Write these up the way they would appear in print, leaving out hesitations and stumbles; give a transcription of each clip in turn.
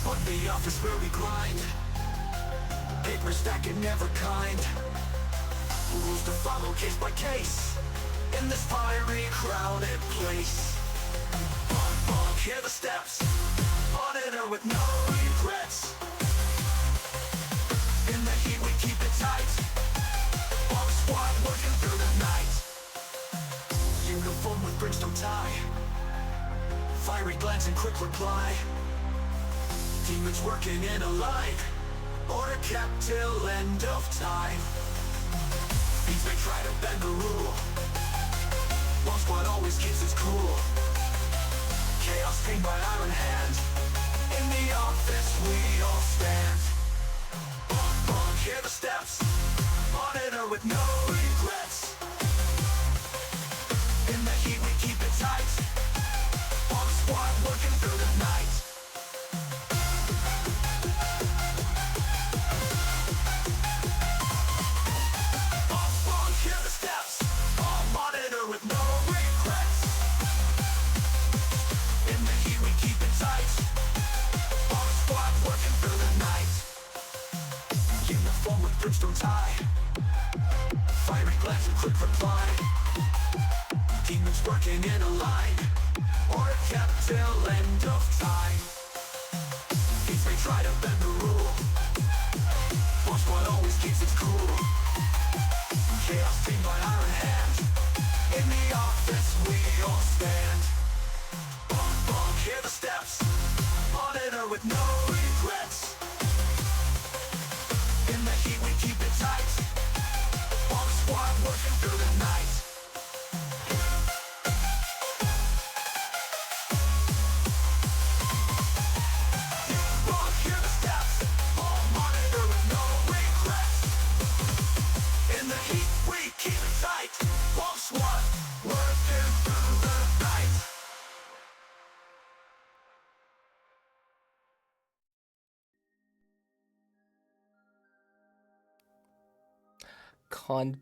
On the office where we grind, paper stacking never kind. Rules to follow case by case, in this fiery crowded place. Bonk, bonk, hear the steps, monitor with no regrets. In the heat we keep it tight, bomb squad working through the night. Uniform with brimstone tie, fiery glance and quick reply. Demons working in a line, order kept till end of time. Beats may try to bend the rule, bomb squad always keeps its cool. Chaos tamed by iron hand, in the office we all stand. Bonk, bonk, hear the steps, monitor with no regrets. In the heat we keep it tight, bomb squad working through the night. Bonk, bonk, hear the steps, all monitor with no regrets. In the heat we keep it tight, bomb squad working through the night. Uniform with brimstone tie, fiery glance and quick reply. Demons working in a line, order kept till end of time. Beats may try to bend the rule, bomb squad always keeps its cool. Chaos tamed by iron hand, in the office we all stand. Bonk, bonk, hear the steps, monitor with no regrets. In the heat we keep it tight, bomb squad working through the night. Bonk, hear the steps, all monitor with no regrets. In the heat we keep it tight, bomb squad working through the night.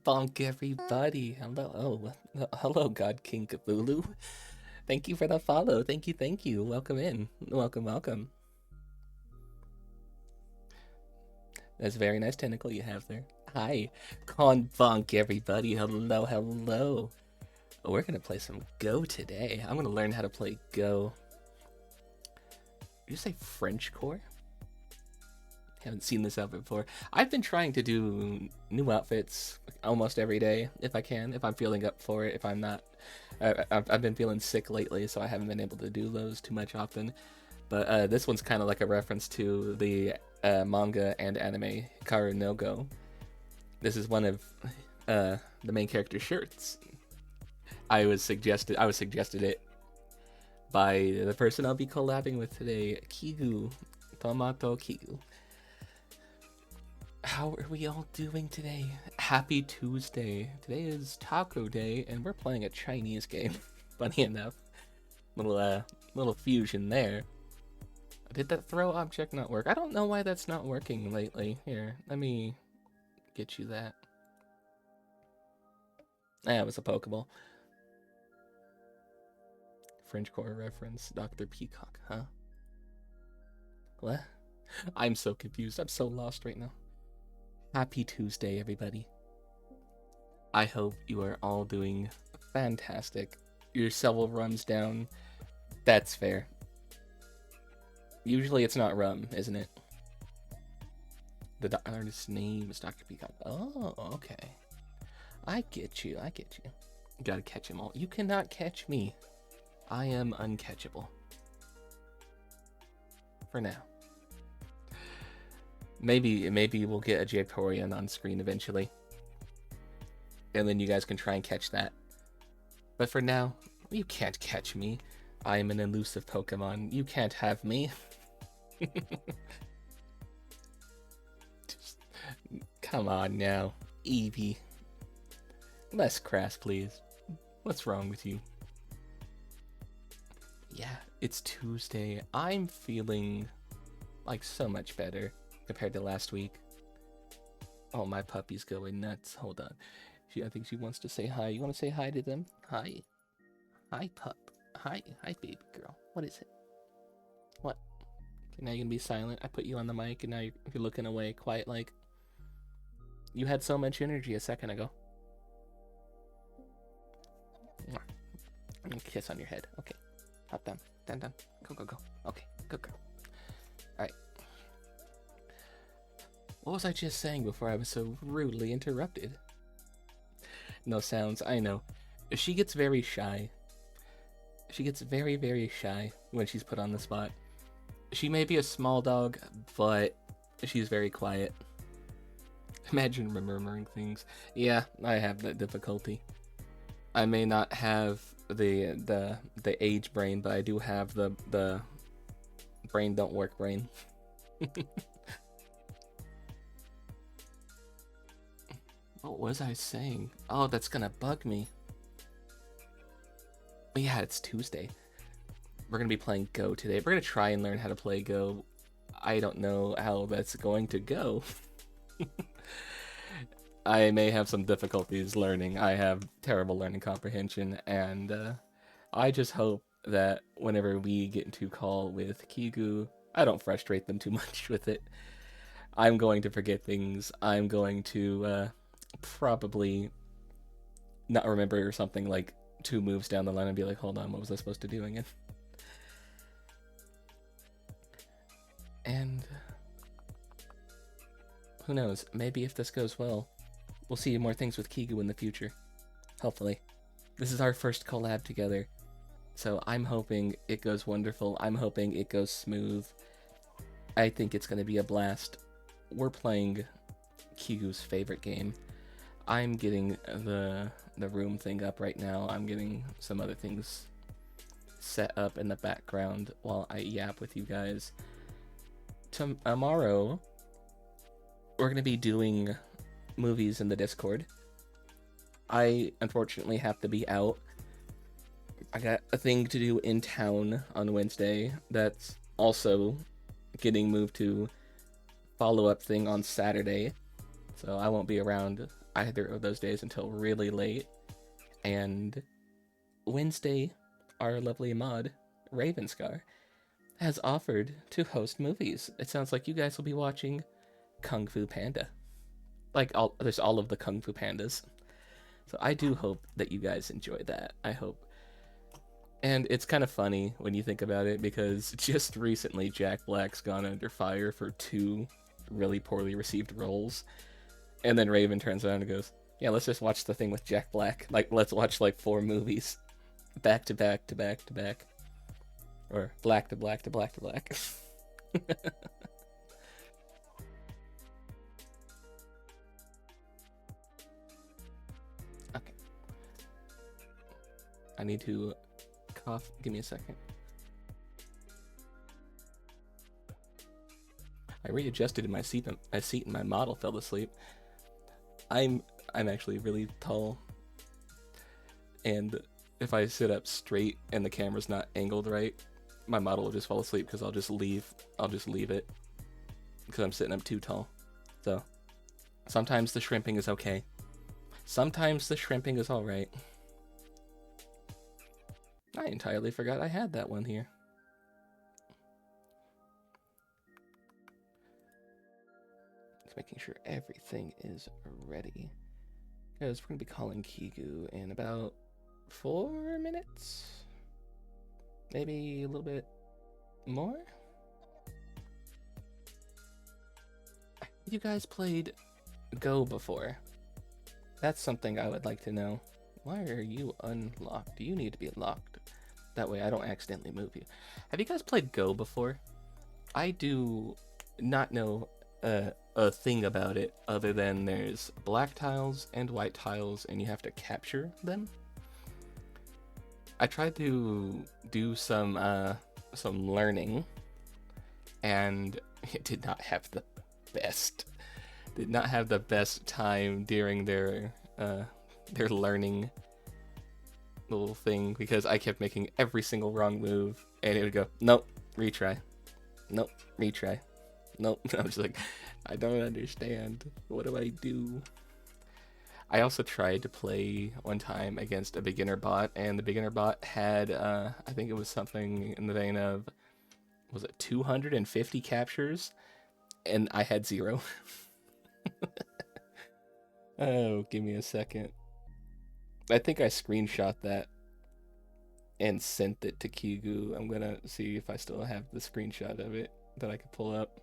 Bonk, everybody. Hello. Hello, God King Cthulhu. Thank you for the follow. Thank you. Welcome in. Welcome. That's a very nice tentacle you have there. Hi. Bonk, everybody. Hello. We're gonna play some Go today. I'm gonna learn how to play Go. Did you say French core? Haven't seen this outfit before. I've been trying to do new outfits almost every day if I can, if I'm feeling up for it. If I'm not, I've been feeling sick lately, so I haven't been able to do those too much often. But this one's kind of like a reference to the manga and anime Karu no Go. This is one of the main character's shirts. I was suggested it by the person I'll be collabing with today, Kigu, Tomato Kigu. How are we all doing today? Happy Tuesday. Today is Taco Day, and we're playing a Chinese game. Funny enough, little fusion there. Did that throw object not work? I don't know why that's not working lately. Here, let me get you that. It was a Pokeball. French core reference, Dr. Peacock, huh? What? I'm so confused. I'm so lost right now. Happy Tuesday, everybody. I hope you are all doing fantastic. Your several runs down. That's fair. Usually it's not rum, isn't it? The artist's name is Dr. Peacock. Oh, okay. I get you. You gotta catch them all. You cannot catch me. I am uncatchable. For now. Maybe we'll get a Jactorian on screen eventually. And then you guys can try and catch that. But for now, you can't catch me. I am an elusive Pokemon. You can't have me. Just, come on now, Eevee. Less crass, please. What's wrong with you? Yeah, it's Tuesday. I'm feeling like so much better compared to last week. Oh, my puppy's going nuts. Hold on. I think she wants to say hi. You want to say hi to them? Hi. Hi, pup. Hi, baby girl. What is it? What? Now you can be silent. I put you on the mic, and now you're looking away, quiet like. You had so much energy a second ago. I'm gonna kiss on your head. Okay. Hop down. Down. Go. Okay. Go. Alright. What was I just saying before I was so rudely interrupted? No sounds, I know. She gets very shy. She gets very, very shy when she's put on the spot. She may be a small dog, but she's very quiet. Imagine remembering things. Yeah, I have that difficulty. I may not have the age brain, but I do have the brain don't work brain. What was I saying? Oh, that's gonna bug me. But yeah, it's Tuesday. We're gonna be playing Go today. We're gonna try and learn how to play Go. I don't know how that's going to go. I may have some difficulties learning. I have terrible learning comprehension, and I just hope that whenever we get into call with Kigu, I don't frustrate them too much with it. I'm going to forget things. I'm going to probably not remember something like 2 moves down the line and be like, hold on, what was I supposed to do again? And who knows, maybe if this goes well, we'll see more things with Kigu in the future. Hopefully. This is our first collab together, so I'm hoping it goes wonderful. I'm hoping it goes smooth. I think it's going to be a blast. We're playing Kigu's favorite game. I'm getting the room thing up right now. I'm getting some other things set up in the background while I yap with you guys. Tomorrow, we're going to be doing movies in the Discord. I unfortunately have to be out. I got a thing to do in town on Wednesday that's also getting moved to follow-up thing on Saturday. So I won't be around either of those days until really late. And Wednesday, our lovely mod, Ravenscar, has offered to host movies. It sounds like you guys will be watching Kung Fu Panda. There's all of the Kung Fu Pandas. So I do hope that you guys enjoy that. I hope. And it's kind of funny when you think about it, because just recently Jack Black's gone under fire for 2 really poorly received roles. And then Raven turns around and goes, yeah, let's just watch the thing with Jack Black. Let's watch 4 movies. Back to back to back to back. Or black to black to black to black. Okay. I need to cough. Give me a second. I readjusted in my seat and my model fell asleep. I'm actually really tall, and if I sit up straight and the camera's not angled right, my model will just fall asleep because I'll just leave it because I'm sitting up too tall. So sometimes the shrimping is okay. Sometimes the shrimping is all right. I entirely forgot I had that one here. Just making sure everything is ready, because we're going to be calling Kigu in about 4 minutes, maybe a little bit more. You guys played Go before? That's something I would like to know. Why are you unlocked? You need to be locked. That way I don't accidentally move you. Have you guys played Go before? I do not know a thing about it other than there's black tiles and white tiles and you have to capture them. I tried to do some learning, and it did not have the best time during their learning little thing, because I kept making every single wrong move and it would go, nope, retry, nope, retry, nope. I was like, I don't understand, what do I do? I also tried to play one time against a beginner bot, and the beginner bot had I think it was something in the vein of was it 250 captures, and I had 0. Oh, give me a second. I think I screenshot that and sent it to Kigu. I'm gonna see if I still have the screenshot of it that I could pull up.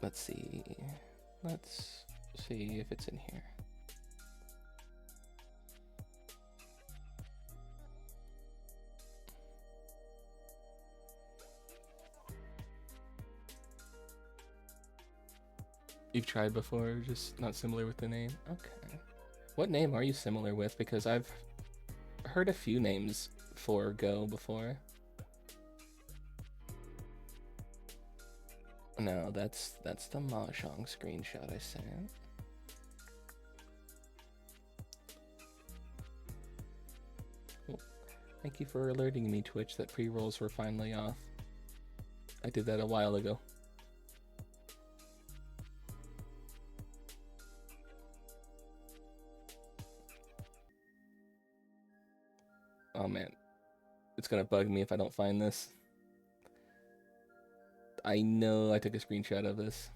Let's see. Let's see if it's in here. You've tried before, just not similar with the name? Okay. What name are you similar with? Because I've heard a few names for Go before. No, that's the Mahjong screenshot I sent. Cool. Thank you for alerting me, Twitch, that pre-rolls were finally off. I did that a while ago. Oh man, it's gonna bug me if I don't find this. I know I took a screenshot of this.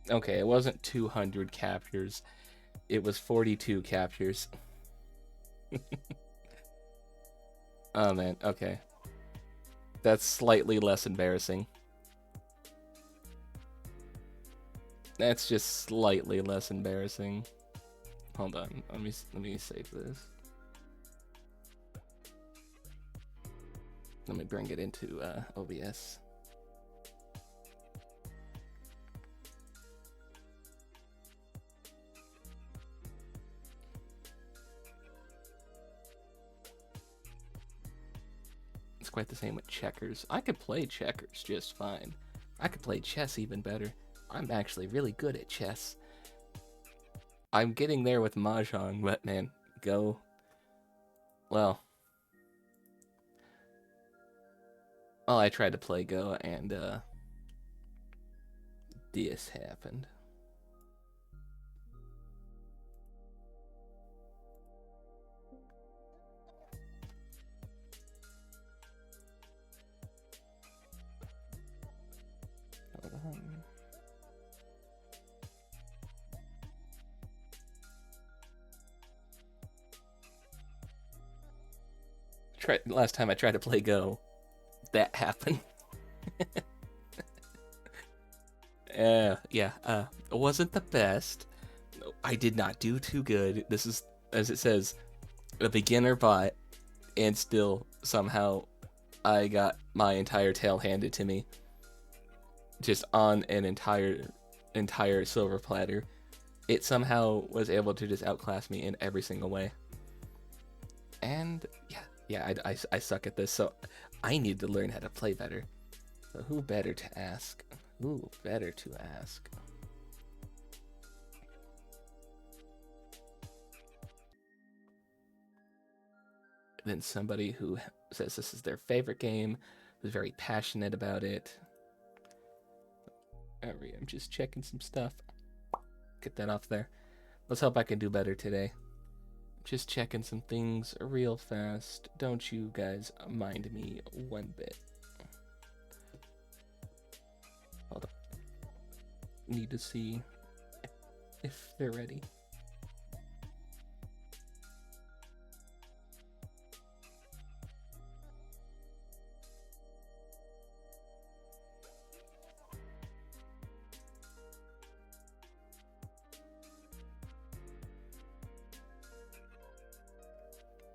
Okay, it wasn't 200 captures. It was 42 captures. Oh man, okay. That's slightly less embarrassing. That's just slightly less embarrassing. Hold on, let me save this. Let me bring it into OBS. It's quite the same with checkers. I could play checkers just fine. I could play chess even better. I'm actually really good at chess. I'm getting there with Mahjong, but man, Go. Well, I tried to play Go and this happened. Hold on. Last time I tried to play Go, that happened. Yeah, it wasn't the best. I did not do too good. This is, as it says, a beginner bot, and still somehow I got my entire tail handed to me. Just on an entire silver platter. It somehow was able to just outclass me in every single way. And yeah, I suck at this, so I need to learn how to play better. So who better to ask? Who better to ask? Than somebody who says this is their favorite game, who's very passionate about it. Alright, I'm just checking some stuff. Get that off there. Let's hope I can do better today. Just checking some things real fast. Don't you guys mind me one bit. Hold on. Need to see if they're ready.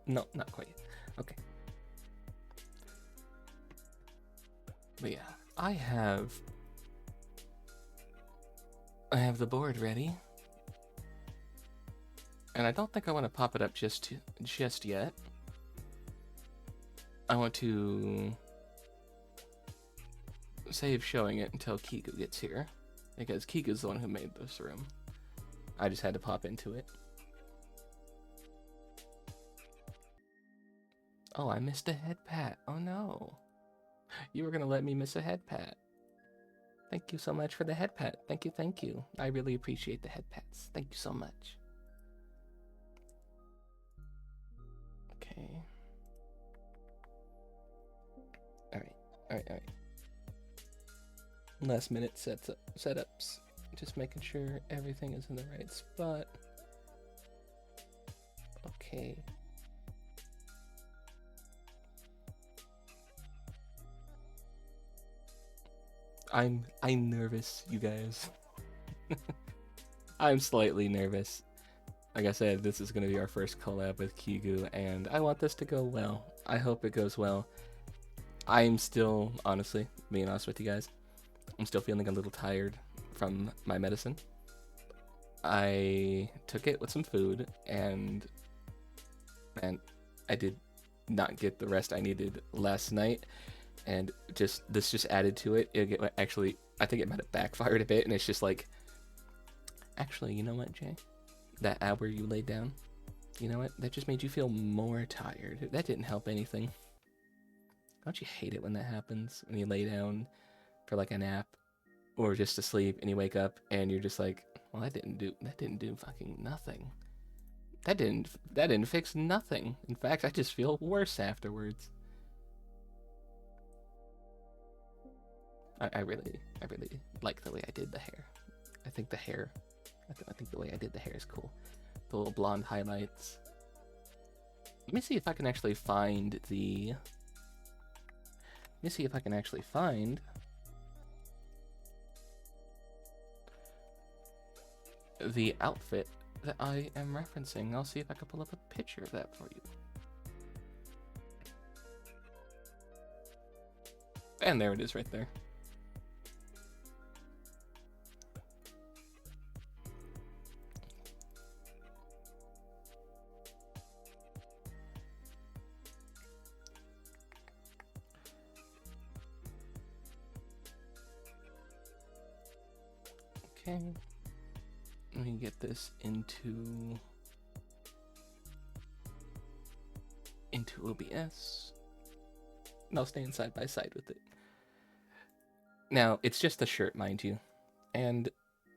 No, not quite yet. Okay. But yeah, I have the board ready. And I don't think I want to pop it up just yet. I want to save showing it until Kigu gets here. because Kigu's the one who made this room. I just had to pop into it. Oh, I missed a head pat. Oh no. You were gonna let me miss a head pat. Thank you so much for the head pat. Thank you, thank you. I really appreciate the head pats. Thank you so much. Okay. Alright. Last minute setups. Just making sure everything is in the right spot. Okay. I'm nervous, you guys. I'm slightly nervous. Like I said, this is gonna be our first collab with Kigu, and I want this to go well. I hope it goes well. I'm still, honestly, being honest with you guys, I'm still feeling a little tired from my medicine. I took it with some food, and I did not get the rest I needed last night, and this just added to it. Actually, I think it might have backfired a bit, and it's just like, actually, you know what, Jay? That hour you laid down, you know what? That just made you feel more tired. That didn't help anything. Don't you hate it when that happens? When you lay down for like a nap or just to sleep and you wake up and you're just like, well, that didn't do fucking nothing. That didn't fix nothing. In fact, I just feel worse afterwards. I really like the way I did the hair. I think the hair, I think the way I did the hair is cool. The little blonde highlights. Let me see if I can actually find the outfit that I am referencing. I'll see if I can pull up a picture of that for you. And there it is right there. Okay, let me get this into OBS, and I'll stand side by side with it. Now, it's just the shirt, mind you, and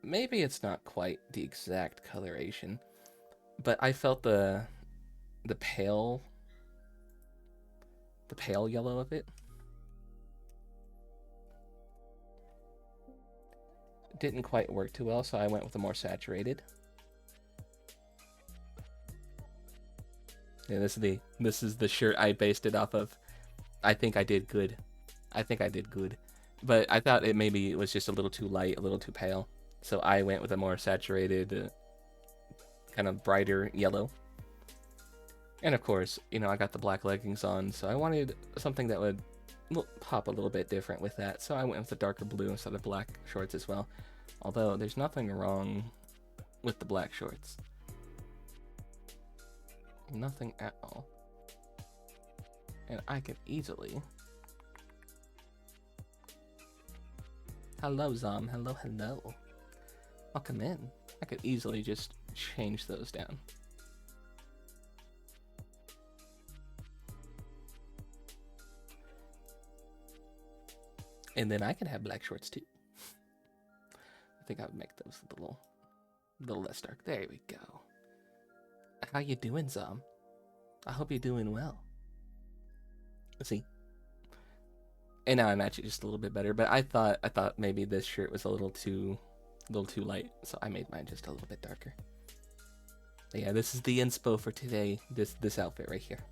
maybe it's not quite the exact coloration, but I felt the pale yellow of it didn't quite work too well, so I went with a more saturated. Yeah, this is the shirt I based it off of. I think I did good. But I thought it maybe was just a little too light, a little too pale. So I went with a more saturated, kind of brighter yellow. And of course, you know, I got the black leggings on, so I wanted something that would pop a little bit different with that. So I went with the darker blue instead of black shorts as well. Although there's nothing wrong with the black shorts. Nothing at all. And I could easily... Hello, Zom. Hello. Welcome in. I could easily just change those down. And then I can have black shorts too. I think I would make those a little less dark. There we go. How you doing, Zom? I hope you're doing well. See? And now I match it just a little bit better, but I thought maybe this shirt was a little too light, so I made mine just a little bit darker. But yeah, this is the inspo for today. This outfit right here.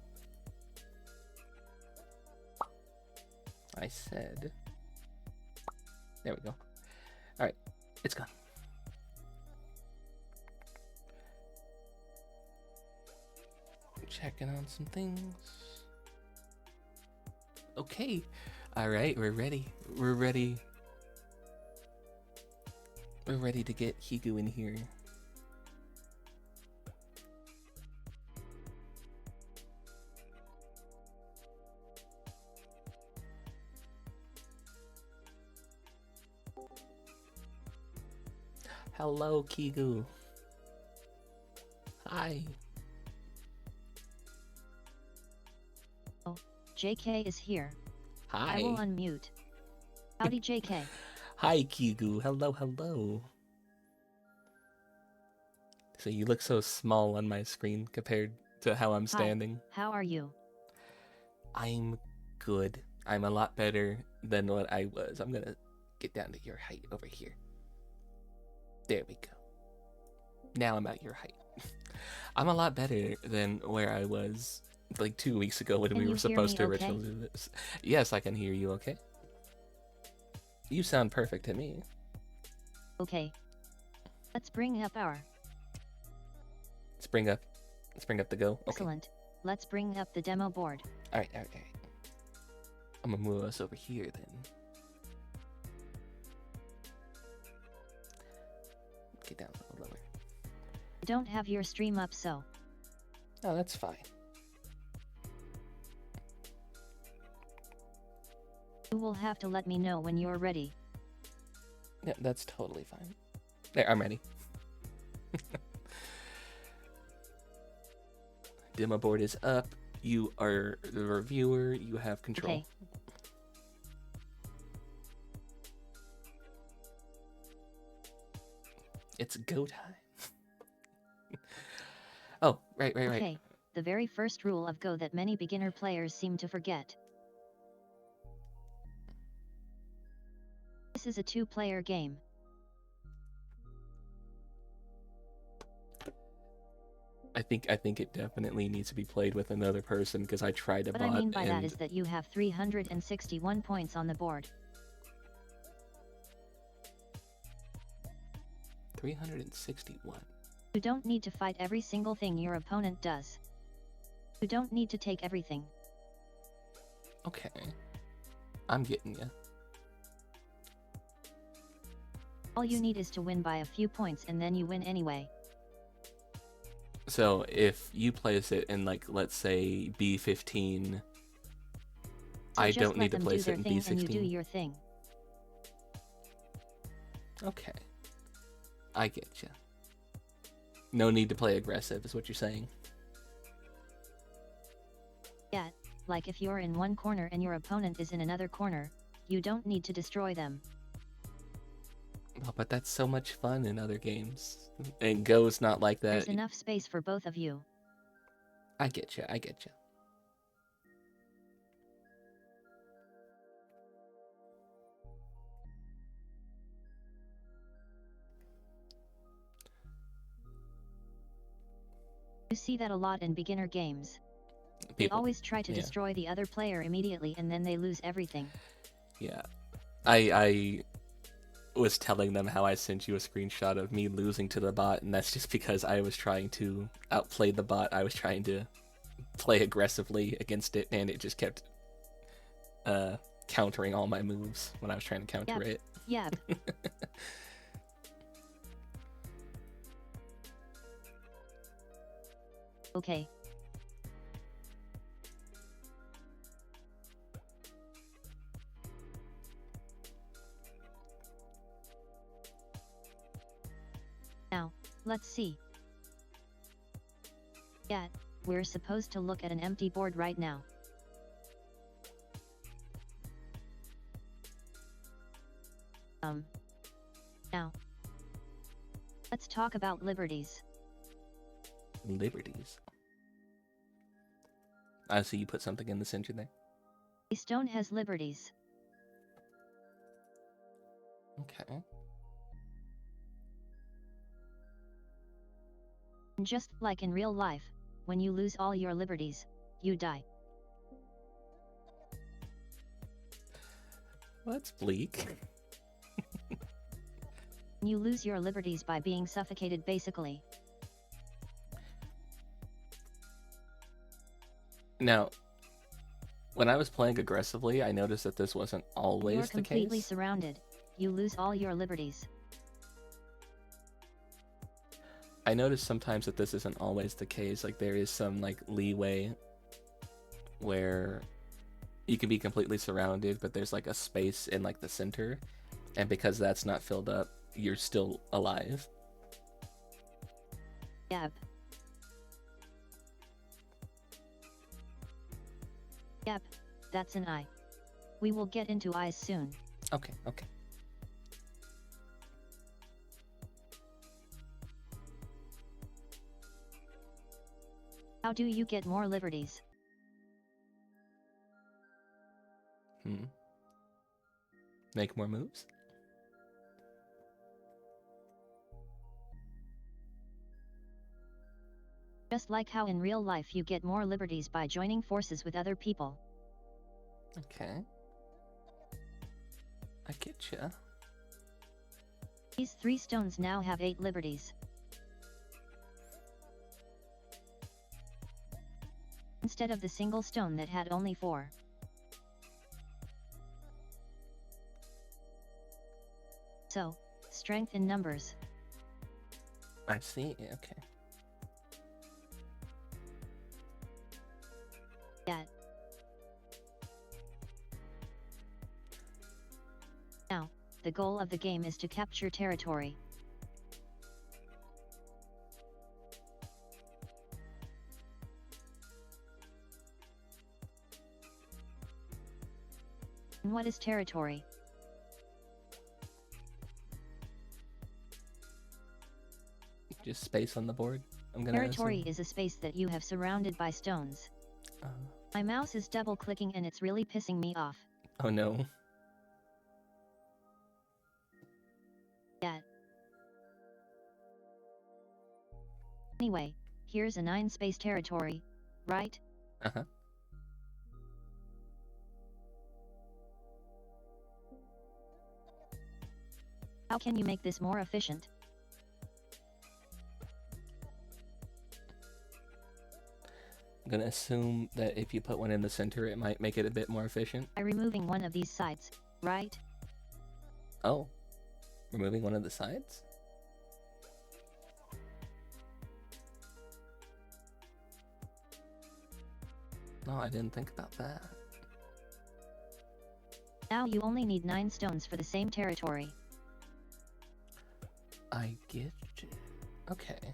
I said. There we go. All right, it's gone. Checking on some things. Okay. All right, we're ready. We're ready to get Kigu in here. Hello, Kigu. Hi. Oh, JK is here. Hi. I will unmute. Howdy, JK. Hi, Kigu. Hello, hello. So you look so small on my screen compared to how I'm standing. Hi, how are you? I'm good. I'm a lot better than what I was. I'm gonna get down to your height over here. There we go. Now I'm at your height. I'm a lot better than where I was like 2 weeks ago when we were supposed to originally do this. Yes, I can hear you okay. You sound perfect to me. Okay. Let's bring up our... Let's bring up the go. Okay. Excellent. Let's bring up the demo board. Alright. I'm gonna move us over here then. Get down a little lower. I don't have your stream up, so... Oh, that's fine. You will have to let me know when you're ready. Yeah, that's totally fine. There, I'm ready. Demo board is up. You are the reviewer. You have control. Okay. It's go time. Oh, right. Okay, the very first rule of Go that many beginner players seem to forget. This is a two-player game. I think it definitely needs to be played with another person because I tried to bot. What I mean by that is that you have 361 points on the board. 361. You don't need to fight every single thing your opponent does. You don't need to take everything. Okay. I'm getting ya. All you need is to win by a few points and then you win anyway. So if you place it in, like, let's say B15, So I just don't let need to them place do it their in thing and you do B16. your thing. Okay. I get you. No need to play aggressive is what you're saying. Yeah, like if you're in one corner and your opponent is in another corner, you don't need to destroy them. Oh, but that's so much fun in other games. And Go's not like that. There's enough space for both of you. I get you. You see that a lot in beginner games. They People, always try to yeah. destroy the other player immediately and then they lose everything. Yeah. I was telling them how I sent you a screenshot of me losing to the bot, and that's just because I was trying to outplay the bot. I was trying to play aggressively against it, and it just kept countering all my moves when I was trying to counter it. Yep. Okay. Now, let's see. Yeah, we're supposed to look at an empty board right now. Now, let's talk about liberties. Liberties. I see you put something in the center there. A stone has liberties. Okay. And just like in real life, when you lose all your liberties, you die. Well, that's bleak. You lose your liberties by being suffocated basically. Now, when I was playing aggressively, I noticed that this wasn't always You're the case. completely surrounded. You lose all your liberties. I noticed sometimes that this isn't always the case. Like, there is some, like, leeway where you can be completely surrounded, but there's, like, a space in, like, the center. And because that's not filled up, you're still alive. Yep. Yep, that's an eye. We will get into eyes soon. Okay, okay. How do you get more liberties? Make more moves? Just like how in real life you get more liberties by joining forces with other people. Okay. I get ya. These 3 stones now have 8 liberties. Instead of the single stone that had only 4. So, strength in numbers. I see, okay. Yet. Now, the goal of the game is to capture territory. And what is territory? Just space on the board, I'm gonna Territory assume. is a space that you have surrounded by stones. My mouse is double clicking and it's really pissing me off. Oh no. Yet. Anyway, here's a 9 space territory, right? Uh-huh. How can you make this more efficient? I'm gonna assume that if you put one in the center, it might make it a bit more efficient. By removing one of these sides, right? Oh. Removing one of the sides? No, I didn't think about that. Now you only need 9 stones for the same territory. I get you. Okay.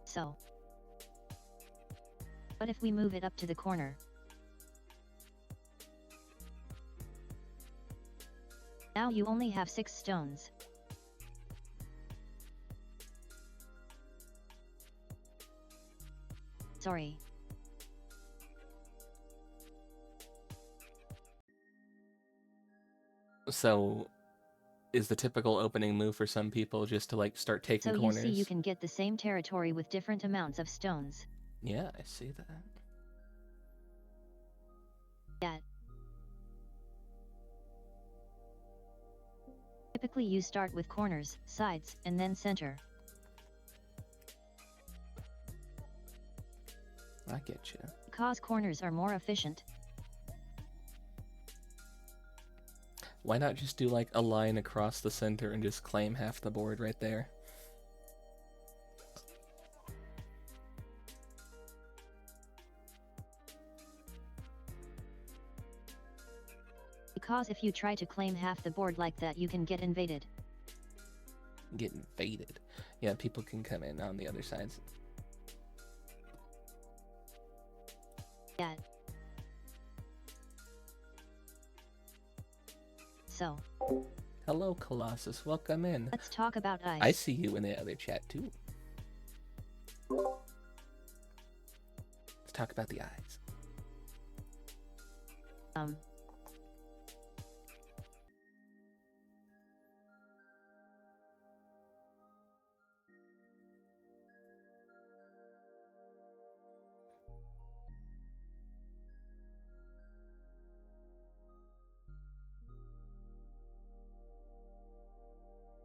So. What if we move it up to the corner? Now you only have 6 stones. Sorry. So, is the typical opening move for some people just to like start taking So corners? you see you can get the same territory with different amounts of stones. Yeah, I see that. Yet. Typically you start with corners, sides, and then center. I get you. Because corners are more efficient. Why not just do like a line across the center and just claim half the board right there? Because if you try to claim half the board like that you can get invaded. Get invaded. Yeah, people can come in on the other sides. Yet. So. Hello, Colossus. Welcome in. Let's talk about eyes. I see you in the other chat, too. Let's talk about the eyes.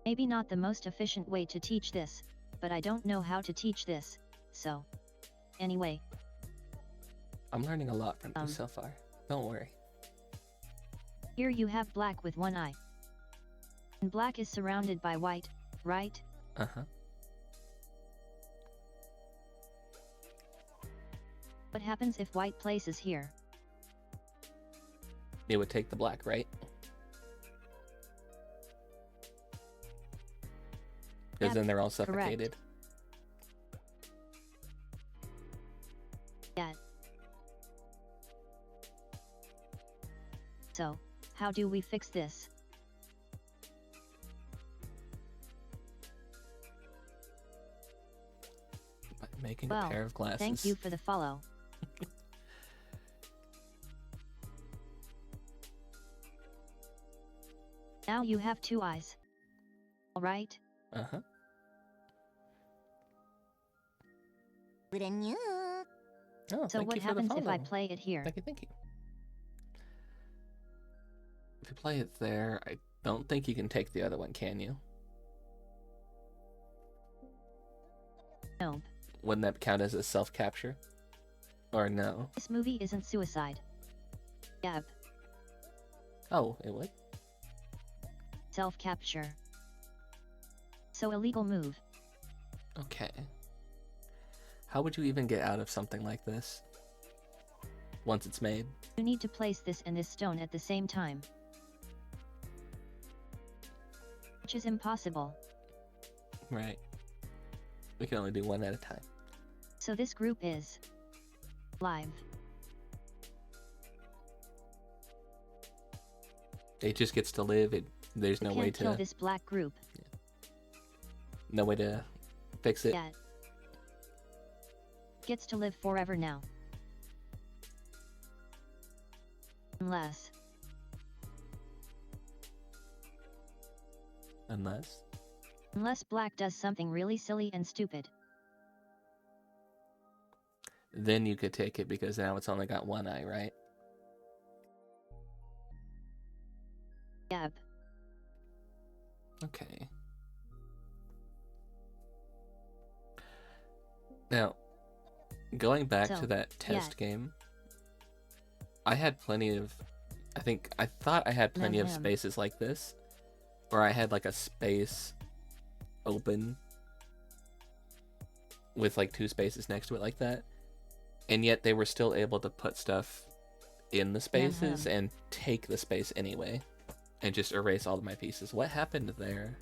Maybe not the most efficient way to teach this, but I don't know how to teach this, so. Anyway. I'm learning a lot from you so far. Don't worry. Here you have black with one eye. And black is surrounded by white, right? Uh-huh. What happens if white places here? It would take the black, right? Because Yep, then they're all correct. suffocated. Yeah. So, how do we fix this? By making a Well, pair of glasses. thank you for the follow. Now you have 2 eyes. Alright? Uh-huh. Oh, So thank what you for the happens if I follow. play it here? Thank you, thank you. If you play it there, I don't think you can take the other one, can you? Nope. Wouldn't that count as a self-capture? Or no? This movie isn't suicide. Yep. Oh, it would? Self-capture. So illegal move. Okay. How would you even get out of something like this? Once it's made? You need to place this and this stone at the same time. Which is impossible. Right. We can only do one at a time. So this group is live. It just gets to live. There's You no can't way kill to this black group. no way to fix it. Yet. Gets to live forever now. Unless Unless black does something really silly and stupid. then you could take it because now it's only got one eye, right? Yep. Okay. Now, going back So, to that test yeah. game, I had plenty of, I thought I had plenty of Ahem. spaces like this, where I had like a space open with like 2 spaces next to it like that, and yet they were still able to put stuff in the spaces and take the space anyway, and just erase all of my pieces. What happened there?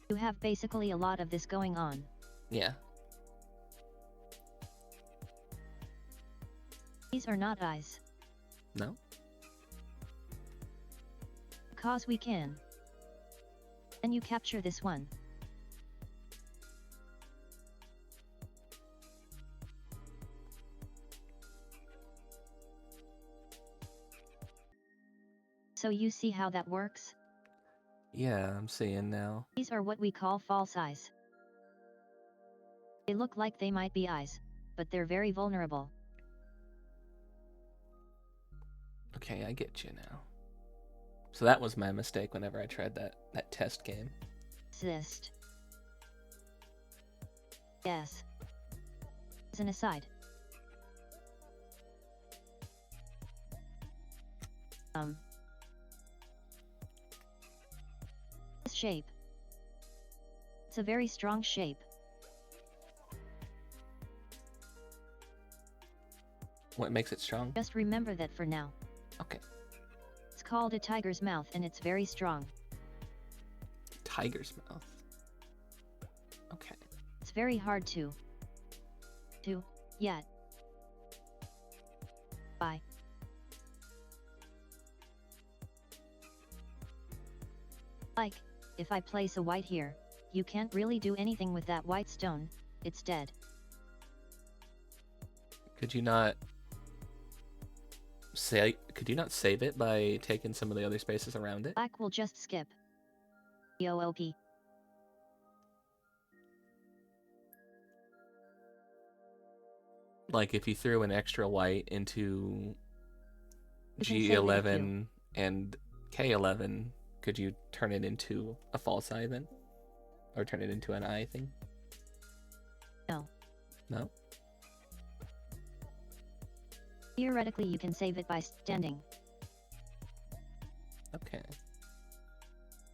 You have basically a lot of this going on. Yeah. These are not eyes. No? Cause we can. And you capture this one. So you see how that works? Yeah, I'm seeing now. These are what we call false eyes. They look like they might be eyes, but they're very vulnerable. Okay, I get you now. So that was my mistake whenever I tried that test game. Cyst. Yes. As an aside. This shape. It's a very strong shape. What makes it strong? Just remember that for now. Okay. It's called a tiger's mouth and it's very strong. Tiger's mouth. Okay. It's very hard to yet. Bye. Like, if I place a white here, you can't really do anything with that white stone, it's dead. Could you not save it by taking some of the other spaces around it? Black will just skip. YOLP. Like if you threw an extra white into You can save it if you- G11 and K11, could you turn it into a false eye then? Or turn it into an eye thing? No. No? Theoretically you can save it by standing, Okay.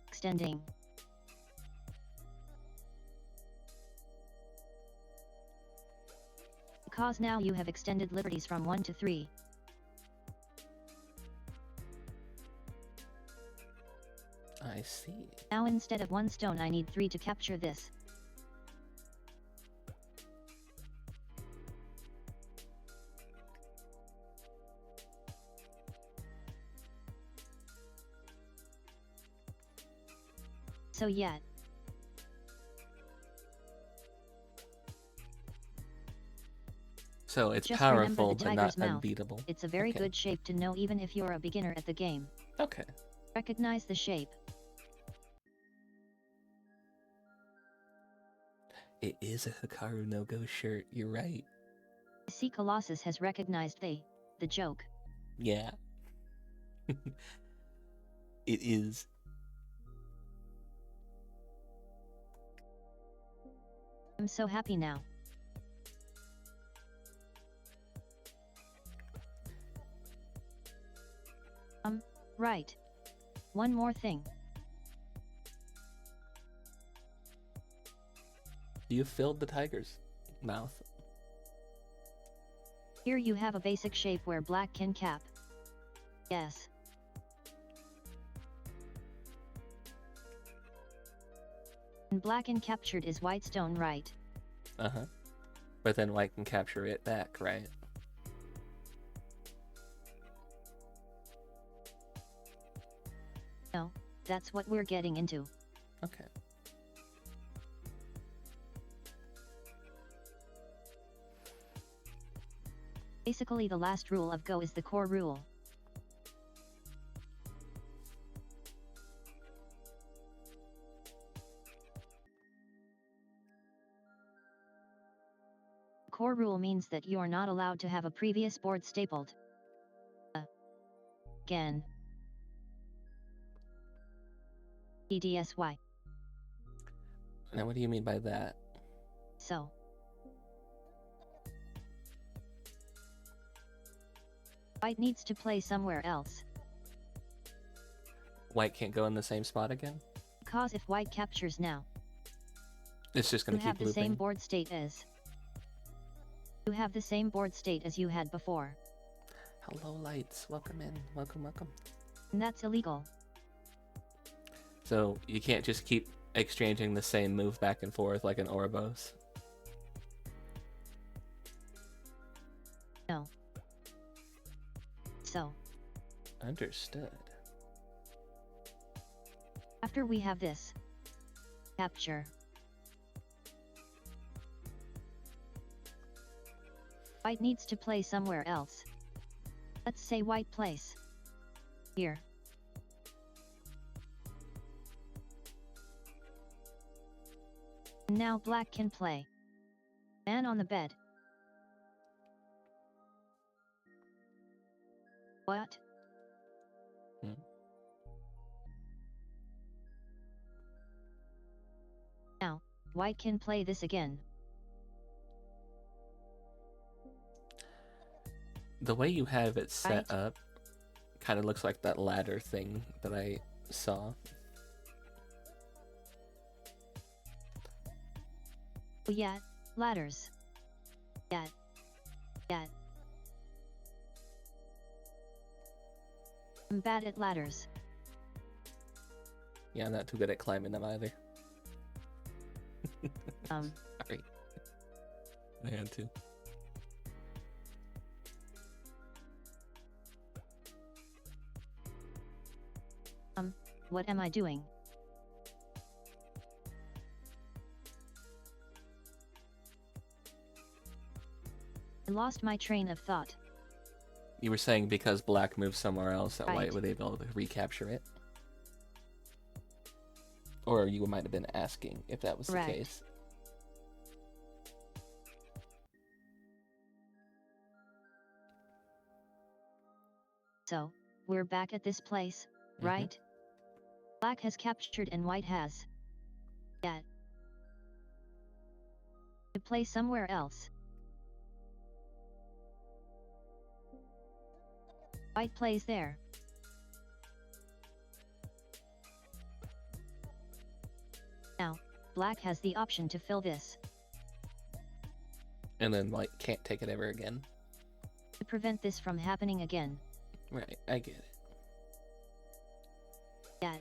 extending. Because now you have extended liberties from 1 to 3. I see. Now instead of 1 stone I need 3 to capture this. So yeah. So it's Just remember powerful, the but not tiger's mouth. unbeatable. It's a very Okay. good shape to know even if you're a beginner at the game. Okay. Recognize the shape. It is a Hikaru no Go shirt. You're right. See, Colossus has recognized the joke. Yeah. It is. I'm so happy now. Right. One more thing. You filled the tiger's mouth. Here you have a basic shape where black can cap. Yes. And black and captured is white stone, right? Uh-huh. But then white can capture it back, right? No, that's what we're getting into. Okay. Basically the last rule of Go is the core rule. Core rule means that you are not allowed to have a previous board stapled again. EDSY. Now, what do you mean by that? So. White needs to play somewhere else. White can't go in the same spot again? Because if white captures now, It's just you gonna have keep the same looping. board state as. You have the same board state as you had before. Hello, lights. Welcome in. Welcome, welcome. And that's illegal. So you can't just keep exchanging the same move back and forth like an Ouroboros. No. So. Understood. After we have this capture, white needs to play somewhere else. Let's say white plays here. And now black can play man on the bed. What? Now, white can play this again. The way you have it set Right. up kind of looks like that ladder thing that I saw. Oh yeah, ladders. Yeah. Yeah. I'm bad at ladders. Yeah, I'm not too good at climbing them either. Sorry. I had to. What am I doing? I lost my train of thought. You were saying because black moved somewhere else that white Right. would be able to recapture it? Or you might have been asking if that was Correct. the case. So, we're back at this place, right? Black has captured and white has. Yeah. To play somewhere else. White plays there. Now, black has the option to fill this. And then white can't take it ever again. To prevent this from happening again. Right, I get it. Yeah.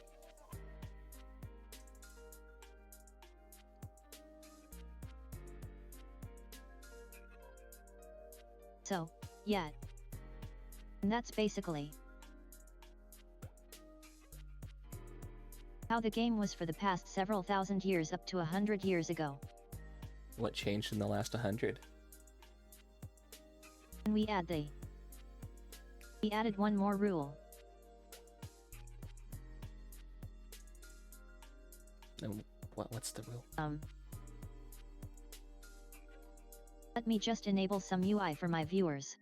So, yeah. And that's basically how the game was for the past several thousand years up to 100 years ago. What changed in the last 100? And we added one more rule. And what's the rule? Let me just enable some UI for my viewers.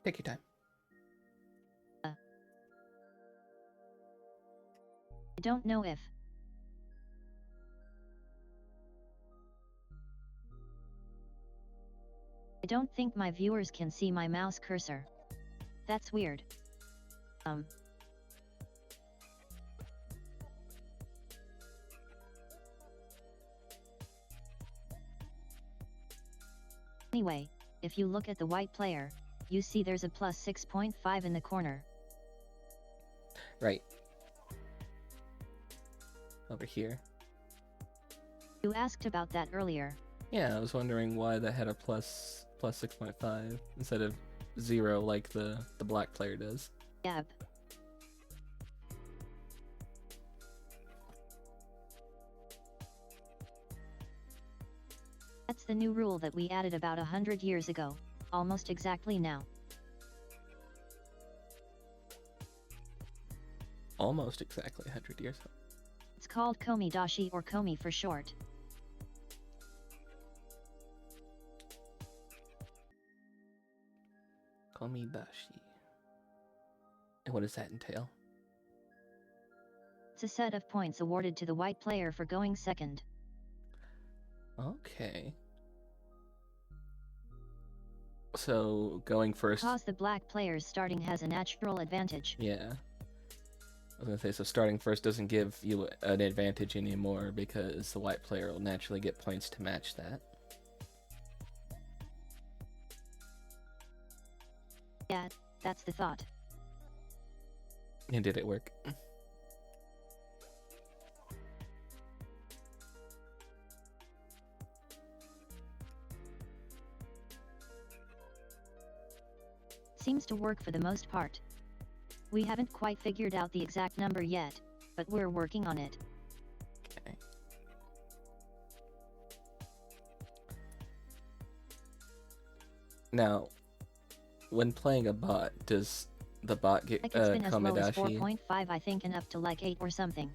Take your time. I don't know if I don't think my viewers can see my mouse cursor. That's weird. Anyway, if you look at the white player, you see there's a plus 6.5 in the corner. Right. Over here. You asked about that earlier. Yeah, I was wondering why that had a plus 6.5 instead of 0 like the black player does. Yep. That's the new rule that we added about 100 years ago, almost exactly now. Almost exactly 100 years ago. It's called komidashi or komi for short. Komidashi. And what does that entail? It's a set of points awarded to the white player for going second. Okay. So, going first... Because the black player's starting has a natural advantage. Yeah. I was gonna say, so starting first doesn't give you an advantage anymore because the white player will naturally get points to match that. Yeah, that's the thought. And did it work? Seems to work for the most part. We haven't quite figured out the exact number yet, but we're working on it. Okay. Now, when playing a bot, does the bot get Like it's been as low as Komidashi? 4.5 I think and up to like 8 or something.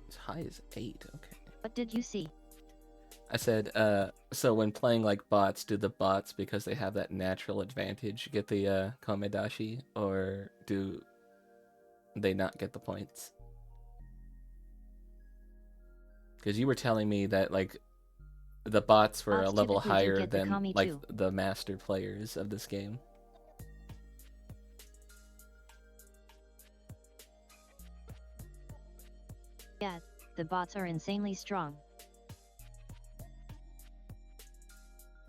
As high as 8, okay. What did you see? I said, so when playing like bots, do the bots, because they have that natural advantage, get the Komidashi, or do they not get the points? Because you were telling me that like the bots were Bots a level typically do higher get the than Komi like too. the master players of this game. Yeah, the bots are insanely strong.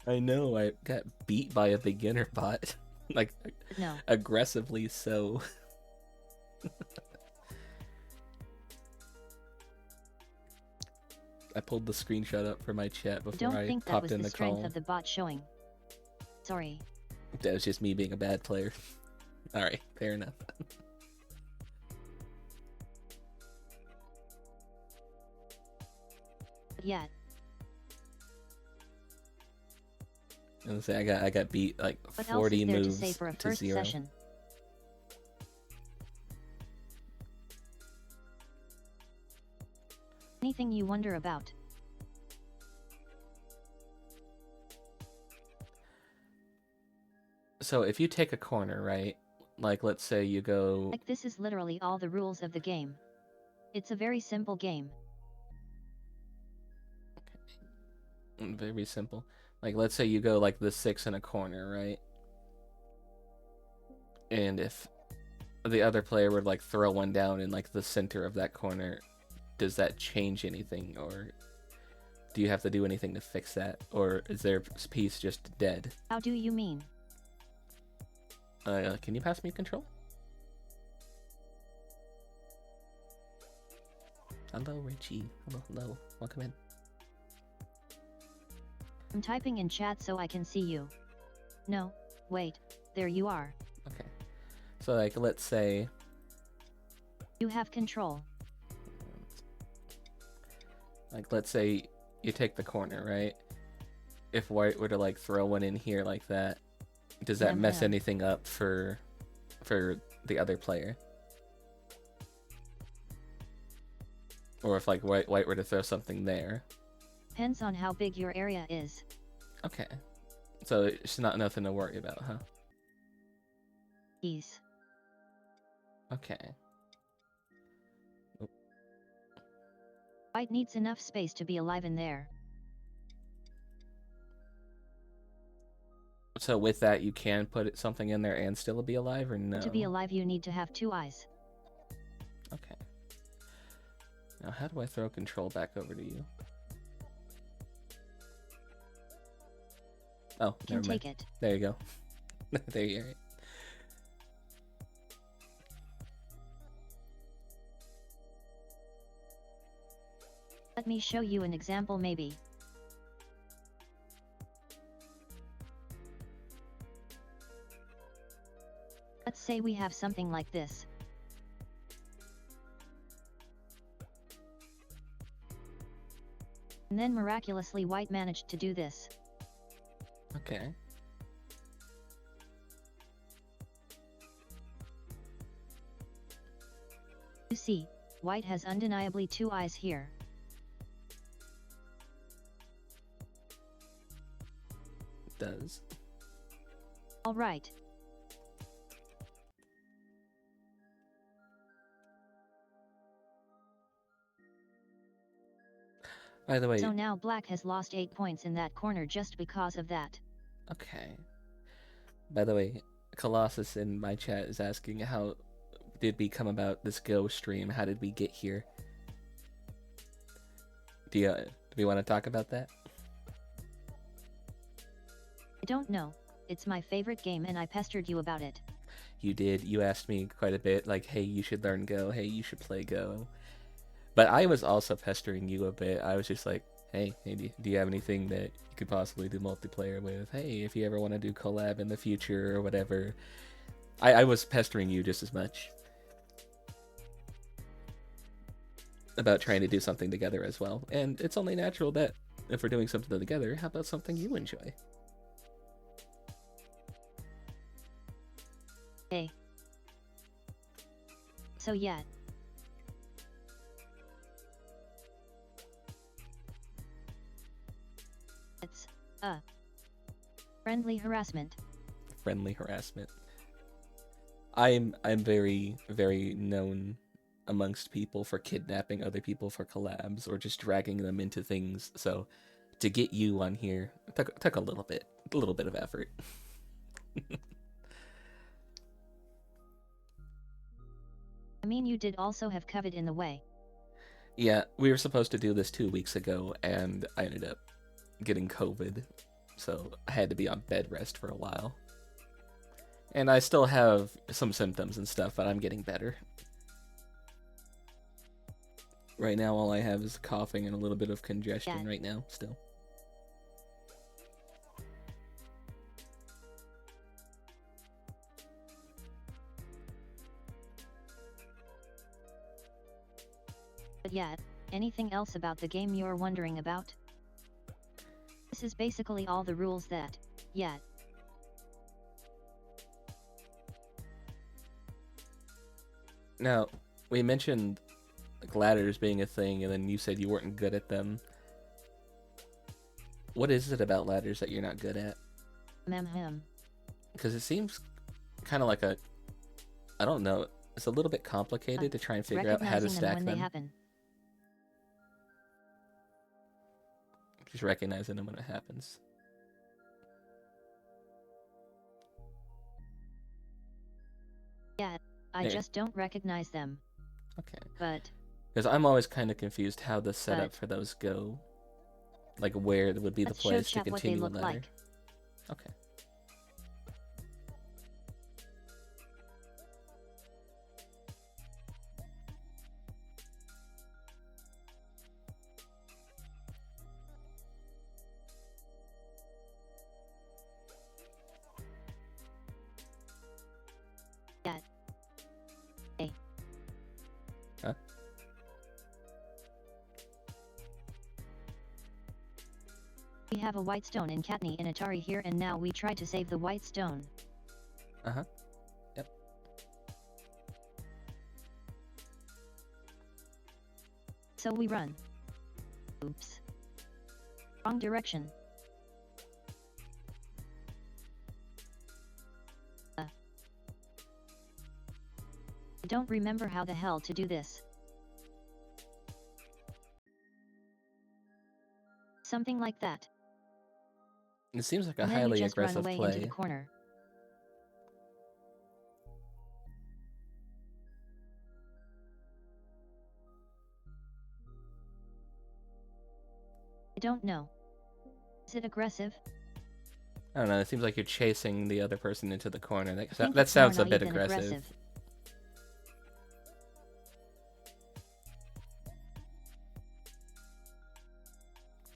I know, I got beat by a beginner bot. Like, No. aggressively so. I pulled the screenshot up for my chat I before don't I think that popped was in the the strength call. of the bot showing. Sorry. That was just me being a bad player. Alright, fair enough. But yeah, I was gonna say I got beat like what else 40 is there to moves say for a to first 0. session? Anything you wonder about? So if you take a corner, right? Like let's say you go Like this is literally all the rules of the game. It's a very simple game. very simple. Like let's say you go like the 6 in a corner, right? And if the other player would like throw one down in like the center of that corner, does that change anything, or do you have to do anything to fix that, or is their piece just dead? How do you mean? Can you pass me control? Hello, Richie. Hello. Welcome in. I'm typing in chat so I can see you. No, wait, there you are. Okay. So, like, let's say... You have control. Like, let's say you take the corner, right? If white were to, like, throw one in here like that, does that mess anything up for the other player? Or if, like, white were to throw something there? Depends on how big your area is. Okay. So it's not nothing to worry about, huh? Ease. Okay. White needs enough space to be alive in there. So with that, you can put something in there and still be alive, or no? To be alive, you need to have 2 eyes. Okay. Now, how do I throw control back over to you? Oh, You can never mind. take it. There you go. There you are. Let me show you an example maybe. Let's say we have something like this. And then miraculously white managed to do this. Okay. You see, white has undeniably 2 eyes here. It does. Alright. By the way... So now black has lost 8 points in that corner just because of that. Okay. By the way, Colossus in my chat is asking how did we come about this Go stream? How did we get here? Do we want to talk about that? I don't know. It's my favorite game and I pestered you about it. You did. You asked me quite a bit, like, hey, you should learn Go. Hey, you should play Go. But I was also pestering you a bit. I was just like, hey, do you have anything that you could possibly do multiplayer with? Hey, if you ever want to do collab in the future or whatever. I was pestering you just as much about trying to do something together as well. And it's only natural that if we're doing something together, how about something you enjoy? Hey. So yeah. It's, friendly harassment. Friendly harassment. I'm very, very known amongst people for kidnapping other people for collabs or just dragging them into things. So to get you on here took a little bit of effort. I mean, you did also have COVID in the way. Yeah, we were supposed to do this 2 weeks ago, and I ended up getting COVID, so I had to be on bed rest for a while. And I still have some symptoms and stuff, but I'm getting better. Right now, all I have is coughing and a little bit of congestion right now, still. But yeah, anything else about the game you're wondering about? This is basically all the rules that, yeah. Now, we mentioned like ladders being a thing, and then you said you weren't good at them. What is it about ladders that you're not good at? Because it seems kind of like a, I don't know, it's a little bit complicated to try and figure out how to stack them. When they happen. Just recognizing them when it happens. Yeah, I just don't recognize them. Okay. But... Because I'm always kind of confused how the setup for those go. Like where would be the place to continue a ladder. Like. Okay. We have a white stone in Katni and Atari here, and now we try to save the white stone. Uh-huh. Yep. So we run. Oops. Wrong direction. I don't remember how the hell to do this. Something like that. It seems like a And then you highly just run aggressive away play. into the corner. I don't know. Is it aggressive? I don't know, it seems like you're chasing the other person into the corner. I That, think that it's sounds more a bit naive than aggressive.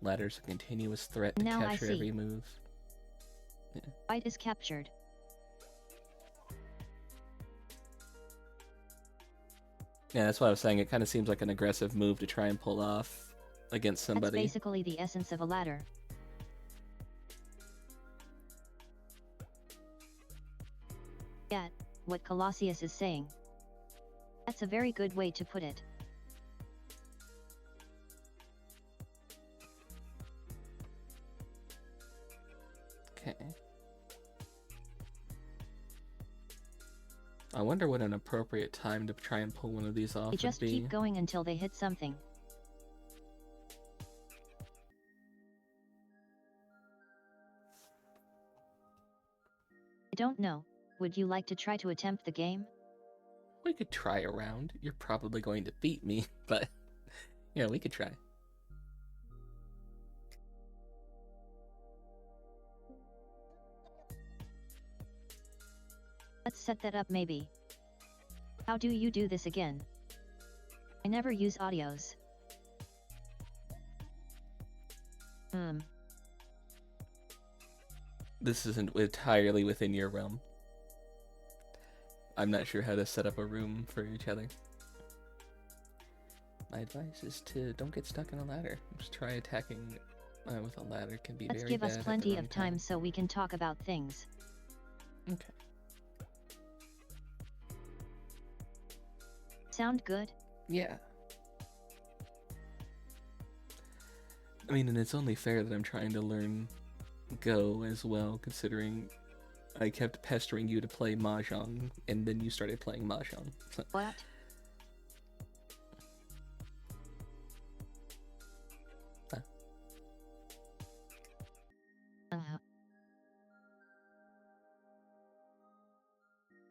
Ladder's a continuous threat to Now I capture see. every move. White is captured. Yeah, that's what I was saying. It kind of seems like an aggressive move to try and pull off against That's somebody. basically the essence of a ladder. Get what Colossius is saying. That's a very good way to put it. Okay. I wonder what an appropriate time to try and pull one of these off They would just be. keep going until they hit something. I don't know. Would you like to try to attempt the game? We could try a round. You're probably going to beat me, but yeah, we could try. Let's set that up maybe. How do you do this again? I never use audios. This isn't entirely within your realm. I'm not sure how to set up a room for each other. My advice is to don't get stuck in a ladder. Just try attacking with a ladder. Can be Let's very give bad us at the plenty wrong of time so we can talk about things. Okay. Sound good? Yeah. I mean, and it's only fair that I'm trying to learn Go as well, considering I kept pestering you to play Mahjong, and then you started playing Mahjong. So, What?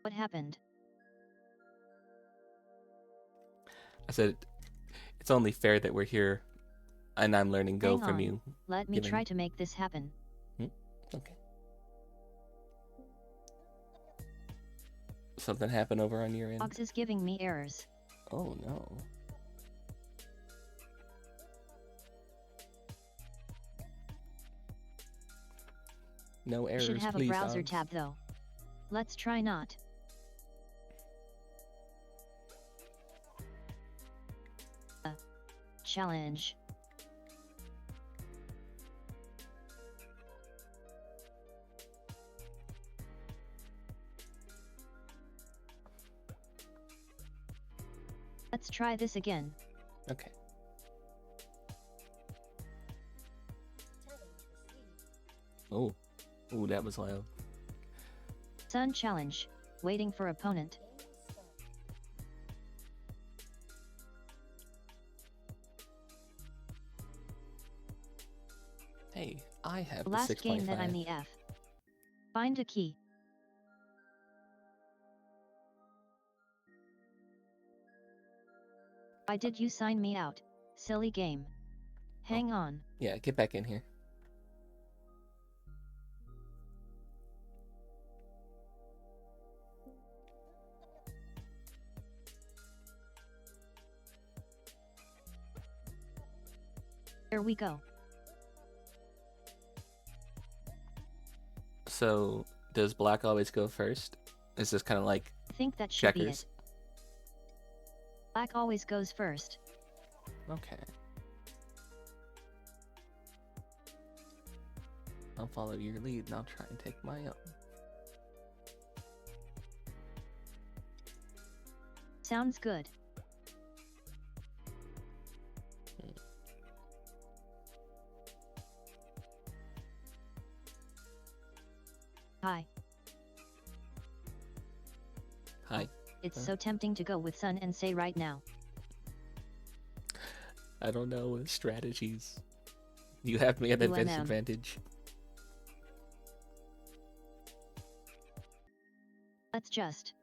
What happened? I said, it's only fair that we're here, and I'm learning Go Hang from on. you. Let me given- try to make this happen. Okay. Something happened over on your end? Ox is giving me errors. Oh no. No errors, Should have please, a browser Ogs. tab though. Let's try not. Challenge. Let's try this again. Okay. Oh. Ooh, that was loud. Sun challenge. Waiting for opponent. Hey, I have the Last 6.5. game that I'm the F. Find a key. Why did you sign me out? Silly game. Hang on. Yeah, get back in here. Here we go. So, does black always go first? Is this kind of like I think that should be checkers? it. Black always goes first. Okay. I'll follow your lead and I'll try and take my own. Sounds good. Hi. Hi. It's so tempting to go with Sun and say right now. I don't know strategies. You have me at a UMM. disadvantage. Let's just.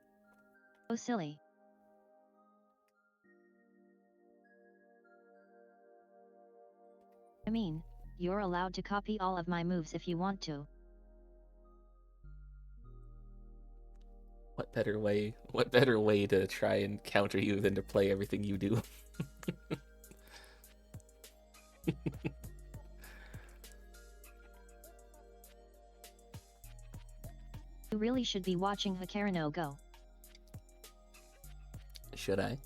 Oh, silly. I mean, you're allowed to copy all of my moves if you want to. What better way to try and counter you than to play everything you do? You really should be watching Hikaru no Go. Should I?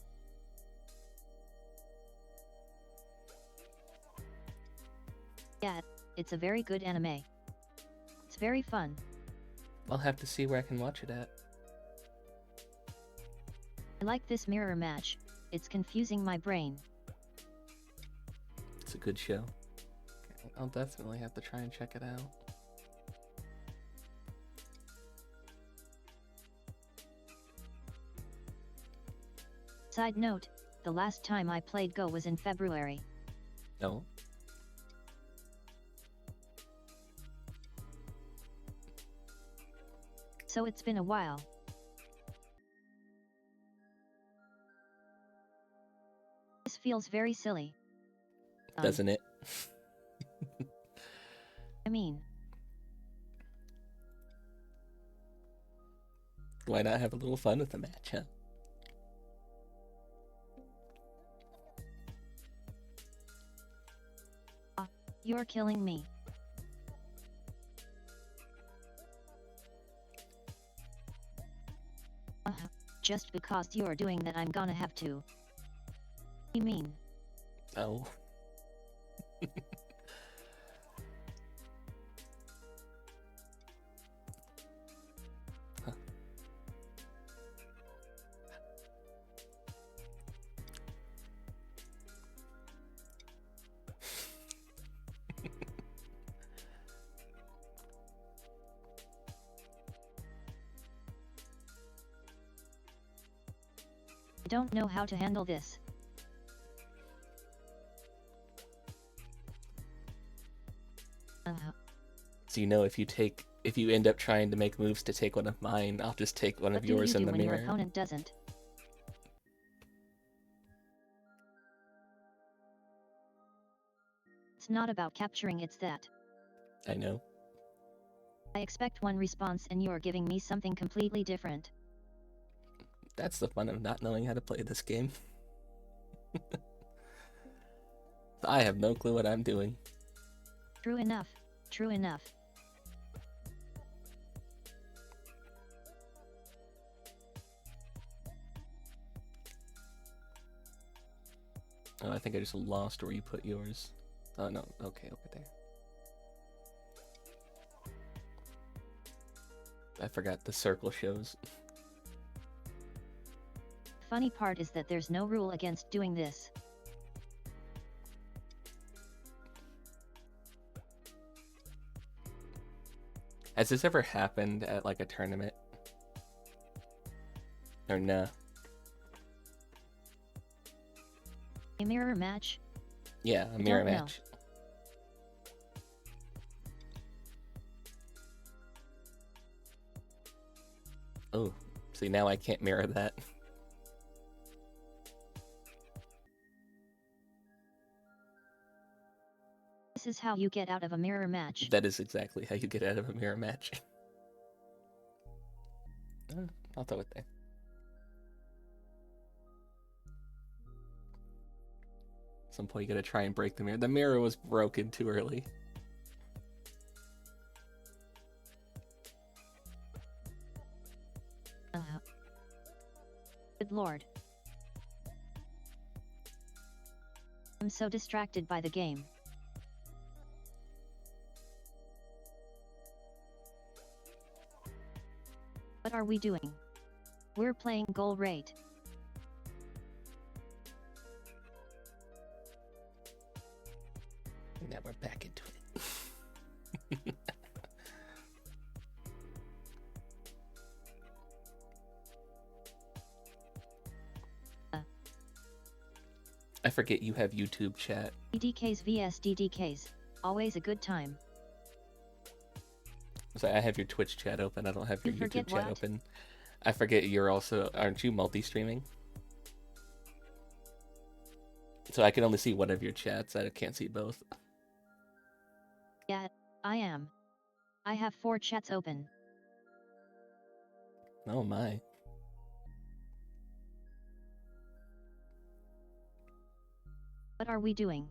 Yeah, it's a very good anime. It's very fun. I'll have to see where I can watch it at. I like this mirror match, it's confusing my brain. It's a good show. Okay, I'll definitely have to try and check it out. Side note, the last time I played Go was in February. No? So it's been a while. This feels very silly. Doesn't it? I mean, Why not have a little fun with the match, huh? you're killing me. Just because you're doing that I'm gonna have to. You mean? Oh. Huh. I don't know how to handle this. So you know, if you end up trying to make moves to take one of mine, I'll just take one What of do you yours in do the when mirror. your opponent doesn't? It's not about capturing, it's that. I know. I expect one response and you're giving me something completely different. That's the fun of not knowing how to play this game. I have no clue what I'm doing. True enough. True enough. Oh, I think I just lost where you put yours. Oh, no. Okay, over there. I forgot the circle shows. Funny part is that there's no rule against doing this. Has this ever happened at like a tournament? Or nah? A mirror match? Yeah, a mirror don't know. match. Oh, see, now I can't mirror that. This is how you get out of a mirror match. That is exactly how you get out of a mirror match. I'll throw it there. At some point you gotta try and break the mirror. The mirror was broken too early. Good lord. I'm so distracted by the game. are we doing? We're playing goal rate. Now we're back into it. I forget you have YouTube chat. DDKs vs DDKs. Always a good time. So I have your Twitch chat open. I don't have your You YouTube forget chat what? open. I forget you're also... Aren't you multi-streaming? So I can only see one of your chats. I can't see both. Yeah, I am. I have 4 chats open. Oh my. What are we doing?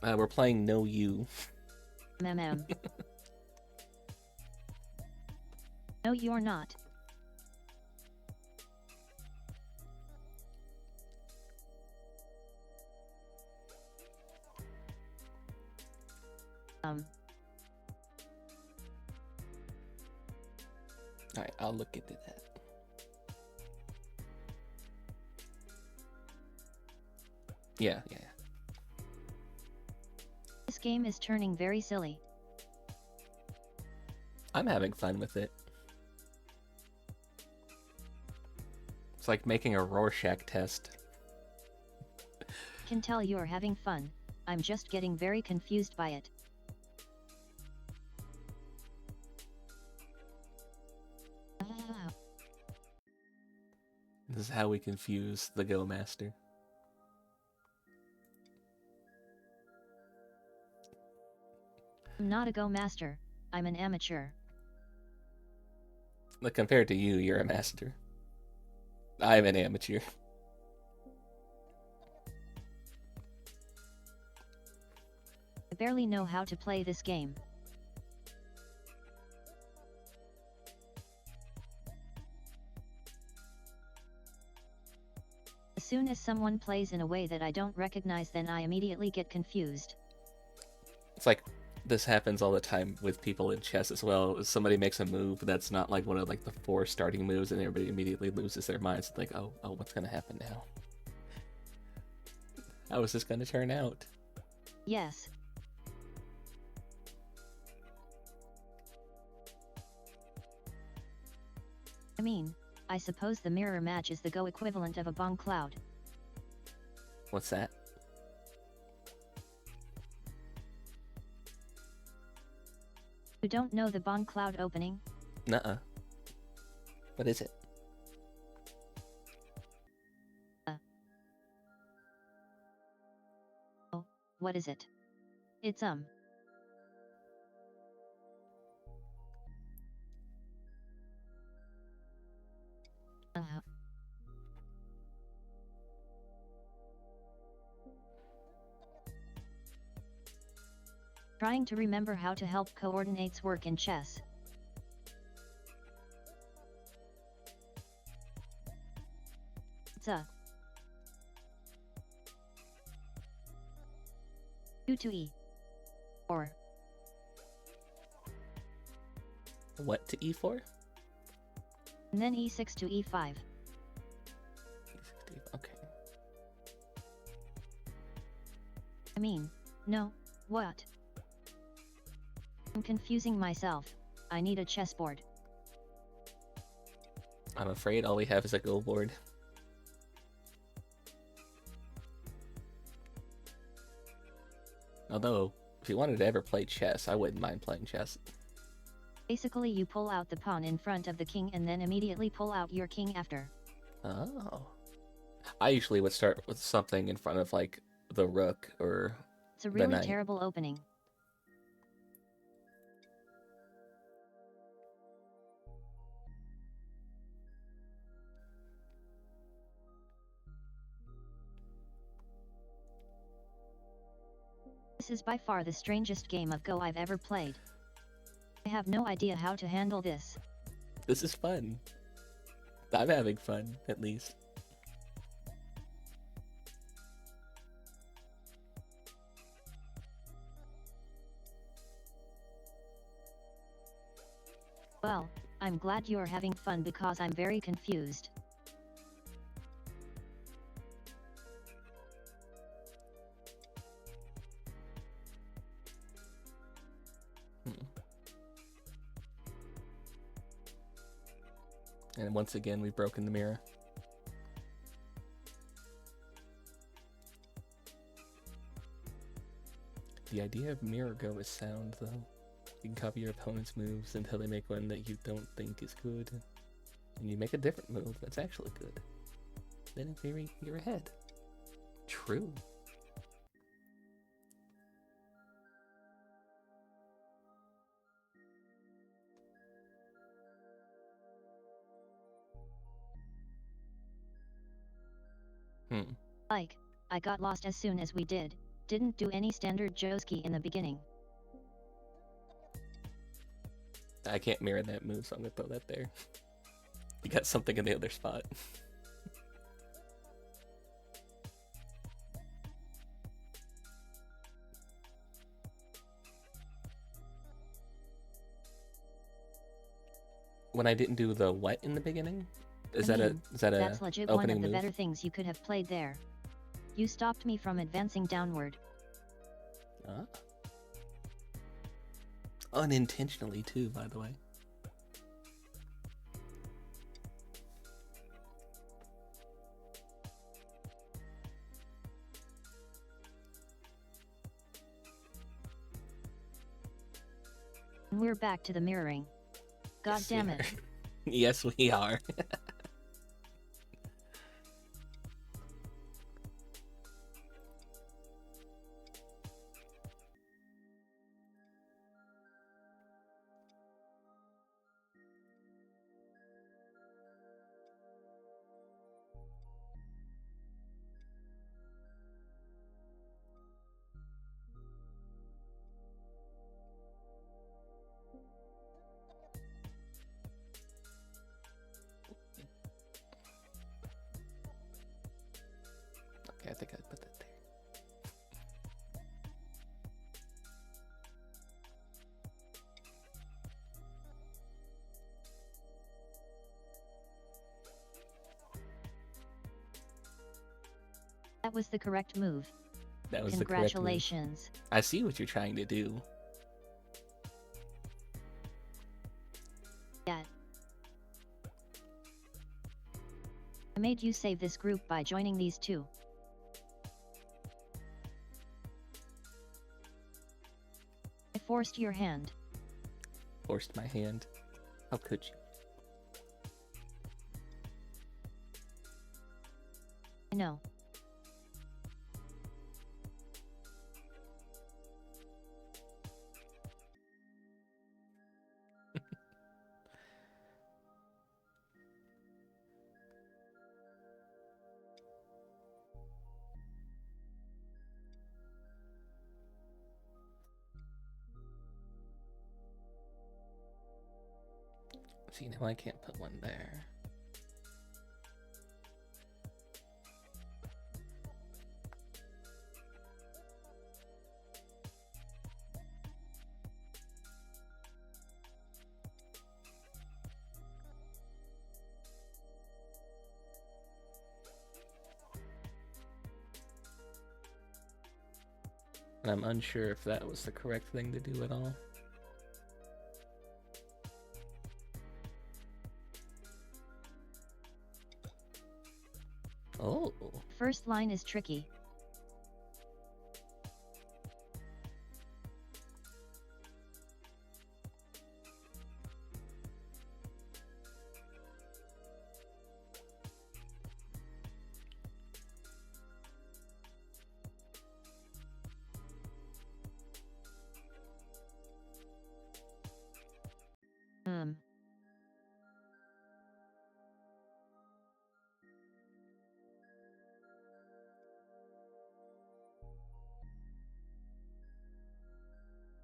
We're playing No You. Mm. No, you're not. Alright, I'll look into that. Yeah. This game is turning very silly. I'm having fun with it. It's like making a Rorschach test. Can tell you're having fun. I'm just getting very confused by it. This is how we confuse the Go Master. I'm not a Go master. I'm an amateur. But compared to you, you're a master. I'm an amateur. I barely know how to play this game. As soon as someone plays in a way that I don't recognize, then I immediately get confused. It's like this happens all the time with people in chess as well. Somebody makes a move that's not like one of like the 4 starting moves, and everybody immediately loses their minds. It's like, oh, what's gonna happen now? How is this gonna turn out? Yes. I mean, I suppose the mirror match is the Go equivalent of a bomb cloud. What's that? You don't know the bomb cloud opening? Nuh-uh. What is it? Oh, what is it? It's Trying to remember how to help coordinates work in chess. It's U to E. Or What to E4? and then E6 to E5. Okay. I mean, no, what? I'm confusing myself. I need a chessboard. I'm afraid all we have is a Go board. Although, if you wanted to ever play chess, I wouldn't mind playing chess. Basically, you pull out the pawn in front of the king and then immediately pull out your king after. Oh. I usually would start with something in front of, like, the rook or It's a the really knight. terrible opening. This is by far the strangest game of Go I've ever played. I have no idea how to handle this. This is fun. I'm having fun, at least. Well, I'm glad you're having fun because I'm very confused. And once again, we've broken the mirror. The idea of mirror go is sound, though. You can copy your opponent's moves until they make one that you don't think is good. And you make a different move that's actually good. Then you're ahead. True. Like, I got lost as soon as we didn't do any standard Joski in the beginning. I can't mirror that move, so I'm gonna throw that there. You got something in the other spot. When I didn't do the what in the beginning? Is that a That's legit one opening of the move? better things you could have played there. You stopped me from advancing downward. Ah. Unintentionally too, by the way. And we're back to the mirroring. God Yes, we damn it. are. Yes, we are. Okay, I think I put that there. That was the correct move. That was the correct move. Congratulations. I see what you're trying to do. Yeah. I made you save this group by joining these two. I forced your hand. Forced my hand. How could you? I know. See, now I can't put one there. And I'm unsure if that was the correct thing to do at all. Oh. First line is tricky.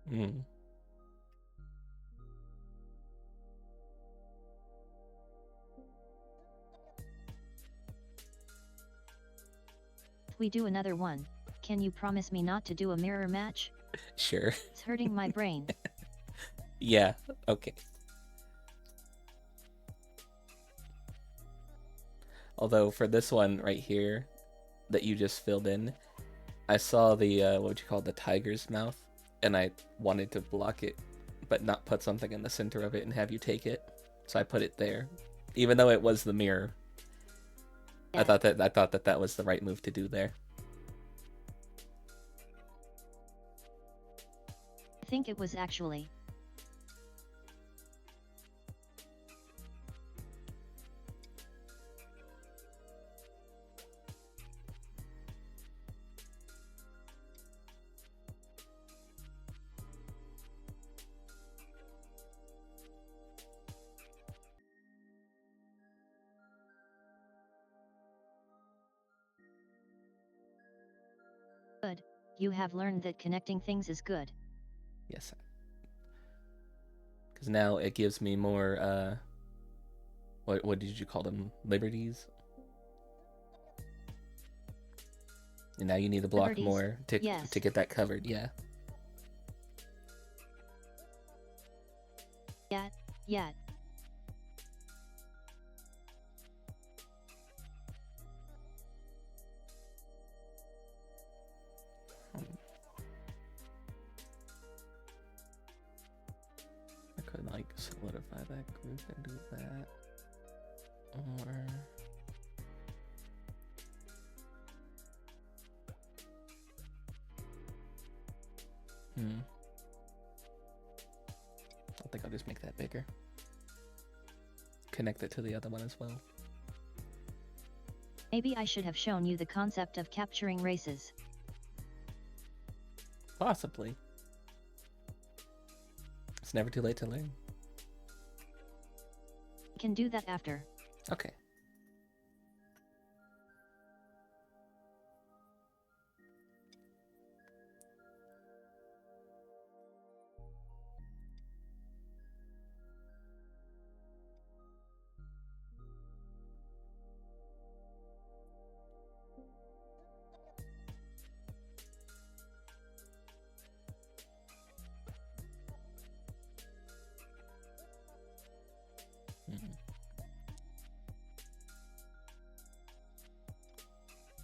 Hmm. If we do another one, can you promise me not to do a mirror match? Sure. It's hurting my brain. Yeah, okay. Although for this one right here that you just filled in, I saw the what would you call it, the tiger's mouth, and I wanted to block it, but not put something in the center of it and have you take it. So I put it there, even though it was the mirror. Yeah. I thought that was the right move to do there. I think it was actually. Good. You have learned that connecting things is good. Yes. Because now it gives me more, what did you call them? Liberties? And now you need to block Liberties? more Yes. to get that covered, yeah. Yet. I could like solidify that group and do that. Or I think I'll just make that bigger. Connect it to the other one as well. Maybe I should have shown you the concept of capturing races. Possibly. It's never too late to learn. I can do that after. Okay.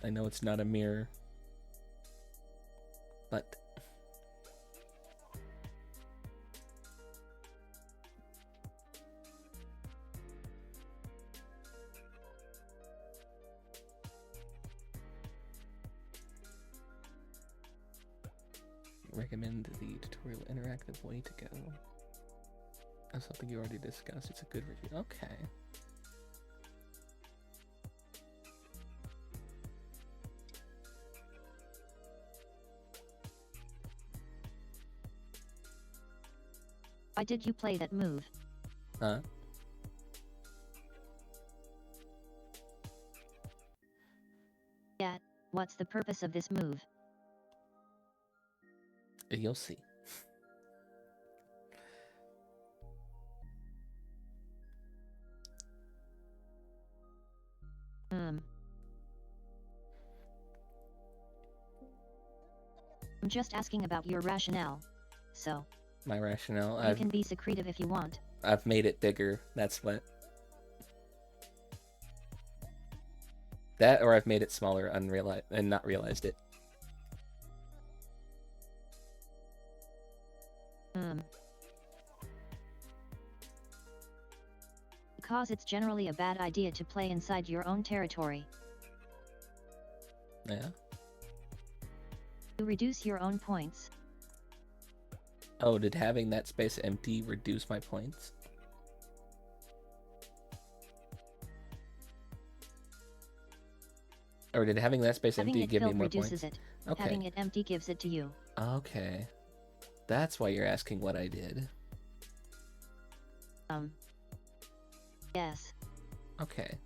I know it's not a mirror, but recommend the tutorial interactive way to go. That's something you already discussed. It's a good review. Okay. Why did you play that move? Huh? Yet, what's the purpose of this move? You'll see. I'm just asking about your rationale. So, My rationale, you can be secretive if you want. I've made it bigger. That's what. That, or I've made it smaller, unrealized, and not realized it. Because it's generally a bad idea to play inside your own territory. Yeah. You reduce your own points. Oh, did having that space empty reduce my points? Or did having that space empty give me more points? Reduces it. Okay. Having it empty gives it to you. Okay. That's why you're asking what I did. Yes. Okay.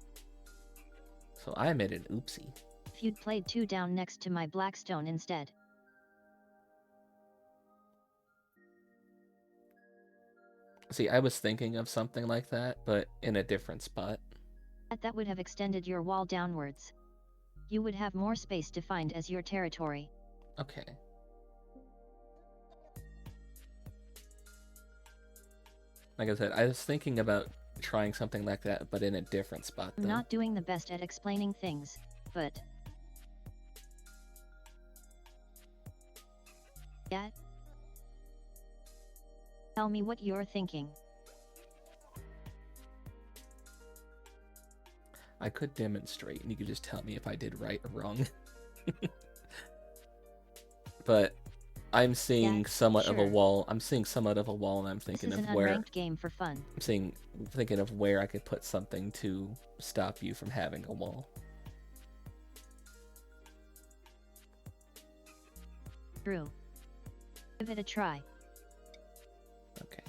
So I made an oopsie. If you'd played 2 down next to my Blackstone instead. See, I was thinking of something like that, but in a different spot. That would have extended your wall downwards. You would have more space defined as your territory. Okay. Like I said, I was thinking about trying something like that, but in a different spot, I'm though. not doing the best at explaining things, but... Yeah? Tell me what you're thinking. I could demonstrate, and you could just tell me if I did right or wrong. But I'm seeing somewhat of a sure. wall. I'm seeing somewhat of a wall, and I'm thinking This is of an where unranked game for fun. I'm thinking of where I could put something to stop you from having a wall. True. Give it a try. Okay.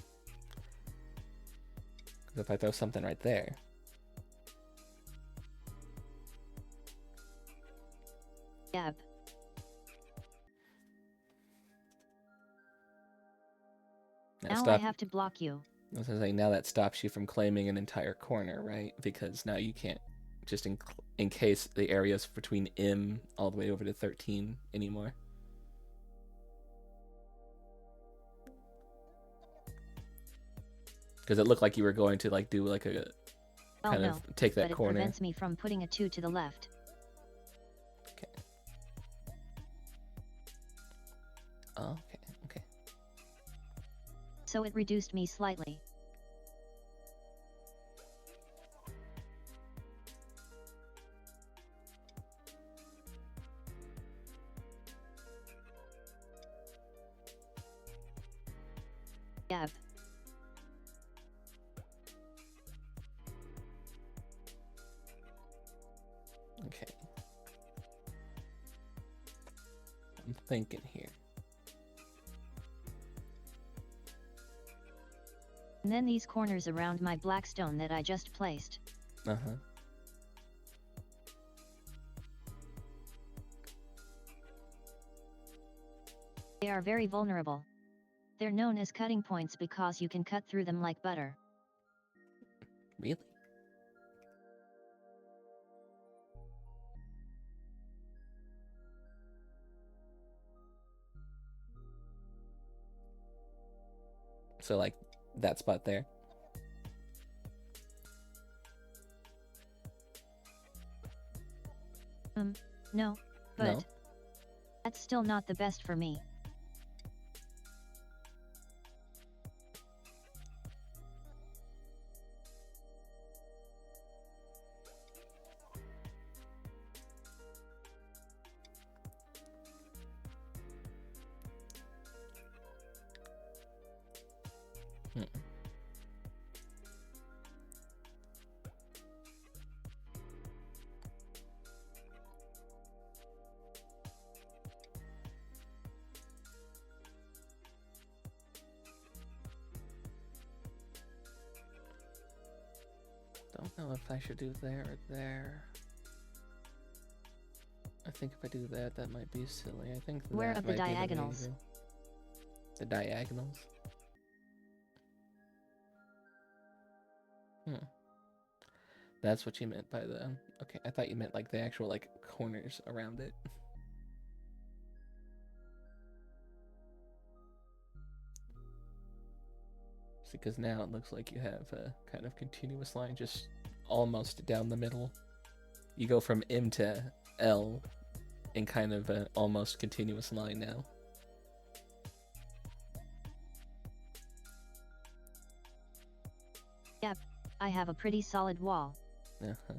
'Cause if I throw something right there, Yep. Now I have to block you. I was gonna say, now that stops you from claiming an entire corner, right? Because now you can't just in case the area's between M all the way over to 13 anymore. Because it looked like you were going to like do like a kind of take that but corner. It prevents me from putting a 2 to the left. Okay. Oh, okay. Okay. So it reduced me slightly. Yep. Okay. I'm thinking here. And then these corners around my black stone that I just placed. Uh-huh. They are very vulnerable. They're known as cutting points because you can cut through them like butter. Really? So like that spot there. No, but No? that's still not the best for me. Hmm. Don't know if I should do there or there. I think if I do that, that might be silly. I think Where that of the might be diagonals? way to go. The diagonals? Hmm. That's what you meant by the... Okay, I thought you meant like the actual like corners around it. Because now it looks like you have a kind of continuous line just almost down the middle. You go from M to L in kind of an almost continuous line now. Yep, I have a pretty solid wall. Uh-huh.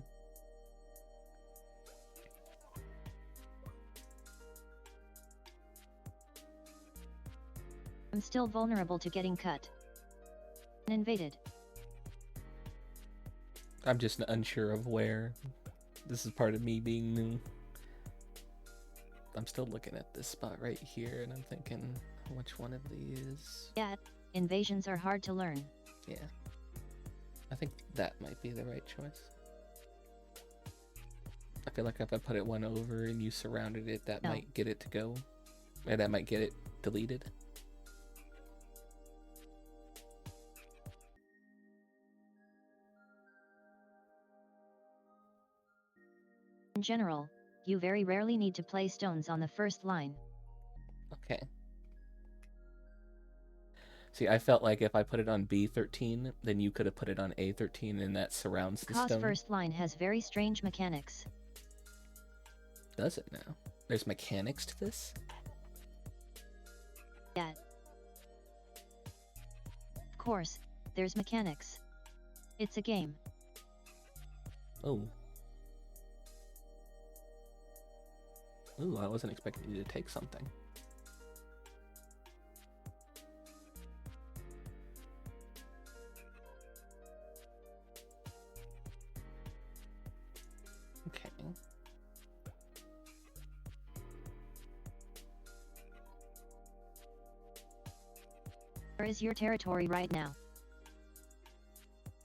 I'm still vulnerable to getting cut and invaded. I'm just unsure of where. This is part of me being new. I'm still looking at this spot right here, and I'm thinking, which one of these? Yeah, invasions are hard to learn. Yeah. I think that might be the right choice. I feel like if I put it one over and you surrounded it, that No. might get it to go. Or that might get it deleted. In general, you very rarely need to place stones on the first line. Okay. See, I felt like if I put it on B13, then you could have put it on A13, and that surrounds the Cause stone. first line has very strange mechanics. Does it now? There's mechanics to this? Yeah. Of course, there's mechanics. It's a game. Oh. Ooh, I wasn't expecting you to take something. Okay. Where is your territory right now?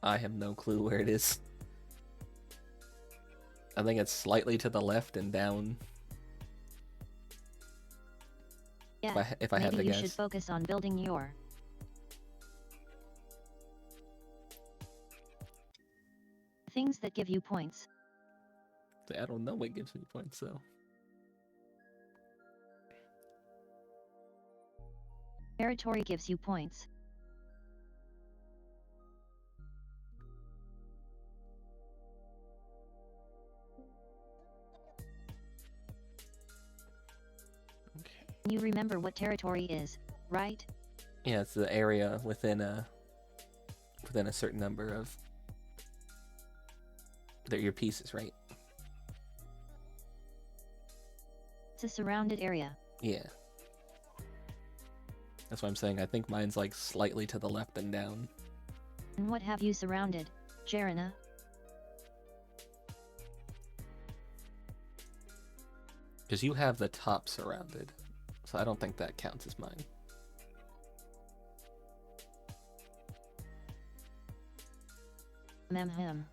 I have no clue where it is. I think it's slightly to the left and down. Yeah, If I had to maybe you guess. should focus on building your things that give you points. I don't know what gives me points, though. Territory gives you points. Okay. You remember what territory is, right? Yeah, it's the area within a certain number of your pieces, right? It's a surrounded area. Yeah. That's what I'm saying. I think mine's like slightly to the left and down. And what have you surrounded, Jarina? Because you have the top surrounded. So I don't think that counts as mine. Mem.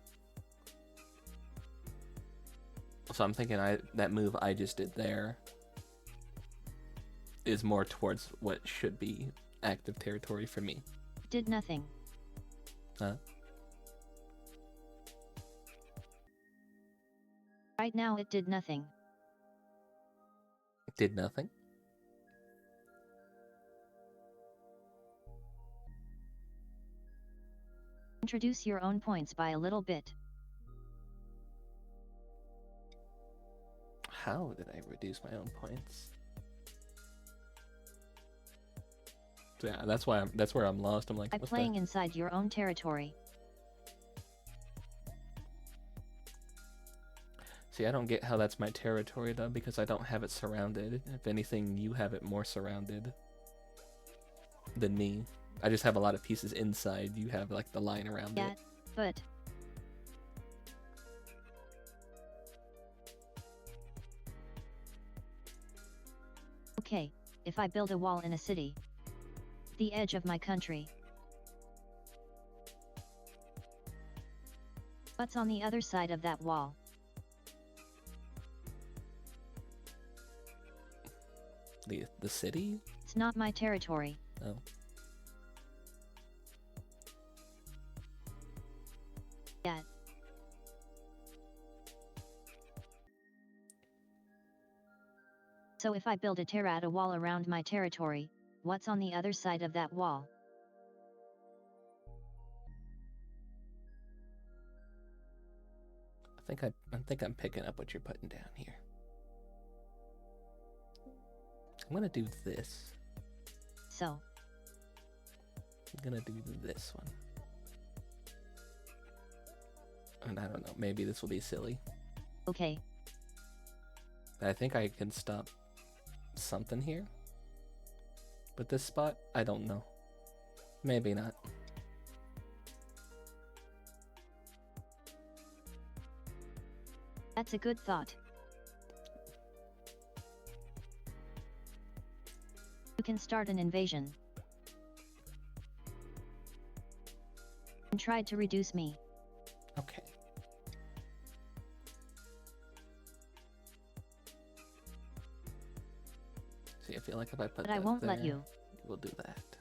So I'm thinking that move I just did there is more towards what should be active territory for me. Did nothing. Huh? Right now it did nothing. Did nothing? Introduce your own points by a little bit. How did I reduce my own points? So yeah, that's where I'm lost. I'm like, By what playing inside your own territory. See, I don't get how that's my territory though, because I don't have it surrounded. If anything, you have it more surrounded than me. I just have a lot of pieces inside. You have like the line around Yeah, it. but okay, if I build a wall in a city, the edge of my country, what's on the other side of that wall? The city? It's not my territory. Oh. Yeah. So if I build a terrata wall around my territory, what's on the other side of that wall? I think I'm picking up what you're putting down here. I'm gonna do this. So, I'm gonna do this one. And I don't know, maybe this will be silly. okay, I think I can stop something here. But this spot, I don't know. Maybe not. that's a good thought. You can start an invasion. And tried to reduce me. Okay. See, I feel like if I put But that I won't let there, you. We'll do that.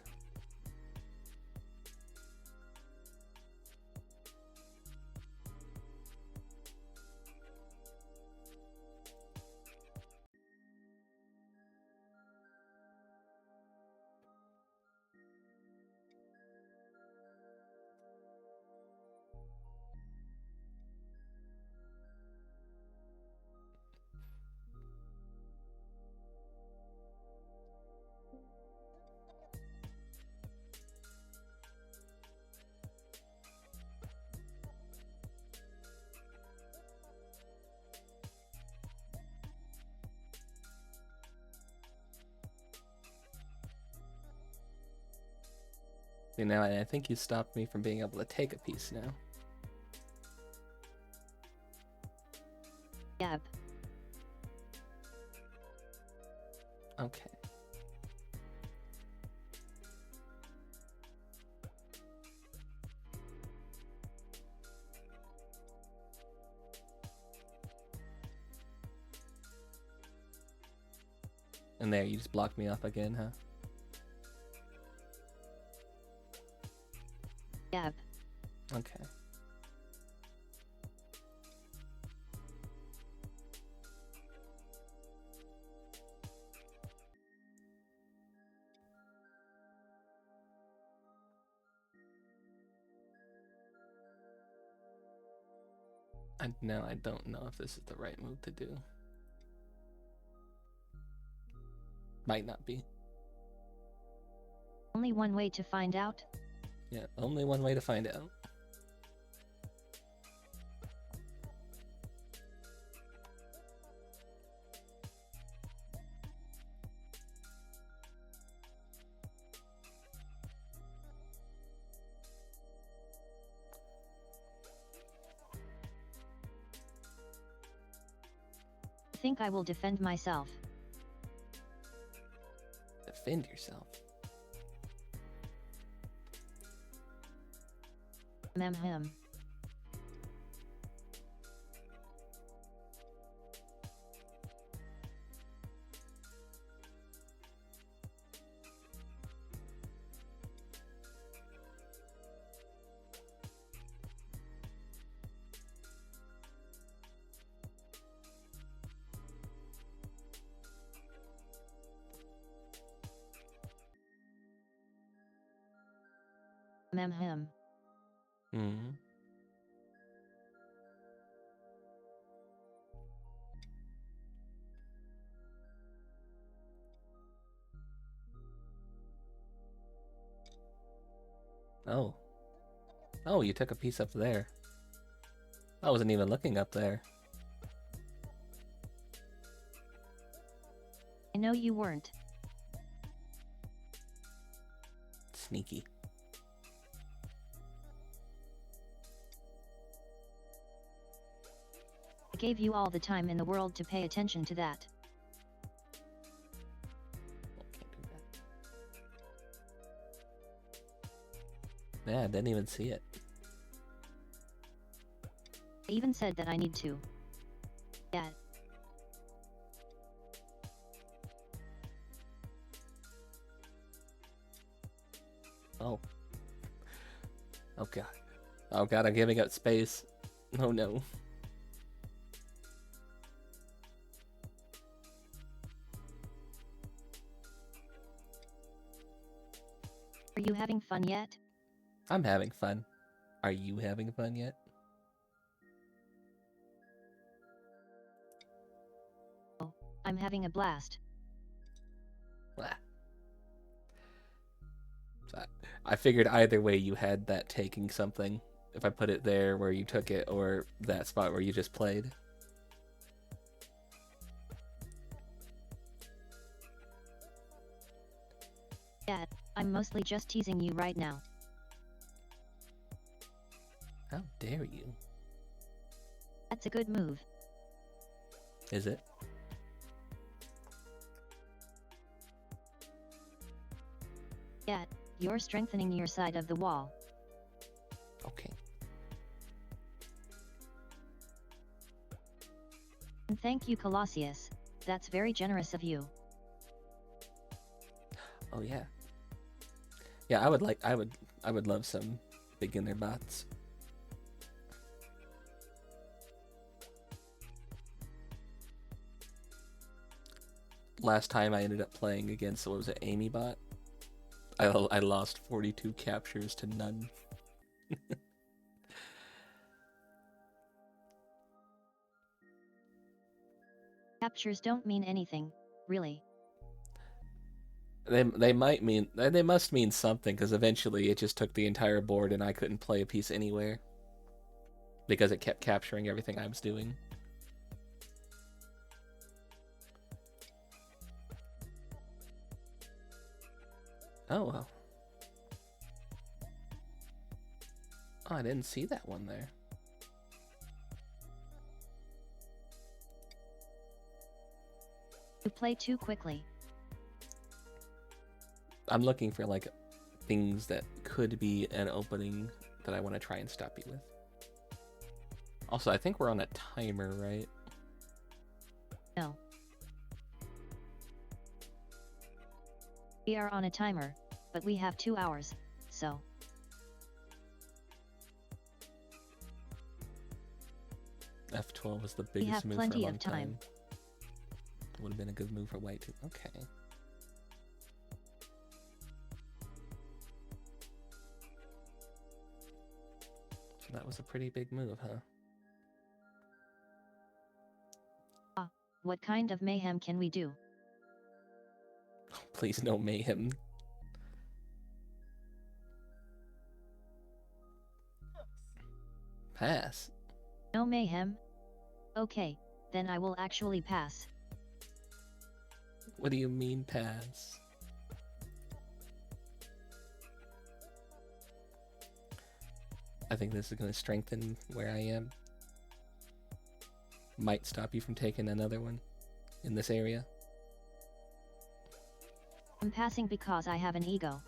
See, now I think you stopped me from being able to take a piece now. Yep. Okay. And there, you just blocked me off again, huh? Yep. Okay. Now I don't know if this is the right move to do. Might not be. Only one way to find out. Yeah, only one way to find out. I think I will defend myself. Defend yourself. Him. Him. Hmm. Oh. Oh, you took a piece up there. I wasn't even looking up there. I know you weren't. Sneaky. I gave you all the time in the world to pay attention to that. Oh, can't do that. Yeah, I didn't even see it. I even said that I need to. Yeah. Oh. Oh god. Oh god, I'm giving up space. Oh no. Are you having fun yet? I'm having fun. Are you having fun yet? Oh, I'm having a blast. Blah. So I figured either way you had that taking something. If I put it there where you took it, or that spot where you just played. Yeah, I'm mostly just teasing you right now. How dare you? That's a good move. Is it? Yeah, you're strengthening your side of the wall. Okay. And thank you, Colossus. That's very generous of you. Oh yeah. Yeah, I would love some beginner bots. Last time I ended up playing against, what was it, Amy bot? I lost 42 captures to none. Captures don't mean anything, really. They must mean something, because eventually it just took the entire board and I couldn't play a piece anywhere because it kept capturing everything I was doing. Oh well. Oh, I didn't see that one there. You play too quickly. I'm looking for like things that could be an opening that I want to try and stop you with. Also, I think we're on a timer, right? No. We are on a timer, but we have 2 hours, so. F12 was the We biggest have move for a plenty long of time. Would have been a good move for white too. Okay. So that was a pretty big move, huh? What kind of mayhem can we do? Please no mayhem. Pass. No mayhem? Okay, then I will actually pass. What do you mean pass? I think this is going to strengthen where I am. Might stop you from taking another one in this area. I'm passing because I have an ego.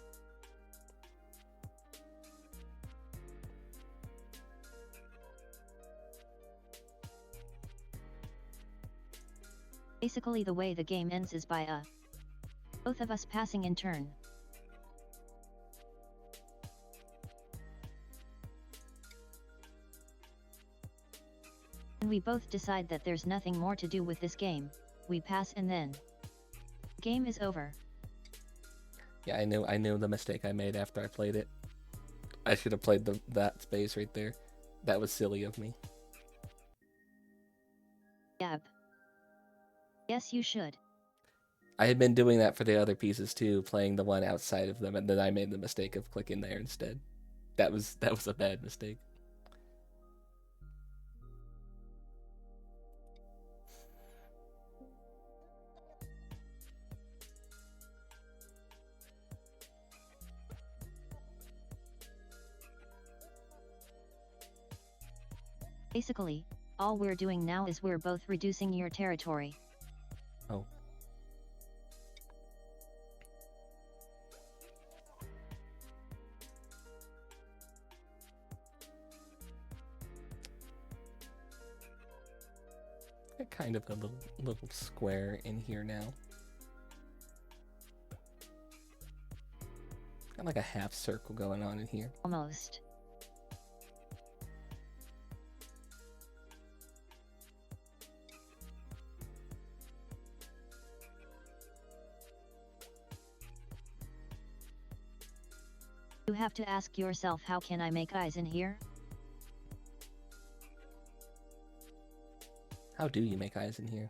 Basically the way the game ends is by both of us passing in turn. And we both decide that there's nothing more to do with this game, we pass and then game is over. Yeah, I knew the mistake I made after I played it. I should have played that space right there. That was silly of me. Yep. Yes, you should. I had been doing that for the other pieces too, playing the one outside of them, and then I made the mistake of clicking there instead. That was a bad mistake. Basically, all we're doing now is we're both reducing your territory. Oh. Got kind of a little square in here now. Got like a half circle going on in here. Almost. You have to ask yourself, how can I make eyes in here? How do you make eyes in here?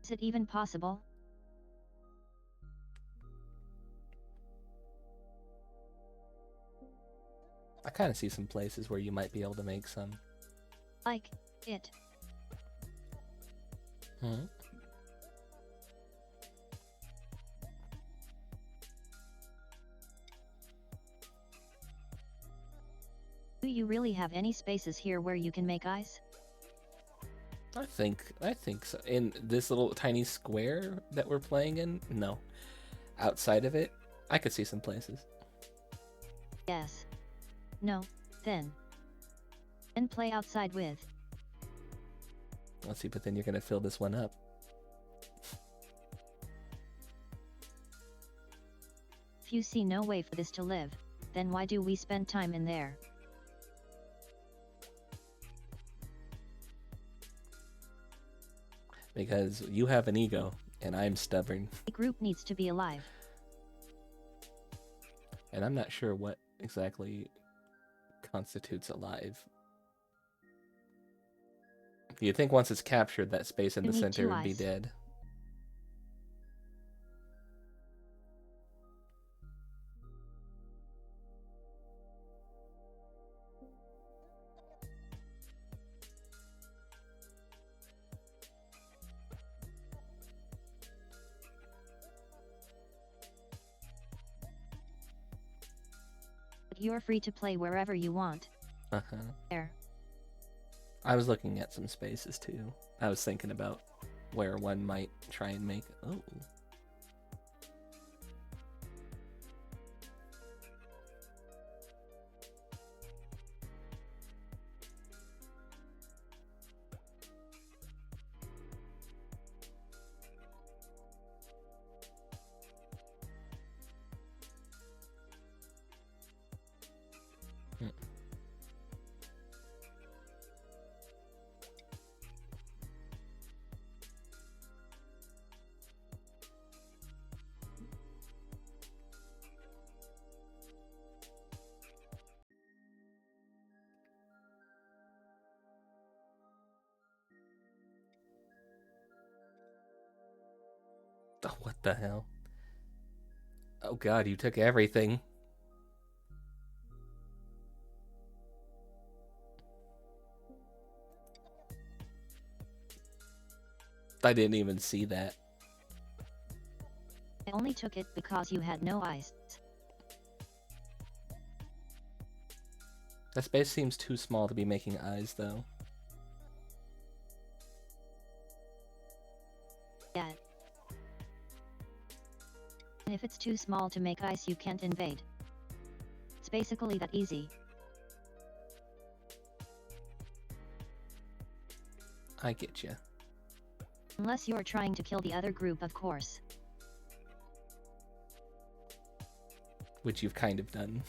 Is it even possible? I kind of see some places where you might be able to make some. Like it. Hmm? Do you really have any spaces here where you can make eyes? I think so. In this little tiny square that we're playing in, no. Outside of it, I could see some places. Yes. No, then. And play outside with. Let's see, but then you're gonna fill this one up. If you see no way for this to live, then why do we spend time in there? Because you have an ego, and I'm stubborn. The group needs to be alive. And I'm not sure what exactly constitutes alive. You'd think once it's captured, that space in You the need center two would be eyes. dead. But you're free to play wherever you want. Uh-huh. There. I was looking at some spaces too. I was thinking about where one might try and make... Oh. Hmm. Oh, what the hell? Oh god, you took everything. I didn't even see that. I only took it because you had no eyes. That space seems too small to be making eyes, though. Yeah. And if it's too small to make ice, you can't invade. It's basically that easy. I get you. Unless you're trying to kill the other group, of course. Which you've kind of done.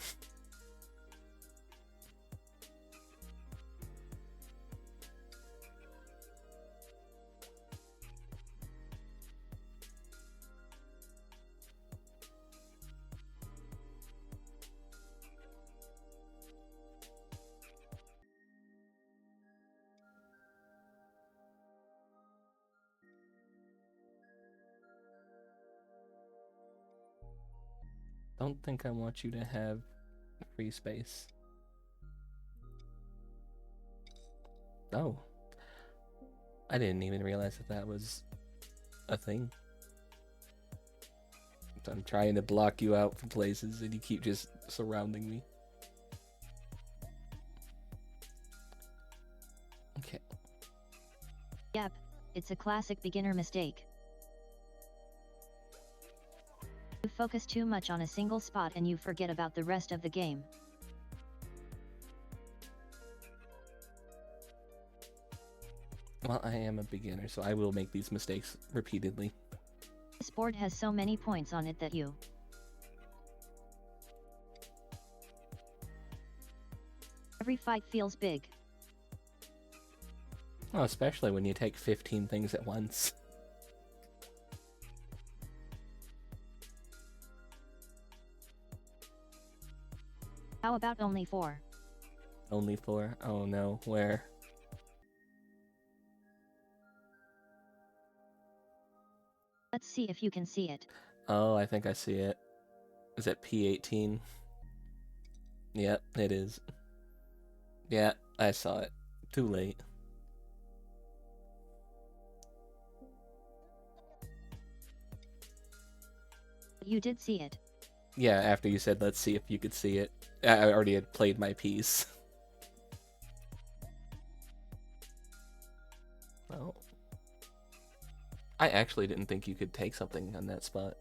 Don't think I want you to have free space. Oh. I didn't even realize that that was a thing. I'm trying to block you out from places and you keep just surrounding me. Okay. Yep, it's a classic beginner mistake. You focus too much on a single spot and you forget about the rest of the game. Well, I am a beginner, so I will make these mistakes repeatedly. This board has so many points on it that you... Every fight feels big. Oh, especially when you take 15 things at once. How about only 4? Only 4? Oh no, where? Let's see if you can see it. Oh, I think I see it. Is it P18? Yep, it is. Yeah, I saw it. Too late. You did see it. Yeah, after you said, let's see if you could see it. I already had played my piece. Oh. I actually didn't think you could take something on that spot.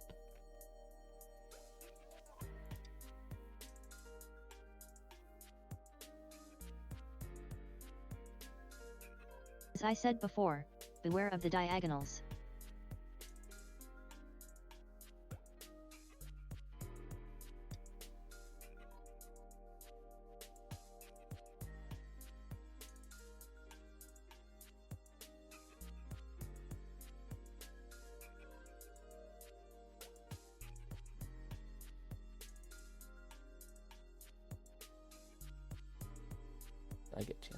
As I said before, beware of the diagonals. I get you.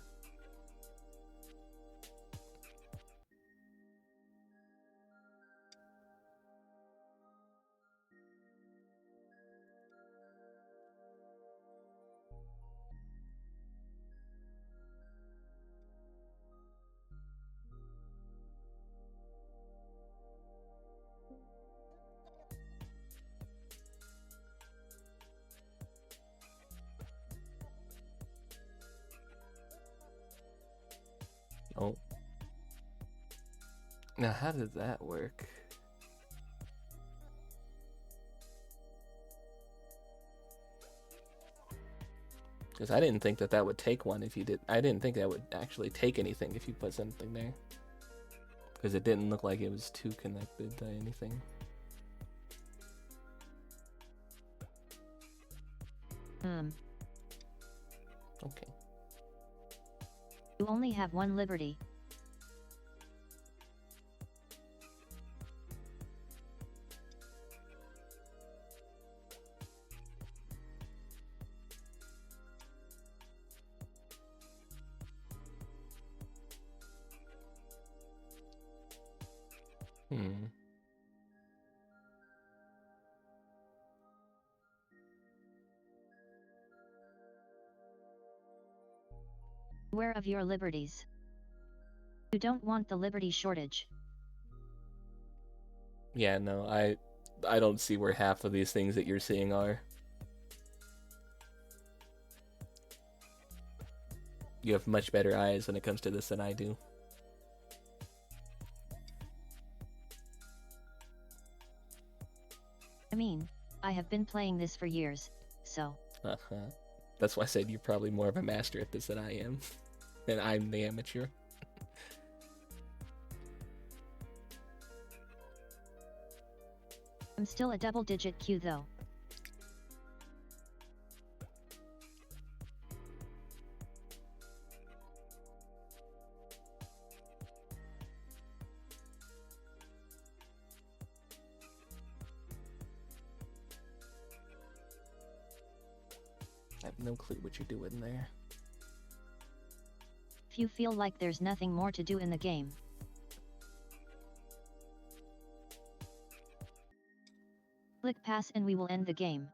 Oh. Now, how did that work? Because I didn't think that that would take one if you did. I didn't think that would actually take anything if you put something there. Because it didn't look like it was too connected to anything. Okay. You only have one liberty. Beware of your liberties. You don't want the liberty shortage. Yeah, no, I don't see where half of these things that you're seeing are. You have much better eyes when it comes to this than I do. I mean, I have been playing this for years, so... That's why I said you're probably more of a master at this than I am. And I'm the amateur. I'm still a double-digit Q though. I have no clue what you're doing there. If you feel like there's nothing more to do in the game, click pass and we will end the game.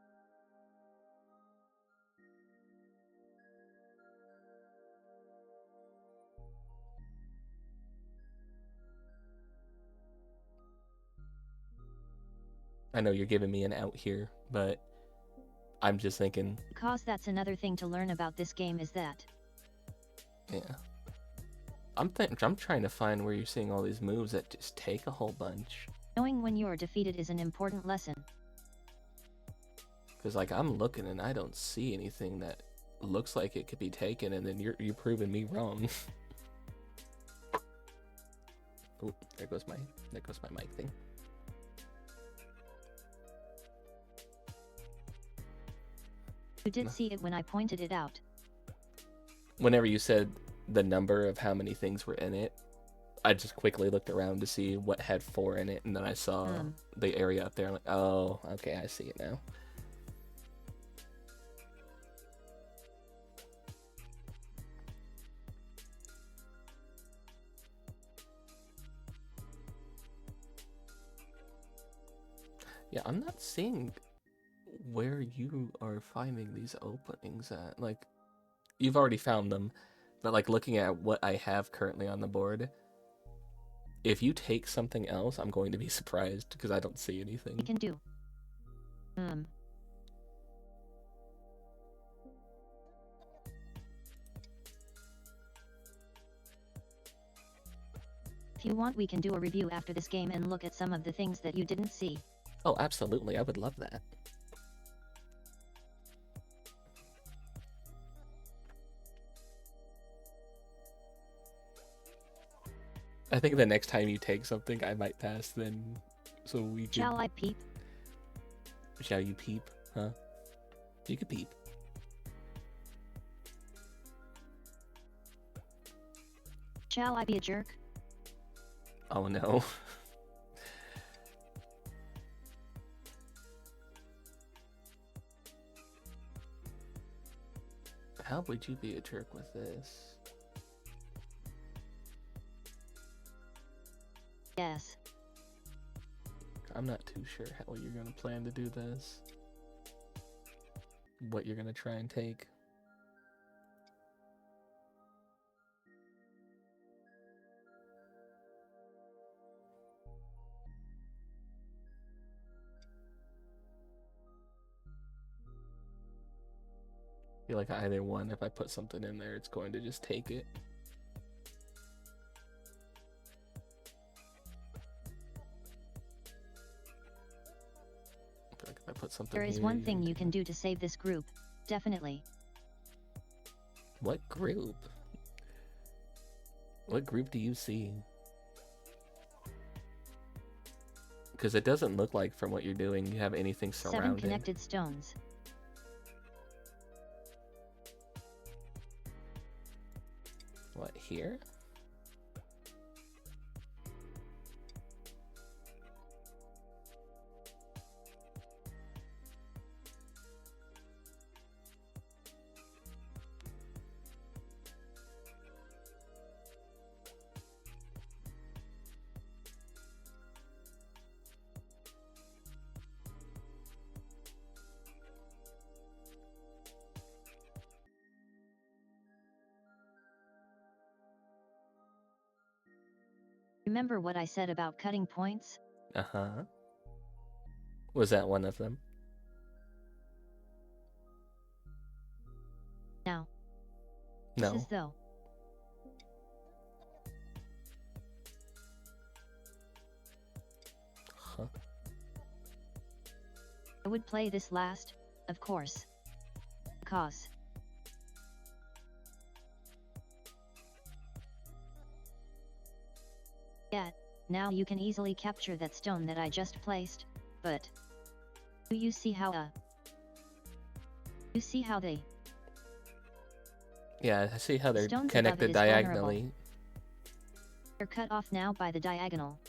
I know you're giving me an out here, but I'm just thinking... Cause that's another thing to learn about this game is that... Yeah. I'm trying to find where you're seeing all these moves that just take a whole bunch. Knowing when you are defeated is an important lesson. Because, like, I'm looking and I don't see anything that looks like it could be taken, and then you're proving me wrong. Oh, there goes my mic thing. You did see it when I pointed it out. Whenever you said the number of how many things were in it, I just quickly looked around to see what had 4 in it, and then I saw the area up there. I'm like, oh, okay, I see it now. Yeah, I'm not seeing where you are finding these openings at. Like, you've already found them, but like looking at what I have currently on the board, if you take something else, I'm going to be surprised because I don't see anything. We can do. If you want, we can do a review after this game and look at some of the things that you didn't see. Oh, absolutely. I would love that. I think the next time you take something, I might pass then, so we can... Shall I peep? Shall you peep? Huh? You could peep. Shall I be a jerk? Oh no. How would you be a jerk with this? Yes. I'm not too sure how you're gonna plan to do this. What you're gonna try and take. I feel like either one, if I put something in there, it's going to just take it. put something There is here, one thing do you can that. do to save this group. Definitely. What group? What group do you see? Because it doesn't look like from what you're doing you have anything 7 surrounded. connected stones. What, here? Remember what I said about cutting points? Uh-huh. Was that one of them? Now. This is No. though. Huh. I would play this last, of course. Cause. Yet, now you can easily capture that stone that I just placed, but... Do you see how You see how they... Yeah, I see how they're Stones above connected it is vulnerable. diagonally. They're cut off now by the diagonal.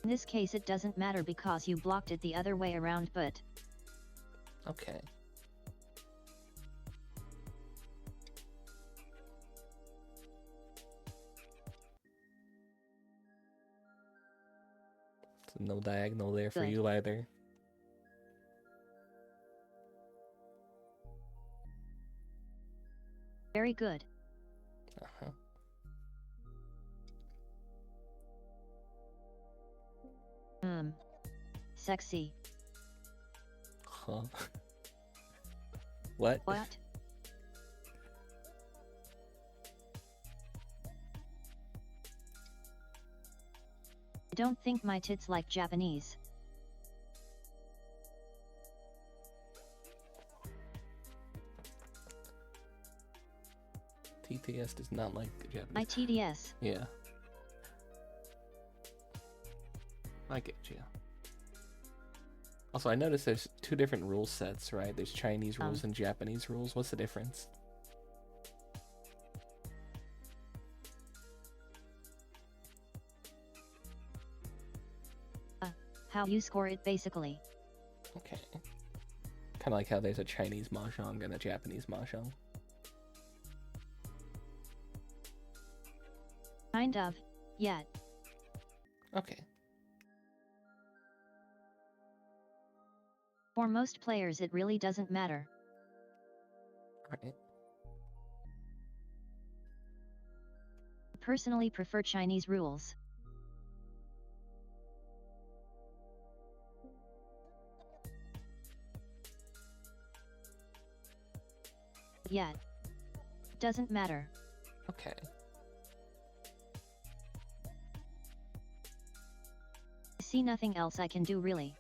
In this case it doesn't matter because you blocked it the other way around, but... Okay. So no diagonal there for Good. you either. Very good. Uh-huh. Sexy. Huh. What? What? I don't think my tits like Japanese. TTS does not like the Japanese. My TDS. Yeah. I get you. Also, I noticed there's 2 different rule sets, right? There's Chinese rules and Japanese rules. What's the difference? How you score it basically. Okay. Kind of like how there's a Chinese mahjong and a Japanese mahjong. Kind of. Yet. Okay. For most players it really doesn't matter. Alright. I personally prefer Chinese rules. Yet. Doesn't matter. Okay. I see nothing else I can do really.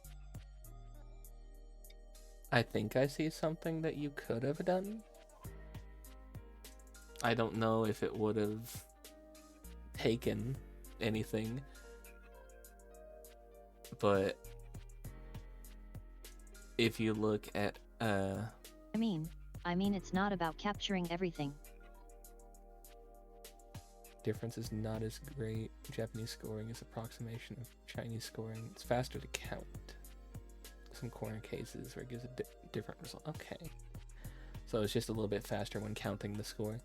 I think I see something that you could have done. I don't know if it would have taken anything, but if you look at I mean it's not about capturing everything. difference is not as great. Japanese scoring is approximation of Chinese scoring. It's faster to count. Some corner cases where it gives a different result. Okay. So it's just a little bit faster when counting the score.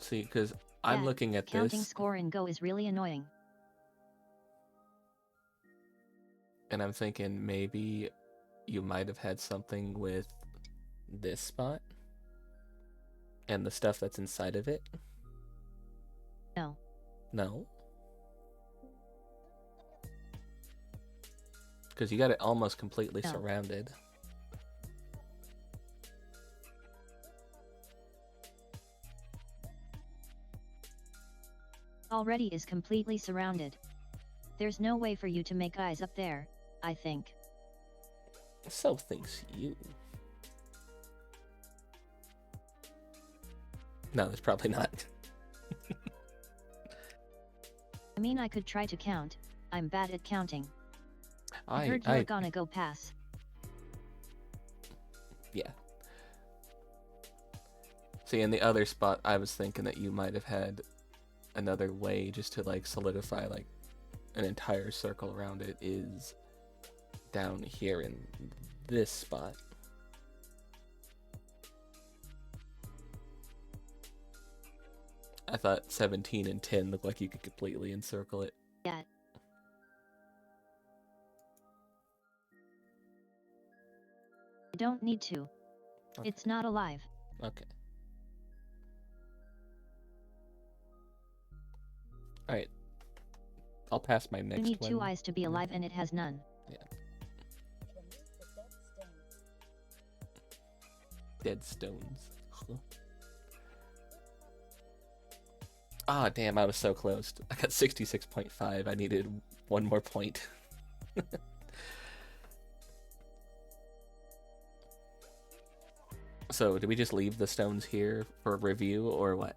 See, because I'm Yeah, looking at Counting this score in Go is really annoying. and I'm thinking maybe you might have had something with this spot and the stuff that's inside of it. No. No. Because you got it almost completely No. surrounded. Already is completely surrounded. There's no way for you to make eyes up there, I think. So thinks you. No, there's probably not. I mean, I could try to count. I'm bad at counting. I heard you're gonna go pass. Yeah. See, in the other spot, I was thinking that you might have had another way just to like solidify like an entire circle around it is down here in this spot. I thought 17 and 10 looked like you could completely encircle it. Yeah. I don't need to. Okay. It's not alive. Okay. Alright. I'll pass my next You need one. 2 eyes to be alive and it has none. Yeah. Dead stones. Ah, damn, I was so close. I got 66.5. I needed one more point. So, do we just leave the stones here for review, or what?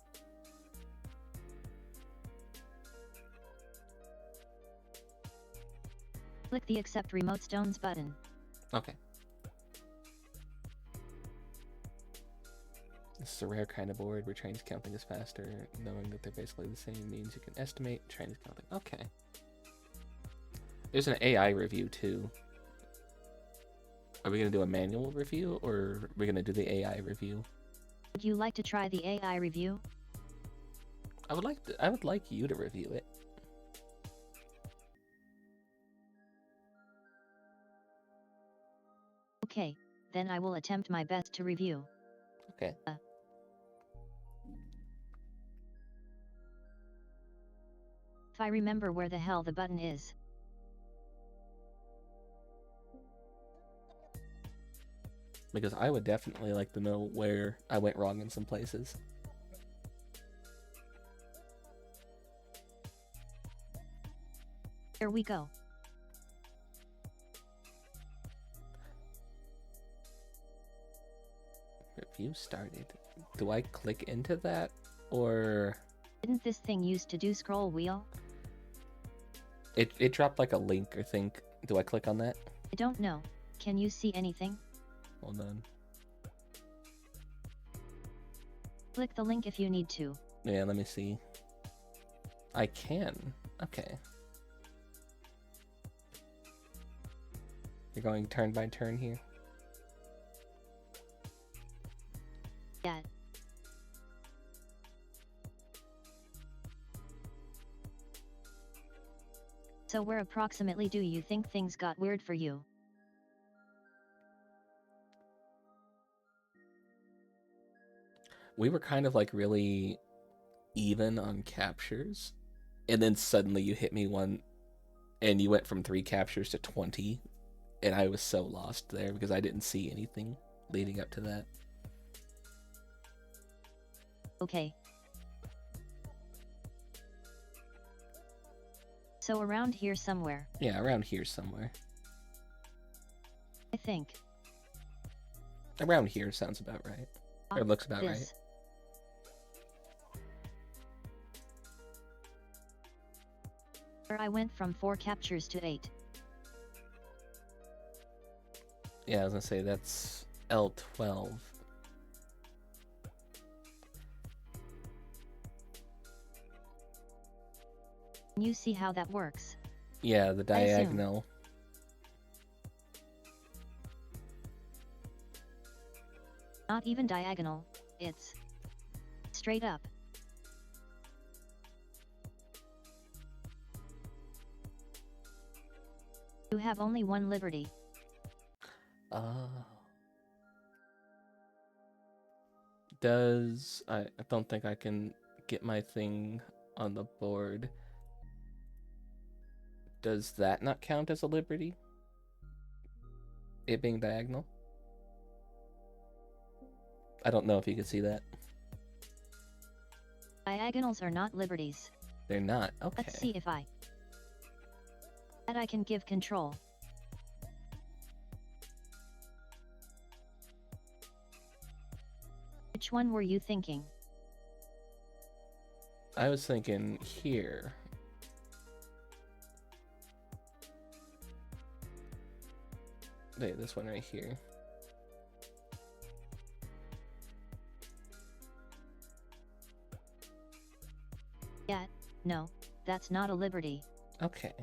Click the Accept Remote Stones button. Okay. This is a rare kind of board where Chinese counting is faster. Knowing that they're basically the same means you can estimate Chinese counting. Okay. There's an AI review, too. Are we going to do a manual review, or are we going to do the AI review? Would you like to try the AI review? I would like you to review it. Okay, then I will attempt my best to review. Okay. If I remember where the hell the button is. Because I would definitely like to know where I went wrong in some places. Here we go. Review started. Do I click into that, or... Didn't this thing used to do scroll wheel? It dropped like a link or thing. Do I click on that? I don't know. Can you see anything? Hold on. Click the link if you need to. Yeah, let me see. I can. Okay. You're going turn by turn here? Yeah. So where approximately do you think things got weird for you? We were kind of like really even on captures, and then suddenly you hit me one, and you went from 3 captures to 20, and I was so lost there because I didn't see anything leading up to that. Okay. So around here somewhere. Yeah, around here somewhere. I think. Around here sounds about right. Or looks about right. This. Where I went from 4 captures to 8. Yeah, I was gonna say that's L12. Can you see how that works? Yeah, the I assume. diagonal. Not even diagonal, it's straight up. You have only one liberty. Oh. I don't think I can get my thing on the board. Does that not count as a liberty? it being diagonal. I don't know if you can see that. Diagonals are not liberties. They're not. Okay. Let's see if that I can give control. Which one were you thinking? I was thinking here. Wait, this one right here. Yeah, no, that's not a liberty. Okay.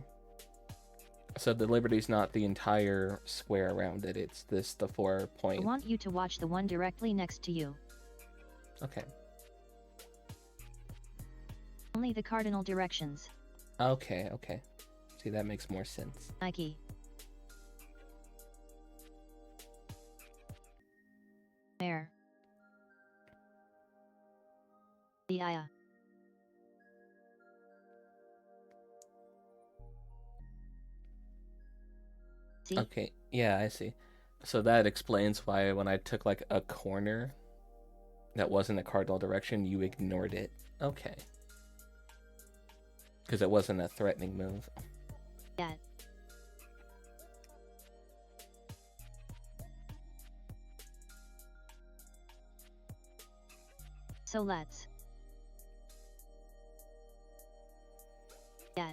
So the liberty's not the entire square around it, it's the 4 I point. want you to watch the one directly next to you. Okay. Only the cardinal directions. Okay, okay. See, that makes more sense. Nike. Where? The Aya. See? Okay, yeah, I see. So that explains why when I took like a corner that wasn't a cardinal direction, you ignored it. Okay. Because it wasn't a threatening move. Yeah. So let's. Yeah.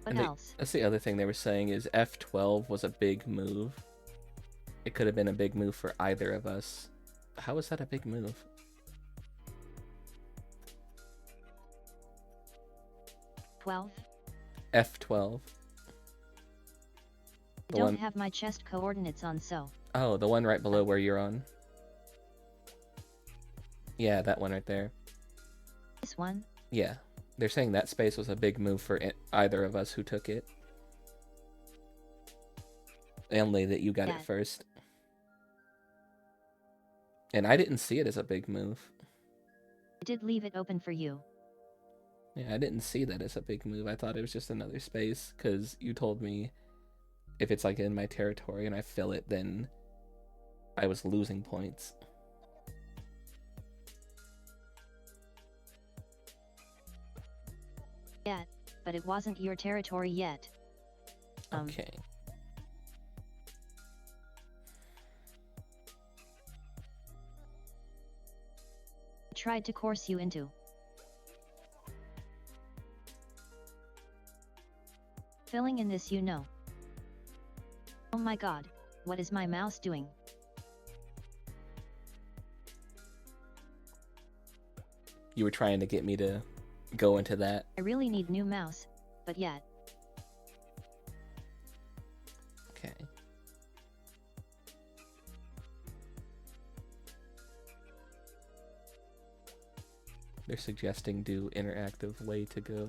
What else? That's the other thing they were saying is F12 was a big move. It could have been a big move for either of us. How is that a big move? F12. I don't have my chest coordinates on, so. Oh, the one right below where you're on. Yeah, that one right there. This one? Yeah. They're saying that space was a big move for either of us who took it. Only that you got it first. And I didn't see it as a big move. I did leave it open for you. Yeah, I didn't see that as a big move. I thought it was just another space, because you told me if it's like in my territory and I fill it, then I was losing points. Yeah, but it wasn't your territory yet. Okay. I tried to coerce you into. Filling in this, you know. Oh my god, what is my mouse doing? You were trying to get me to go into that. I really need new mouse, but yet. Okay. They're suggesting do interactive way to go.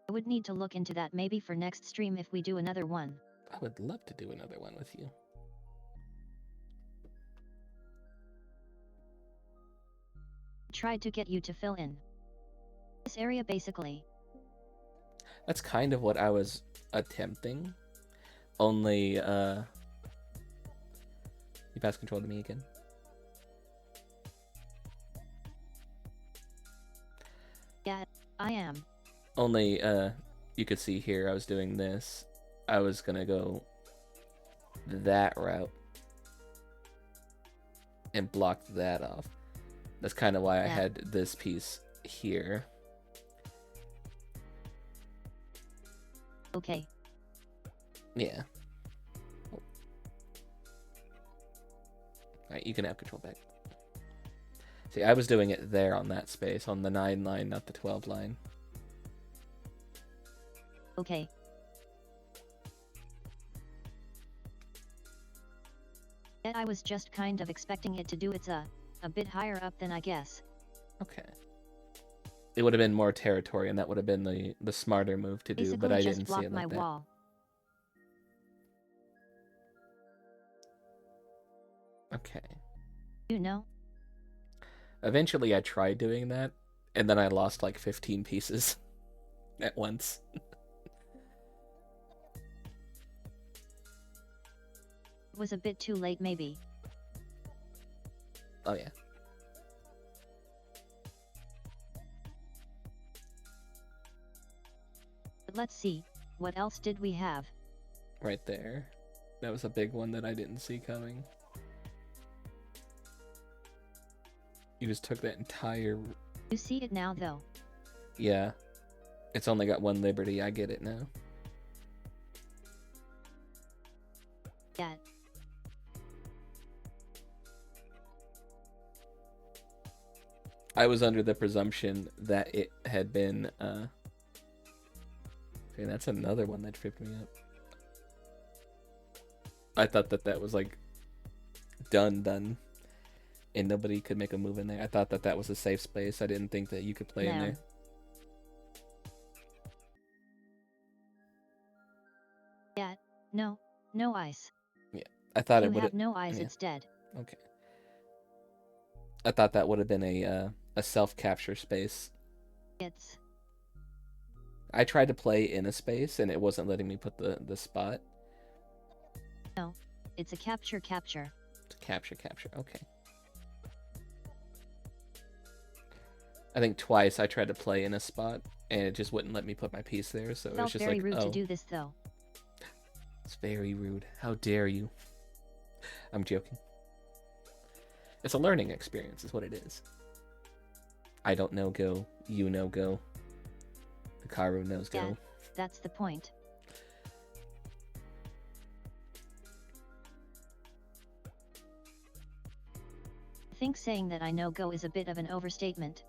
I would need to look into that maybe for next stream if we do another one. I would love to do another one with you. Tried to get you to fill in this area basically. That's kind of what I was attempting. Only, you pass control to me again. Yeah, I am. Only, you could see here I was doing this. I was gonna go that route and block that off. That's kind of why I had this piece here. Okay. Yeah. Alright, you can have control back. See, I was doing it there on that space, on the 9 line, not the 12 line. Okay. I was just kind of expecting it to do its a bit higher up than I guess. Okay. It would have been more territory, and that would have been the smarter move to do, basically but I just didn't see block it my like that. wall. Okay. You know? Eventually I tried doing that, and then I lost like 15 pieces at once. It was a bit too late maybe. Oh yeah. But let's see, what else did we have? Right there. That was a big one that I didn't see coming. You just took that entire... You see it now though. Yeah. It's only got one liberty, I get it now. Yeah. I was under the presumption that it had been, Okay, that's another one that tripped me up. I thought that that was, like, done. And nobody could make a move in there. I thought that that was a safe space. I didn't think that you could play in there. Yeah. No. No ice. Yeah. I thought You it would have no eyes, yeah. it's dead. Okay. I thought that would have been a self-capture space. It's... I tried to play in a space and it wasn't letting me put the spot. No. It's a capture. It's a capture. Okay. I think twice I tried to play in a spot and it just wouldn't let me put my piece there, so it was Felt just very like, rude oh. to do this though. It's very rude. How dare you? I'm joking. It's a learning experience, is what it is. I don't know Go. You know Go. Hikaru knows Go. Yeah, that's the point. I think saying that I know Go is a bit of an overstatement.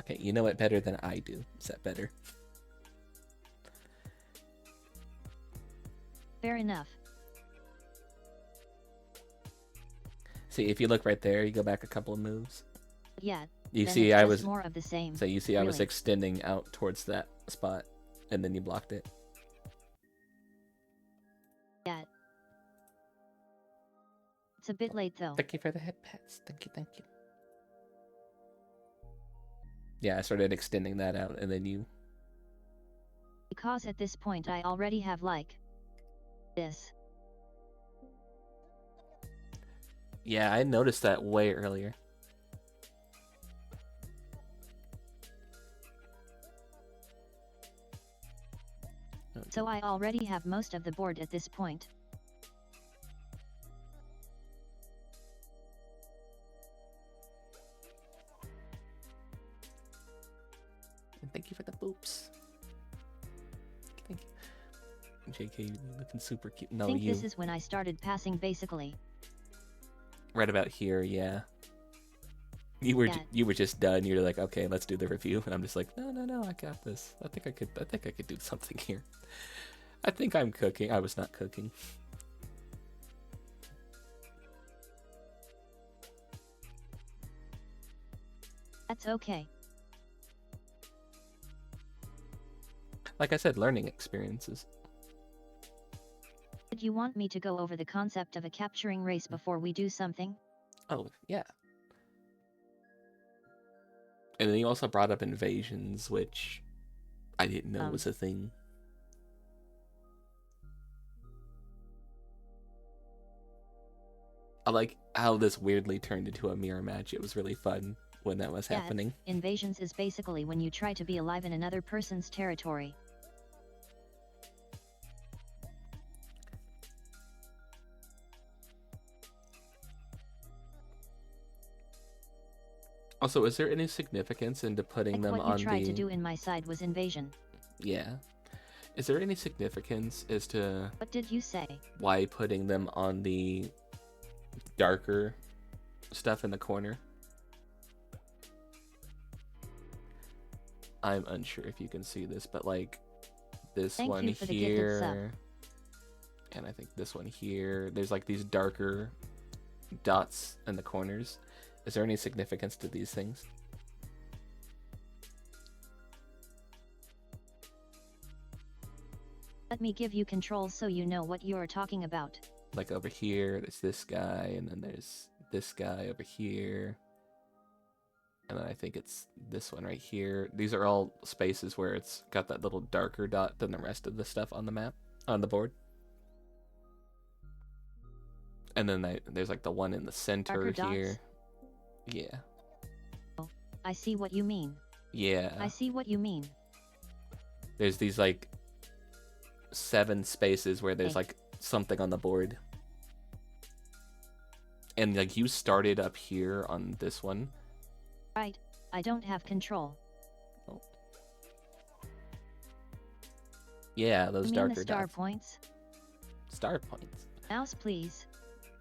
Okay, you know it better than I do. Is that better? Fair enough. See, if you look right there, you go back a couple of moves. Yeah. You then see, it's I just was more of the same. So you see, I was really. extending out towards that spot, and then you blocked it. Yeah. It's a bit late though. Thank you for the head pats. Thank you. Yeah, I started extending that out, and then you... Because at this point I already have like... this. Yeah, I noticed that way earlier. So I already have most of the board at this point. And thank you for the boops. Thank you. JK, you looking super cute. No, I think you... this is when I started passing basically. Right about here, yeah. You were just done. You were like, okay, let's do the review, and I'm just like, no, I got this. I think I could do something here. I think I'm cooking. I was not cooking. That's okay. Like I said, learning experiences. Did you want me to go over the concept of a capturing race before we do something? Oh, yeah. And then you also brought up invasions, which I didn't know was a thing. I like how this weirdly turned into a mirror match. It was really fun when that was happening. Invasions is basically when you try to be alive in another person's territory. Also, is there any significance into putting like them what on you the... tried to do in my side was invasion. Yeah. Is there any significance as to... What did you say? Why putting them on the darker stuff in the corner? I'm unsure if you can see this, but like this Thank one you for the gifted sub. here, and I think this one here, there's like these darker dots in the corners. Is there any significance to these things? Let me give you controls so you know what you are talking about. like over here, there's this guy, and then there's this guy over here. And then I think it's this one right here. These are all spaces where it's got that little darker dot than the rest of the stuff on the map, on the board. And then there's like the one in the center here. Yeah. Oh, I see what you mean. Yeah. I see what you mean. There's these like 7 spaces where there's like something on the board. And like you started up here on this one. Right, I don't have control. Oh. Yeah, those you mean darker the star dots. points? Star points. Mouse, please.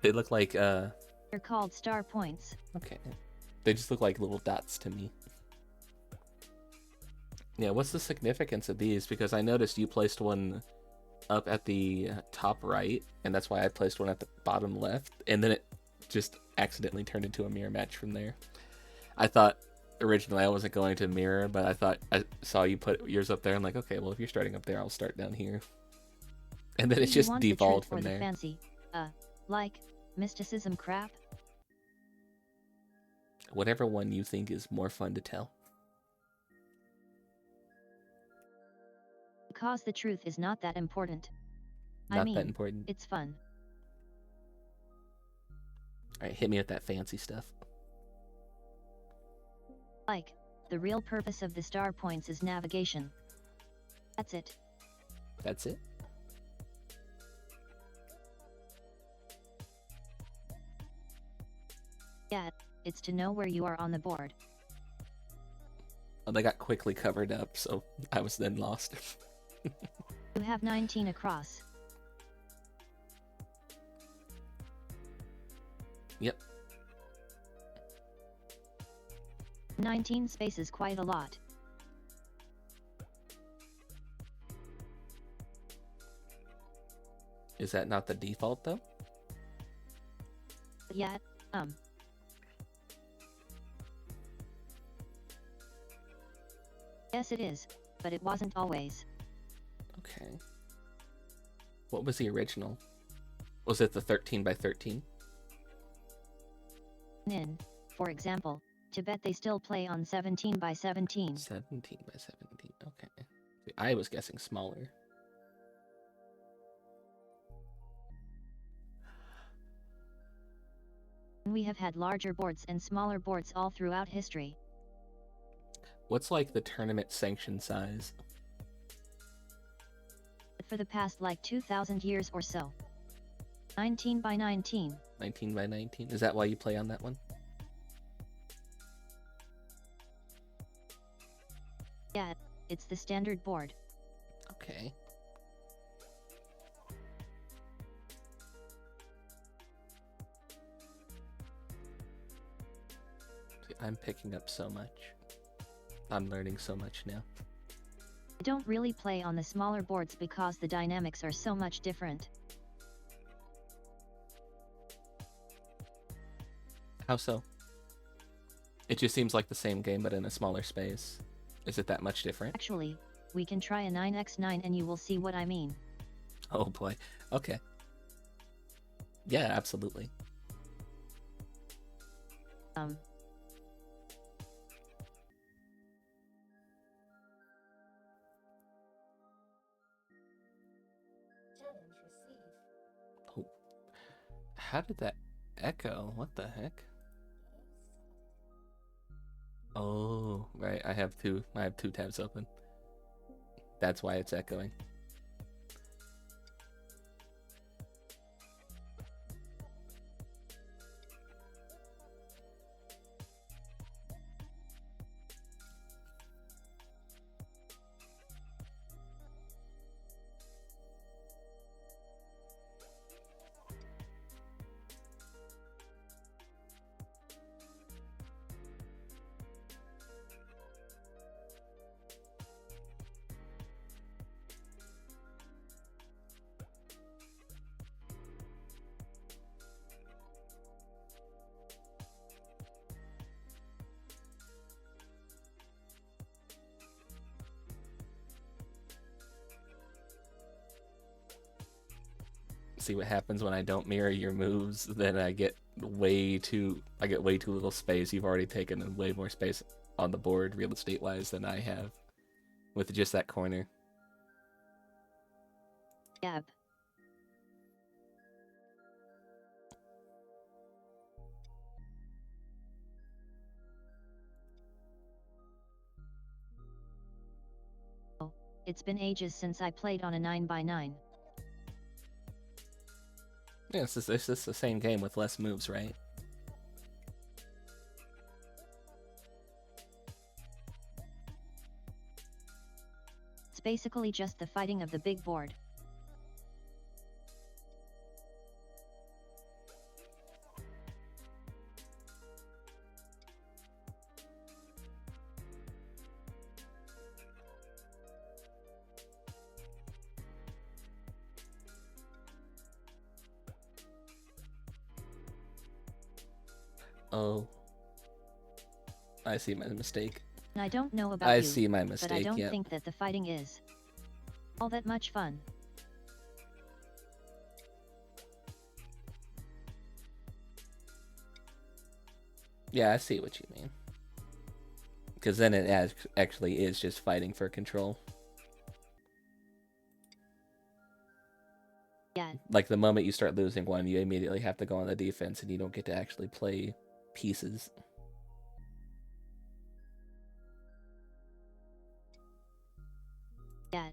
They look like They're called star points. okay. They just look like little dots to me. Yeah, what's the significance of these? Because I noticed you placed one up at the top right, and that's why I placed one at the bottom left, and then it just accidentally turned into a mirror match from there. I thought originally I wasn't going to mirror, but I thought I saw you put yours up there. I'm like, okay, well, if you're starting up there, I'll start down here. And then it's just devolved from there. The fancy, like, mysticism crap? Whatever one you think is more fun to tell. Because the truth is not that important. Not that important. It's fun. Alright, hit me with that fancy stuff. Like, the real purpose of the star points is navigation. That's it. That's it? Yeah, it's to know where you are on the board. Well, they got quickly covered up, so I was then lost. You have 19 across. Yep. 19 spaces, quite a lot. Is that not the default, though? Yeah, Yes, it is, but it wasn't always. Okay. What was the original? Was it the 13 by 13? In, for example, Tibet they still play on 17 by 17. 17 by 17, okay. See, I was guessing smaller. We have had larger boards and smaller boards all throughout history. What's like the tournament sanction size? For the past like 2,000 years or so. 19 by 19. 19 by 19? Is that why you play on that one? Yeah, it's the standard board. Okay. See, I'm picking up so much. I'm learning so much now. I don't really play on the smaller boards because the dynamics are so much different. How so? It just seems like the same game but in a smaller space. Is it that much different? Actually, we can try a 9x9 and you will see what I mean. Oh boy. Okay. Yeah, absolutely. Oh. How did that echo? What the heck? Oh, right. I have two tabs open. That's why it's echoing. See what happens when I don't mirror your moves, then I get way too little space. You've already taken way more space on the board real estate wise than I have with just that corner. Yep. It's been ages since I played on a 9x9. Yeah, it's just the same game with less moves, right? It's basically just the fighting of the big board. Oh. I see my mistake. And I don't know about I you, see my but I mistake, don't yeah. think that the fighting is all that much fun. Yeah, I see what you mean. Because then it actually is just fighting for control. Yeah. Like the moment you start losing one, you immediately have to go on the defense and you don't get to actually play pieces. Yeah.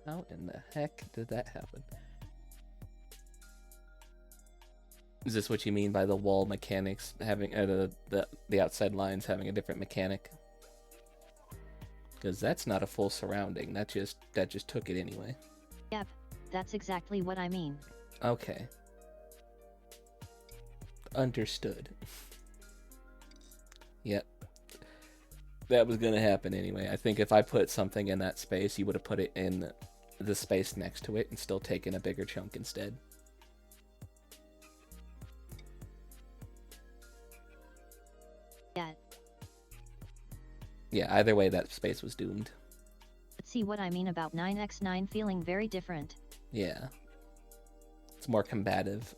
How in the heck did that happen? Is this what you mean by the wall mechanics having the outside lines having a different mechanic? Because that's not a full surrounding. That just took it anyway. Yep. That's exactly what I mean. Okay. Understood. Yep. That was gonna happen anyway. I think if I put something in that space, you would have put it in the space next to it and still taken a bigger chunk instead. Yeah. Yeah, either way, that space was doomed. Let's see what I mean about 9x9 feeling very different. Yeah. It's more combative.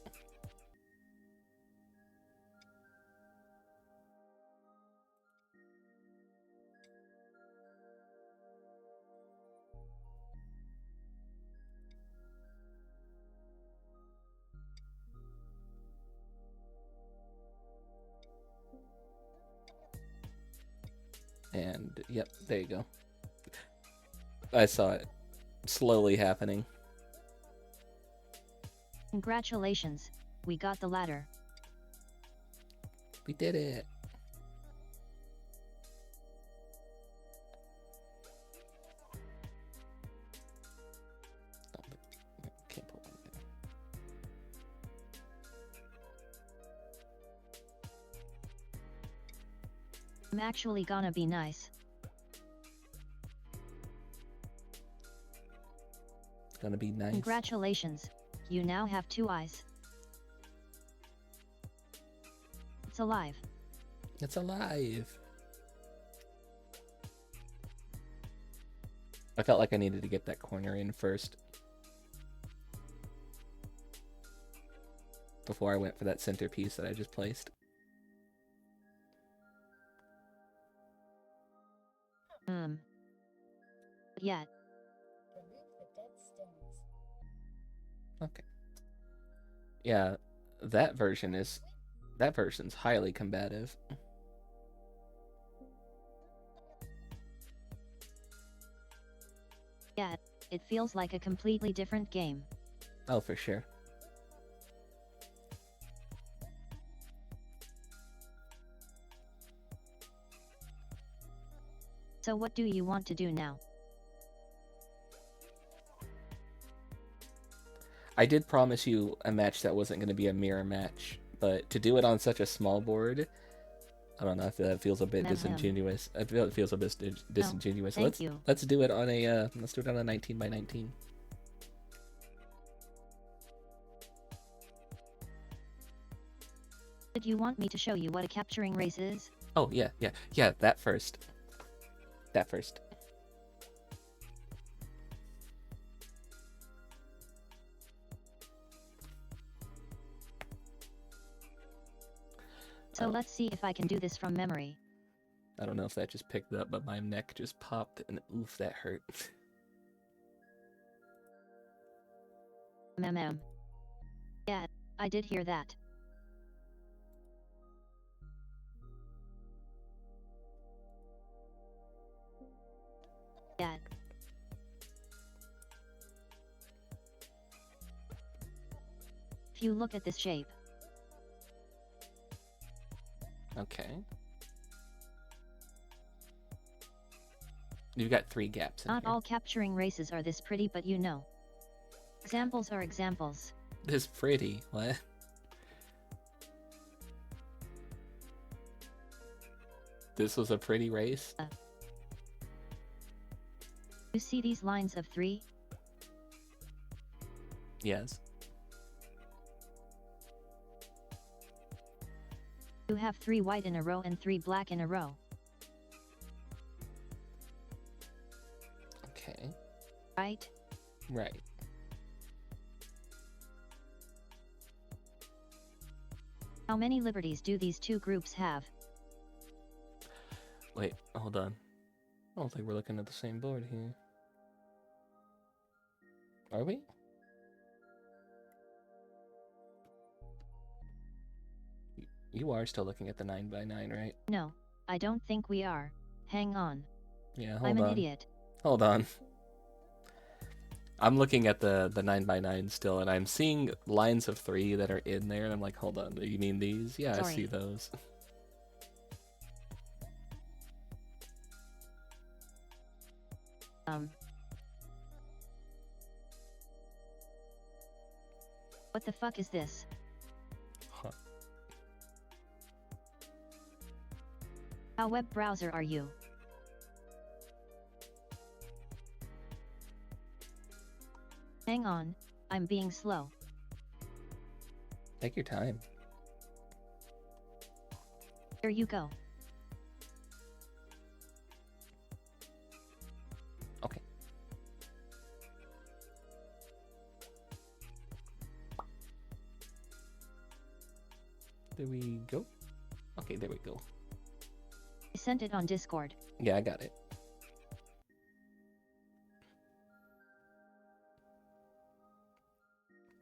And, yep, there you go. I saw it slowly happening. Congratulations, we got the ladder. We did it. Oh, but can't put one there. I'm actually gonna be nice. Gonna be nice. Congratulations, you now have 2 eyes. It's alive. It's alive. I felt like I needed to get that corner in first before I went for that centerpiece that I just placed. Yeah. Okay. Yeah, that version's highly combative. Yeah, it feels like a completely different game. Oh, for sure. So what do you want to do now? I did promise you a match that wasn't going to be a mirror match, but to do it on such a small board, I don't know. I feel that feels a bit disingenuous. I feel it feels a bit disingenuous. No, thank you. Let's do it on a 19 by 19. Did you want me to show you what a capturing race is? Oh, yeah, yeah, yeah, that first. That first. So let's see if I can do this from memory. I don't know if that just picked up, but my neck just popped, and oof, that hurt. Yeah, I did hear that. Yeah. If you look at this shape. Okay. You've got 3 gaps in Not here. all capturing races are this pretty, but you know. Examples are examples. This pretty, what? This was a pretty race? You see these lines of 3? Yes. You have 3 white in a row and 3 black in a row. Okay. Right? Right. How many liberties do these 2 groups have? Wait, hold on. I don't think we're looking at the same board here. Are we? You are still looking at the 9x9, right? No, I don't think we are. Hang on. Yeah, I'm hold an on. idiot. Hold on. I'm looking at the 9x9 still, and I'm seeing lines of 3 that are in there, and I'm like, hold on, you mean these? Yeah, Sorry. I see those. What the fuck is this? Huh. How web browser are you? Hang on, I'm being slow. Take your time. Here you go. Okay. There we go. Okay, there we go. I sent it on Discord. Yeah, I got it.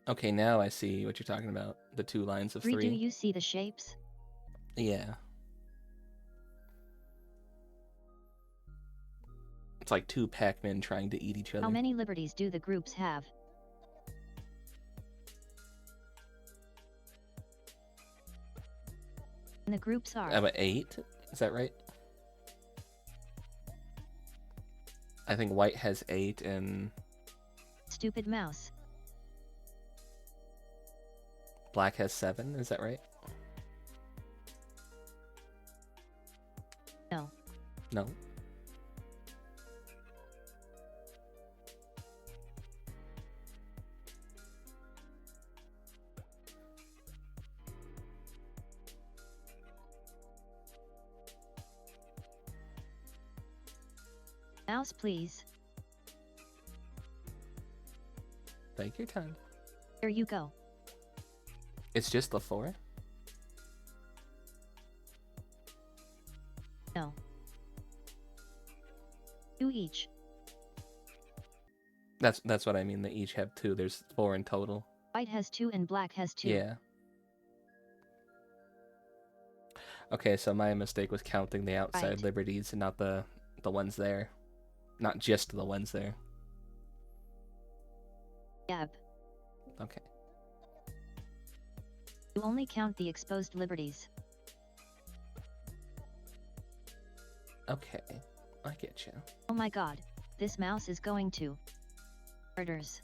Okay, now I see what you're talking about. The 2 lines of 3. Do you see the shapes? Yeah. It's like 2 Pac-Men trying to eat each other. How many liberties do the groups have? And the groups are... About 8? Is that right? I think white has 8 and Stupid mouse. black has 7. Is that right? No. No. Mouse, please. Take your time. Here you go. It's just the 4? No. 2 each. That's what I mean. They each have 2. There's 4 in total. White has 2 and black has 2. Yeah. Okay, so my mistake was counting the outside Right. liberties and not the ones there. Not just the ones there. Yep. Okay. You only count the exposed liberties. Okay. I get you. Oh my god, this mouse is going to... Murders.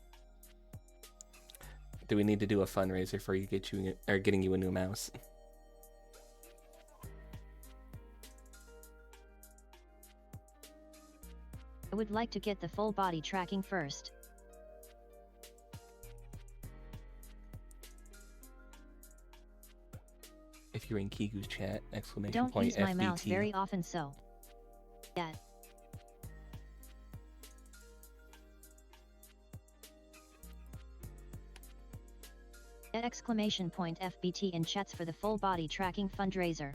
Do we need to do a fundraiser for getting you a new mouse? I would like to get the full body tracking first. if you're in Kigu's chat, exclamation Don't point use my mouse FBT. very often, so. Yeah. Exclamation point FBT in chats for the full body tracking fundraiser.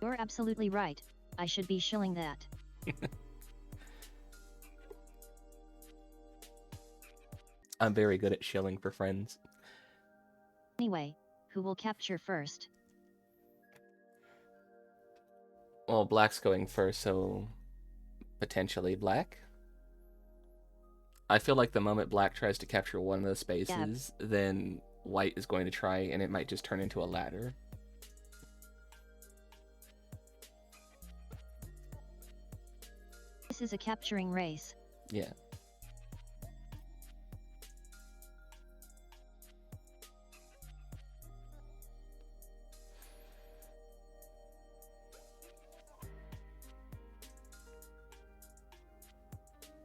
You're absolutely right. I should be shilling that. I'm very good at shilling for friends. Anyway, who will capture first? Well, Black's going first, so potentially Black. I feel like the moment Black tries to capture one of the spaces, then White is going to try, and it might just turn into a ladder. This is a capturing race. Yeah.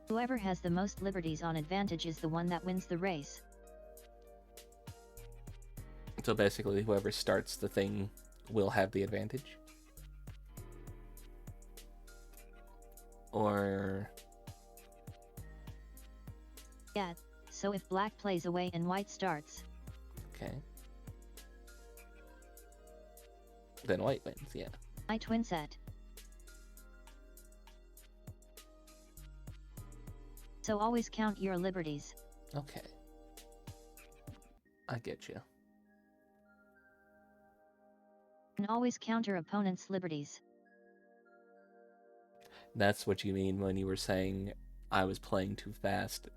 Whoever has the most liberties on advantage is the one that wins the race. So basically, whoever starts the thing will have the advantage. Or... Yeah, so if Black plays away and White starts. Okay. Then White wins, yeah. My twin set. So always count your liberties. Okay. I get you. And always counter opponent's liberties. That's what you mean when you were saying I was playing too fast.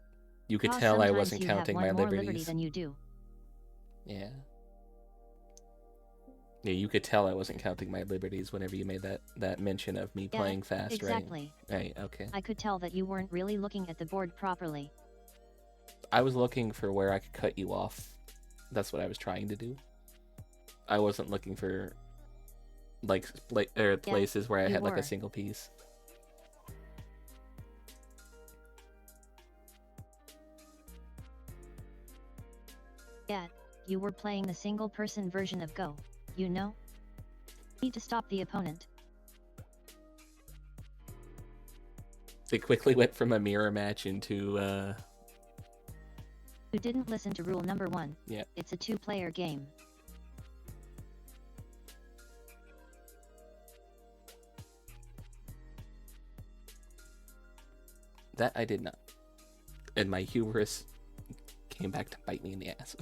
You could Ah, tell I sometimes wasn't you counting have my one more liberty liberties. than you do. Yeah. Yeah, you could tell I wasn't counting my liberties whenever you made that mention of me playing fast, exactly. right? Right, okay. I could tell that you weren't really looking at the board properly. I was looking for where I could cut you off. That's what I was trying to do. I wasn't looking for like places where I had like a single piece. Yeah, you were playing the single-person version of Go, you know? Need to stop the opponent. They quickly went from a mirror match into You didn't listen to rule number 1. Yeah. It's a 2-player game. That I did not. And my hubris came back to bite me in the ass.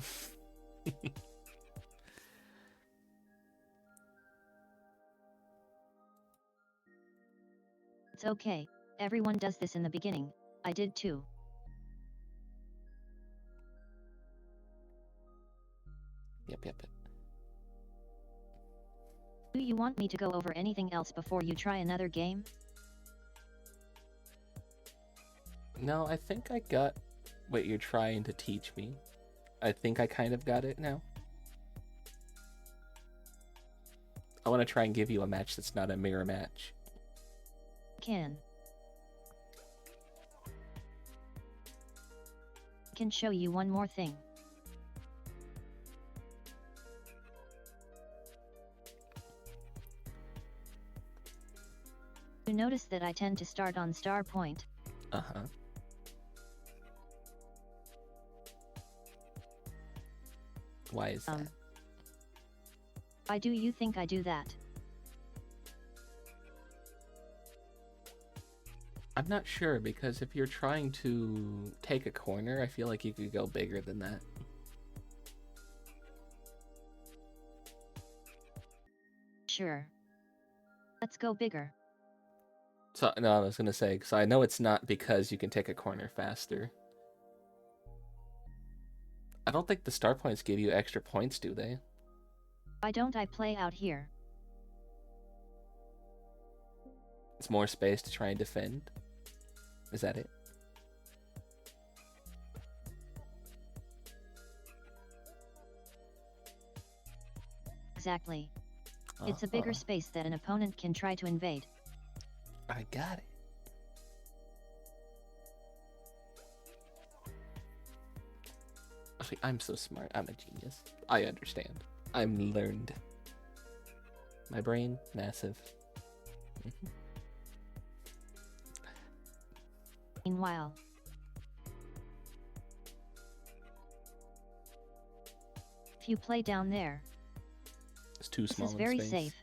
It's okay, everyone does this in the beginning, I did too. Yep. Do you want me to go over anything else before you try another game? No, I think I got what you're trying to teach me. I think I kind of got it now. I want to try and give you a match that's not a mirror match. Can show you one more thing. You notice that I tend to start on star point. Uh-huh. Why is that? Why do you think I do that? I'm not sure, because if you're trying to take a corner, I feel like you could go bigger than that. Sure. Let's go bigger. So, no, I was going to say, so I know it's not because you can take a corner faster. I don't think the star points give you extra points, do they? Why don't I play out here? It's more space to try and defend? Is that it? Exactly. It's a bigger space that an opponent can try to invade. I got it. See, I'm so smart. I'm a genius. I understand. I'm learned. My brain, massive. Meanwhile, if you play down there, It's too this small is in very space. safe.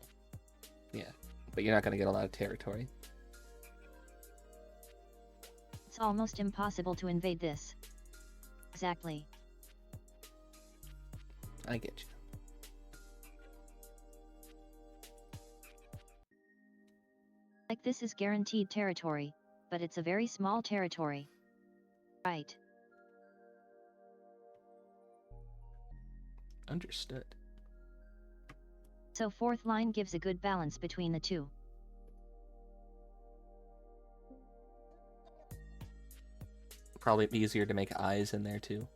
Yeah, but you're not gonna get a lot of territory. It's almost impossible to invade this. Exactly. I get you. Like this is guaranteed territory, but it's a very small territory. Right. Understood. So fourth line gives a good balance between the two. Probably easier to make eyes in there too.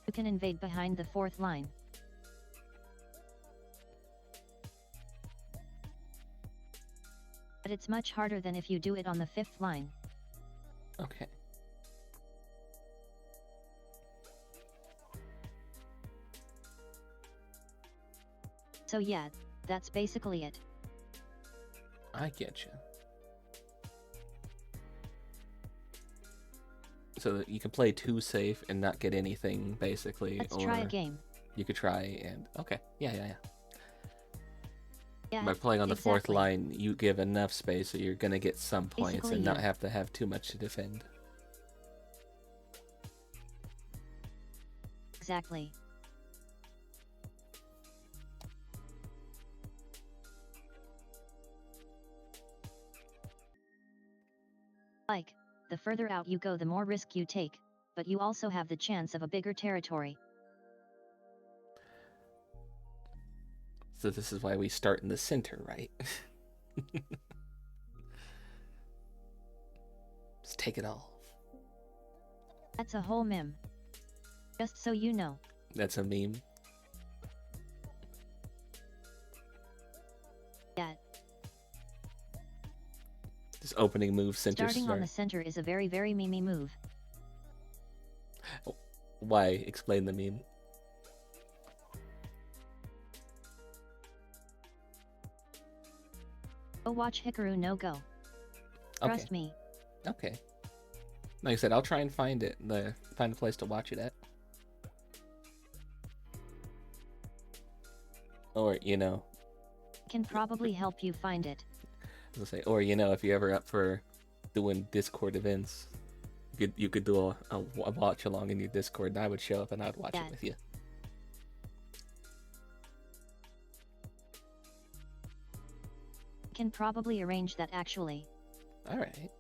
You can invade behind the fourth line. But it's much harder than if you do it on the fifth line. Okay. So yeah, that's basically it. I get you. So that you can play too safe and not get anything, basically. Let's or try a game. You could try and... Okay, yeah. Yeah, By playing on the fourth exactly. line, you give enough space so you're going to get some points Basically, and not yeah. have to have too much to defend. Exactly. Like, the further out you go the more risk you take, but you also have the chance of a bigger territory. So this is why we start in the center, right? Just take it all. That's a whole meme. Just so you know. That's a meme. Yeah. This opening move, center Starting start. on the center is a very memey move. Why? Explain the meme. Go watch Hikaru no Go. Trust me. Okay. Like I said, I'll try and find it. Find a place to watch it at. Or, Can probably help you find it. as I say, or if you're ever up for doing Discord events, you could do a watch along in your Discord, and I would show up and I'd watch it with you. Can probably arrange that actually. All right.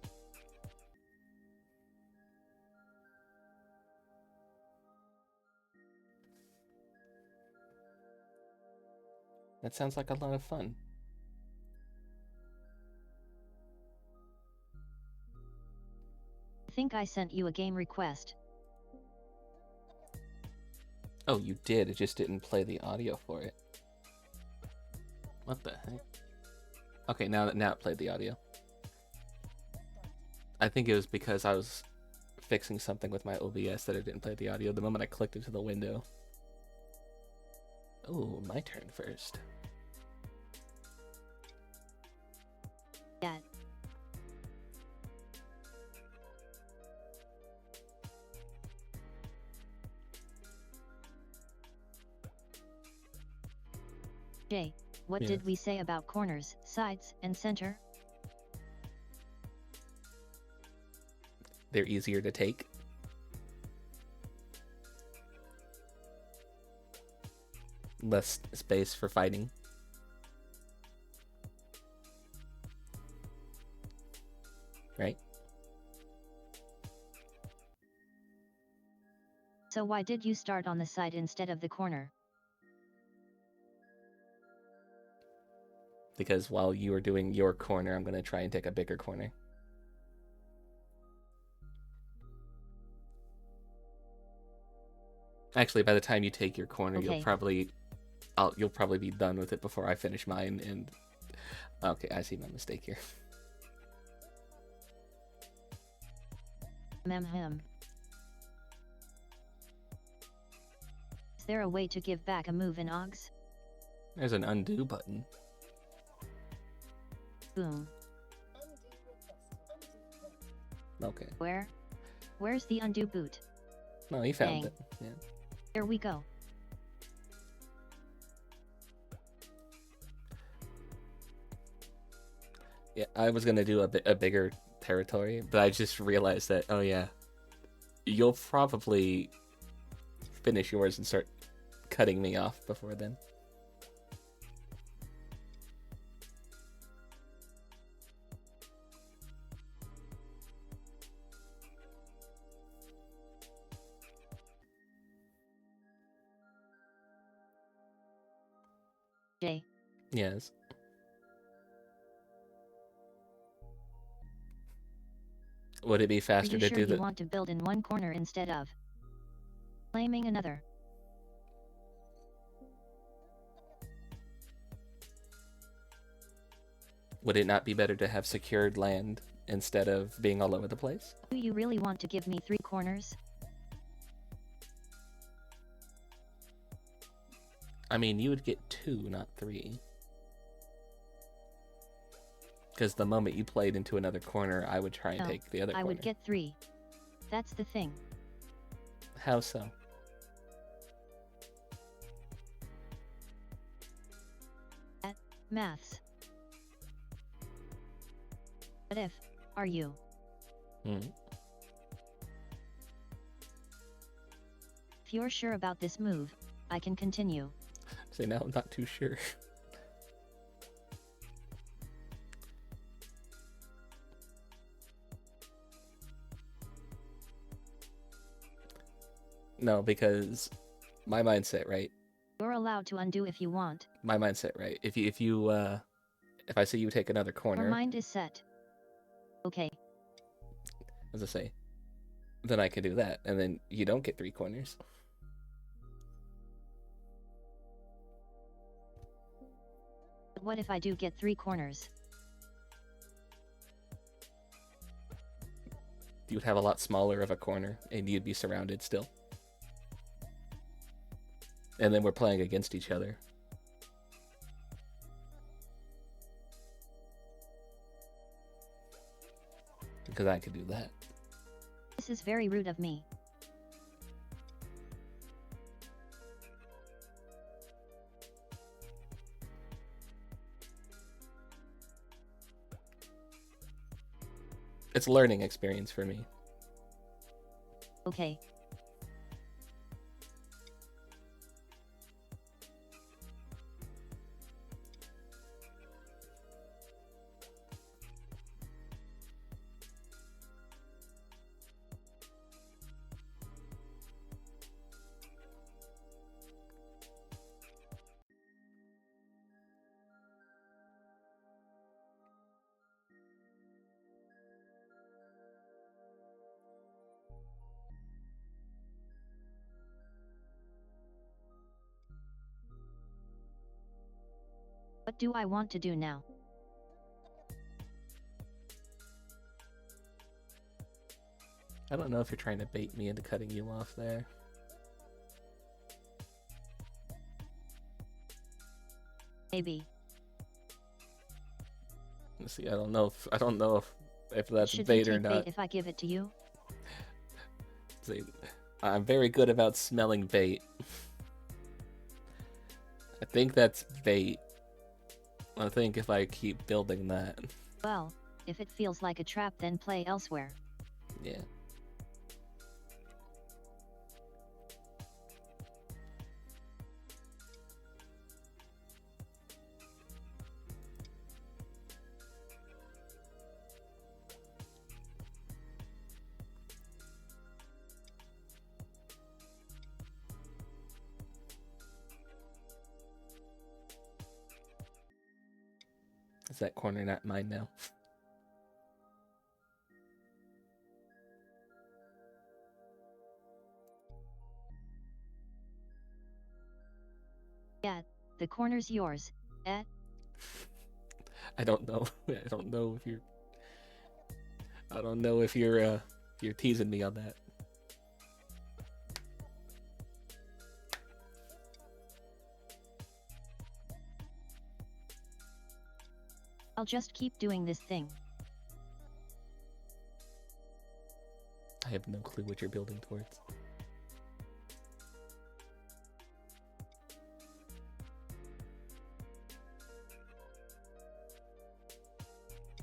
That sounds like a lot of fun. I think I sent you a game request. Oh, you did. It just didn't play the audio for it. What the heck? Okay, now it played the audio. I think it was because I was fixing something with my OBS that it didn't play the audio the moment I clicked into the window. Oh, my turn first. Yeah. Jay, what Yes. did we say about corners, sides, and center? They're easier to take. Less space for fighting. Right? So why did you start on the side instead of the corner? Because while you are doing your corner, I'm going to try and take a bigger corner. Actually, by the time you take your corner, Okay. you'll probably be done with it before I finish mine. And okay, I see my mistake here. Mem. Is there a way to give back a move in OGS? There's an undo button. Boom. Okay. Where's the undo boot? No, he found Dang. it. Yeah. Here we go. Yeah, I was gonna do a bigger territory, but I just realized that, oh yeah, you'll probably finish yours and start cutting me off before then. Jay. Yes. Would it be Are faster you to sure do you the... want to build in one corner instead of claiming another? Would it not be better to have secured land instead of being all over the place? Do you really want to give me 3 corners? I mean, you would get 2, not 3. Because the moment you played into another corner, I would try and No, take the other I corner. would get 3. That's the thing. How so? Maths. What if, are you? Hmm. If you're sure about this move, I can continue. See, now I'm not too sure. No, because my mindset, right? You're allowed to undo if you want. My mindset, right? If I see you take another Your corner, mind is set. Okay, as I say, then I can do that, and then you don't get 3 corners. but what if I do get 3 corners? You would have a lot smaller of a corner, and you'd be surrounded still. And then we're playing against each other. Because I could do that. This is very rude of me. It's a learning experience for me. Okay. What do I want to do now? I don't know if you're trying to bait me into cutting you off there. Maybe. Let's see, I don't know if that's Should you bait or take not. bait if I give it to you? See, I'm very good about smelling bait. I think that's bait. I think if I keep building that. Well, if it feels like a trap, then play elsewhere. Yeah. Is that corner not mine now? Yeah, the corner's yours, eh? I don't know. I don't know if you're. I don't know if you're teasing me on that. I'll just keep doing this thing. I have no clue what you're building towards.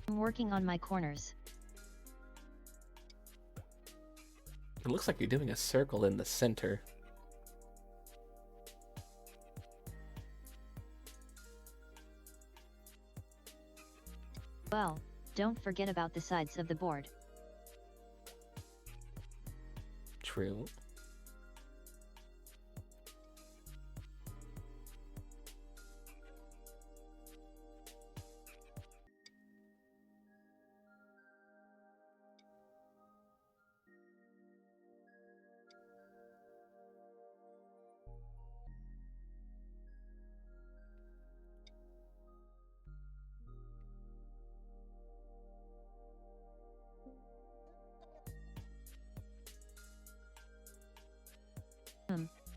I'm working on my corners. It looks like you're doing a circle in the center. Well, don't forget about the sides of the board. True.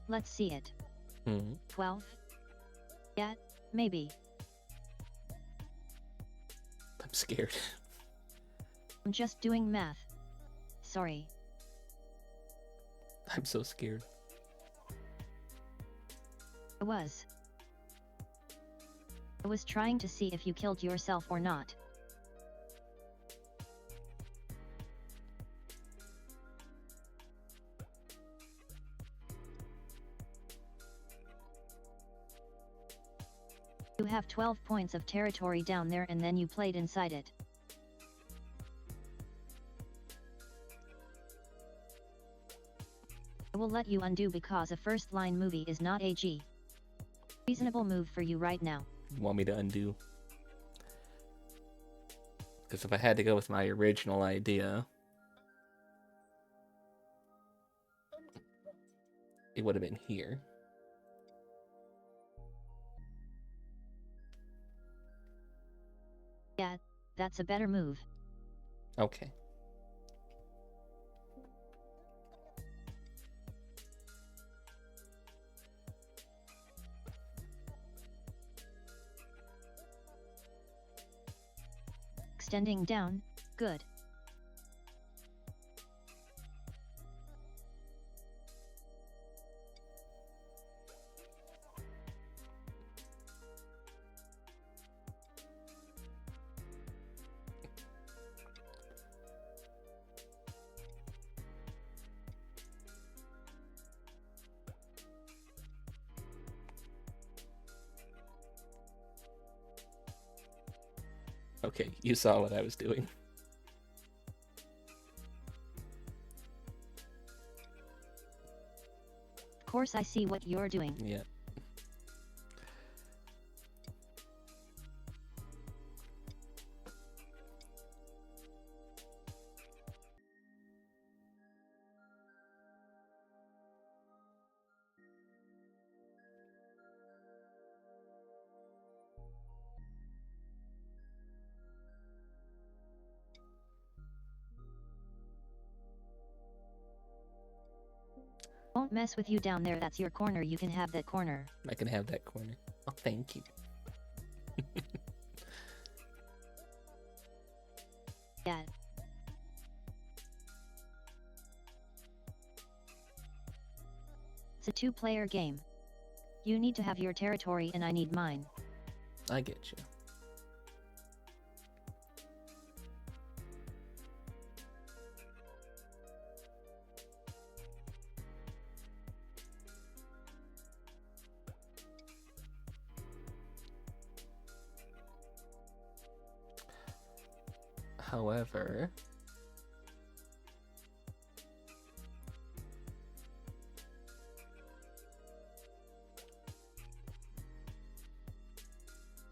Let's see it. 12? Yeah, maybe. I'm scared. I'm just doing math. Sorry. I'm so scared. I was trying to see if you killed yourself or not. You have 12 points of territory down there and then you played inside it. I will let you undo because a first line movie is not a reasonable move for you right now. You want me to undo? Because if I had to go with my original idea, it would have been here. Yeah, that's a better move. Okay. Extending down, good. Okay, you saw what I was doing. Of course I see what you're doing. Yeah. Won't mess with you down there, that's your corner, you can have that corner. I can have that corner. Oh, thank you. Yeah. It's a two-player game. You need to have your territory and I need mine. I get you. However,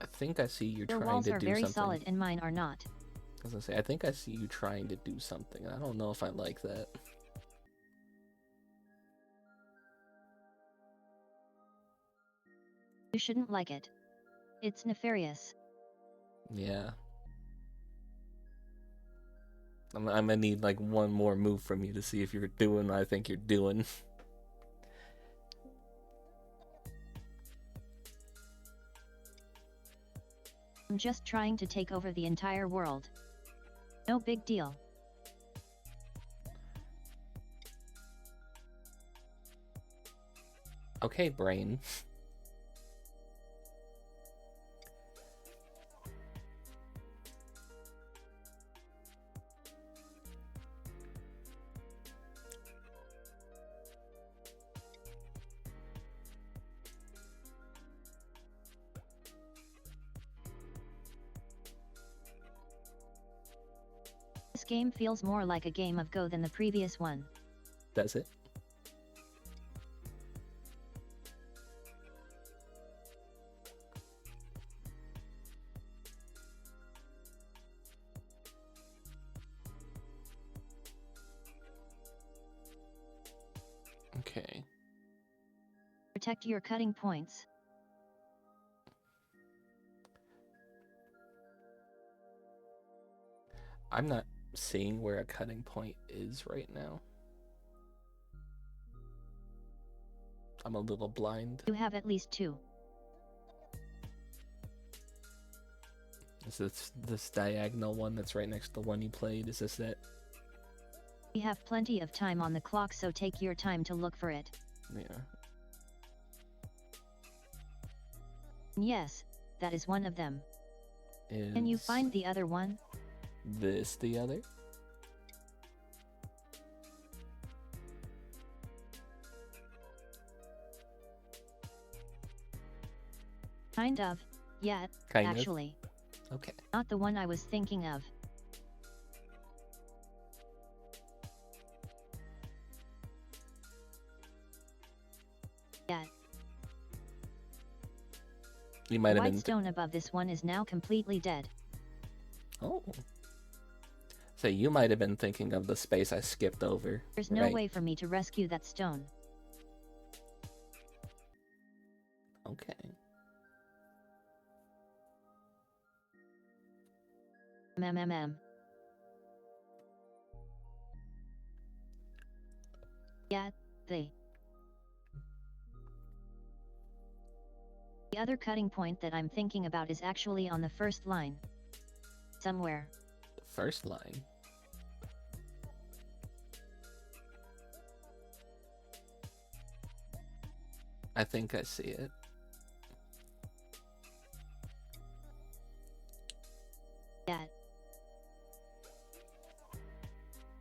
I think I see you Your trying walls to are do very something. solid and mine are not. I was gonna say, I think I see you trying to do something. I don't know if I like that. You shouldn't like it. It's nefarious. Yeah. I'm gonna need like one more move from you to see if you're doing what I think you're doing. I'm just trying to take over the entire world. No big deal. Okay, brain. This game feels more like a game of Go than the previous one. Does it? Okay. Protect your cutting points. I'm not seeing where a cutting point is right now. I'm a little blind. You have at least 2. Is this diagonal one that's right next to the one you played? Is this it? We have plenty of time on the clock, so take your time to look for it. Yeah. Yes, that is one of them. Can you find the other one? This the other? Kind of, yeah, Kind of. actually. Okay. Not the one I was thinking of. Yeah. You might The have white been. stone above this one is now completely dead. Oh. So you might have been thinking of the space I skipped over. There's no right? way for me to rescue that stone. Okay. MMM. Yeah, the other cutting point that I'm thinking about is actually on the first line. Somewhere. The first line. I think I see it. Yeah.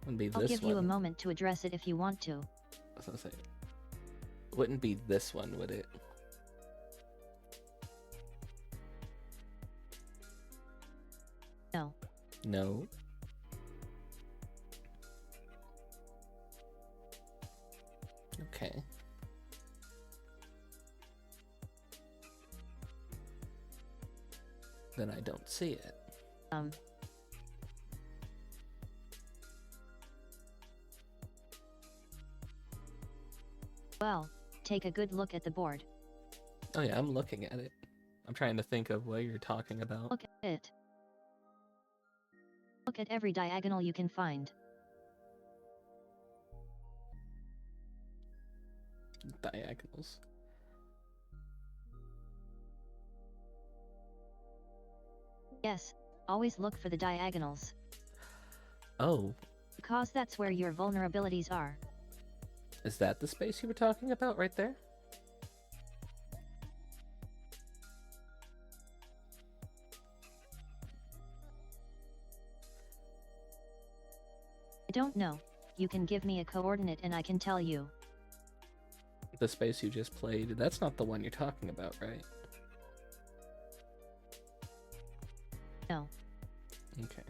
Wouldn't be I'll this give one. you a moment to address it if you want to. I was gonna say. Wouldn't be this one, would it? No. No. Okay. Then I don't see it. Well, take a good look at the board. Oh yeah, I'm looking at it. I'm trying to think of what you're talking about. Look at it. Look at every diagonal you can find. Diagonals. Yes, always look for the diagonals. Oh, Because that's where your vulnerabilities are. is that the space you were talking about right there? I don't know. You can give me a coordinate and I can tell you. The space you just played, that's not the one you're talking about, right? No. Okay.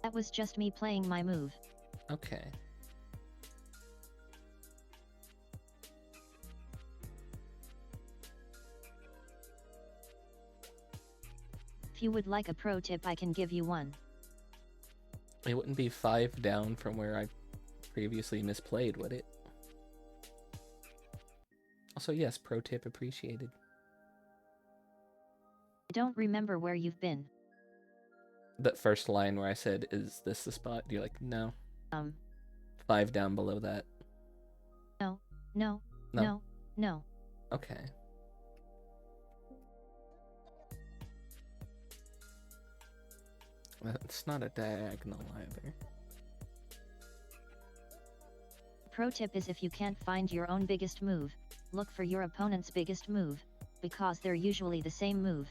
That was just me playing my move. Okay. If you would like a pro tip, I can give you one. It wouldn't be 5 down from where I previously misplayed, would it? Also, yes, pro tip appreciated. I don't remember where you've been. That first line where I said, "Is this the spot?" You're like, "No." 5 down below that. No, no, No. no, no. Okay. It's not a diagonal either. Pro tip is if you can't find your own biggest move, look for your opponent's biggest move, because they're usually the same move.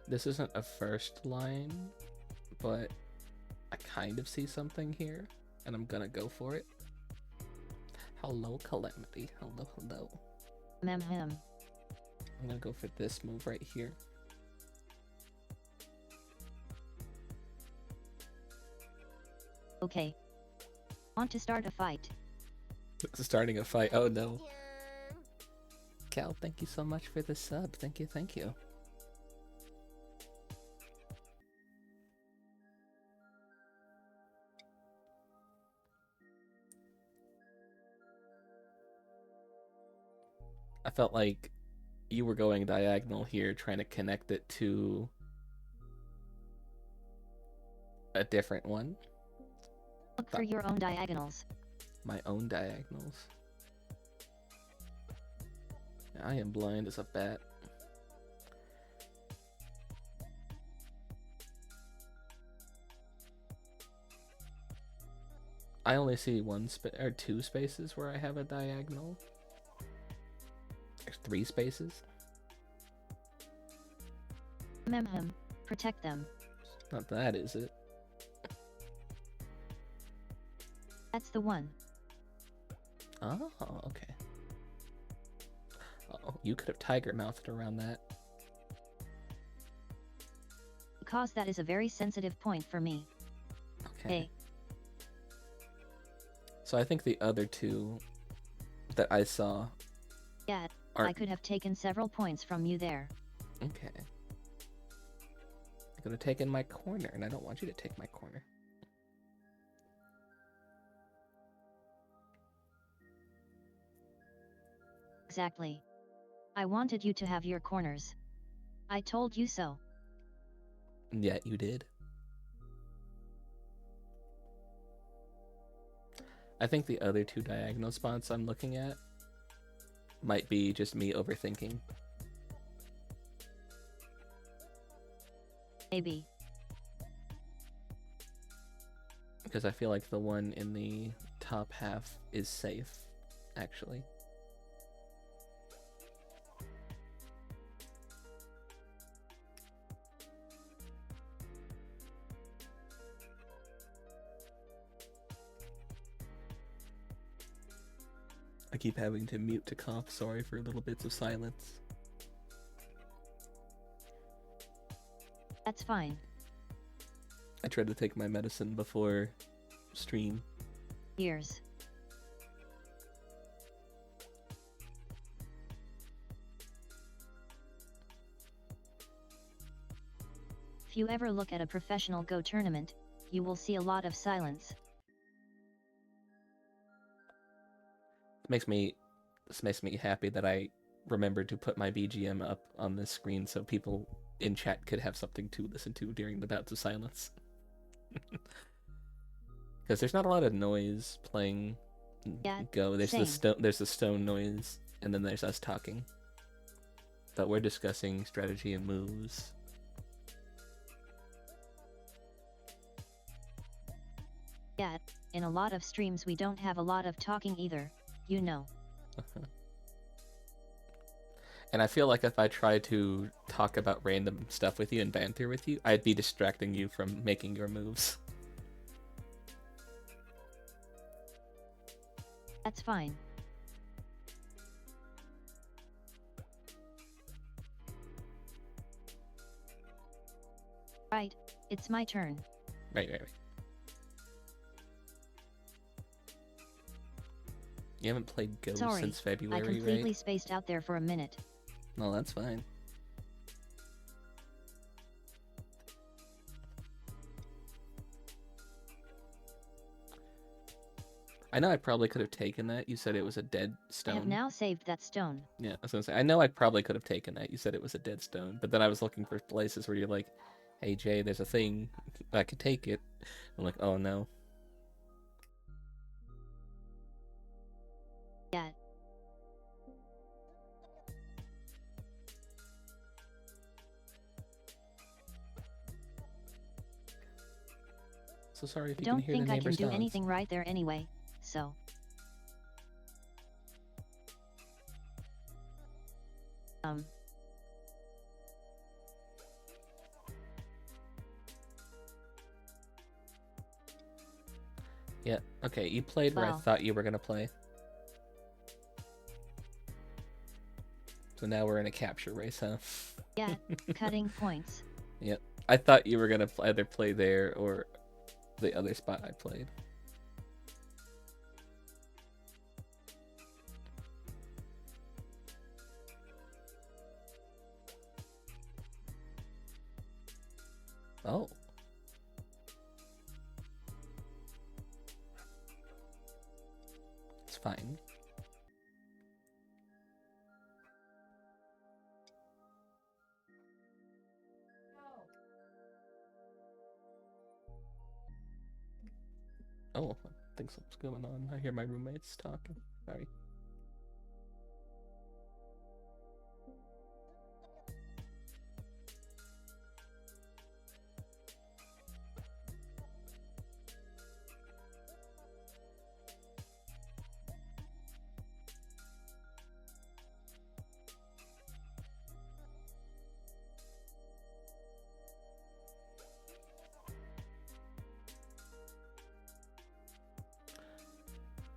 This isn't a first line, but I kind of see something here, and I'm gonna go for it. Hello, Calamity. Hello, hello. Mem. I'm gonna go for this move right here. Okay. Want to start a fight? Starting a fight. Oh no. Cal, thank you so much for the sub. Thank you, thank you. I felt like you were going diagonal here, trying to connect it to a different one. Look for your own diagonals. My own diagonals. I am blind as a bat. I only see or two spaces where I have a diagonal. There's 3 spaces. Mem. Protect them. Not that, is it? That's the one. Oh, okay. Oh, you could have tiger mouthed around that. Because that is a very sensitive point for me. Okay. Hey. So I think the other 2 that I saw Yeah, are... I could have taken several points from you there. Okay. I could have taken my corner, and I don't want you to take my corner. Exactly. I wanted you to have your corners. I told you so. Yeah, you did. I think the other 2 diagonal spots I'm looking at might be just me overthinking. Maybe. Because I feel like the one in the top half is safe, actually. I keep having to mute to cough, sorry for little bits of silence. That's fine. I tried to take my medicine before stream. Years. If you ever look at a professional Go tournament, you will see a lot of silence. This makes me happy that I remembered to put my BGM up on this screen so people in chat could have something to listen to during the bouts of silence. Because there's not a lot of noise playing Go. There's the stone noise, and then there's us talking. But we're discussing strategy and moves. Yeah, in a lot of streams we don't have a lot of talking either, you know. And I feel like if I tried to talk about random stuff with you and banter with you, I'd be distracting you from making your moves. That's fine. Right, it's my turn. Right. You haven't played Go since February, I completely spaced out there for a minute. No, that's fine. I know I probably could have taken that. You said it was a dead I stone. have now saved that stone. Yeah, I was gonna say, I know I probably could have taken that. You said it was a dead stone, but then I was looking for places where you're like, hey Jay, there's a thing, I could take it. I'm like, oh no. Yeah. So sorry if I you can don't hear the think I can neighbor's do dogs. anything right there anyway, so. Yeah, okay, you played where I Wow. thought you were gonna play. So now we're in a capture race, huh? Yeah, cutting points. Yep. I thought you were gonna either play there or the other spot I played. Oh. It's fine. Oh, I think something's going on. I hear my roommates talking. Sorry.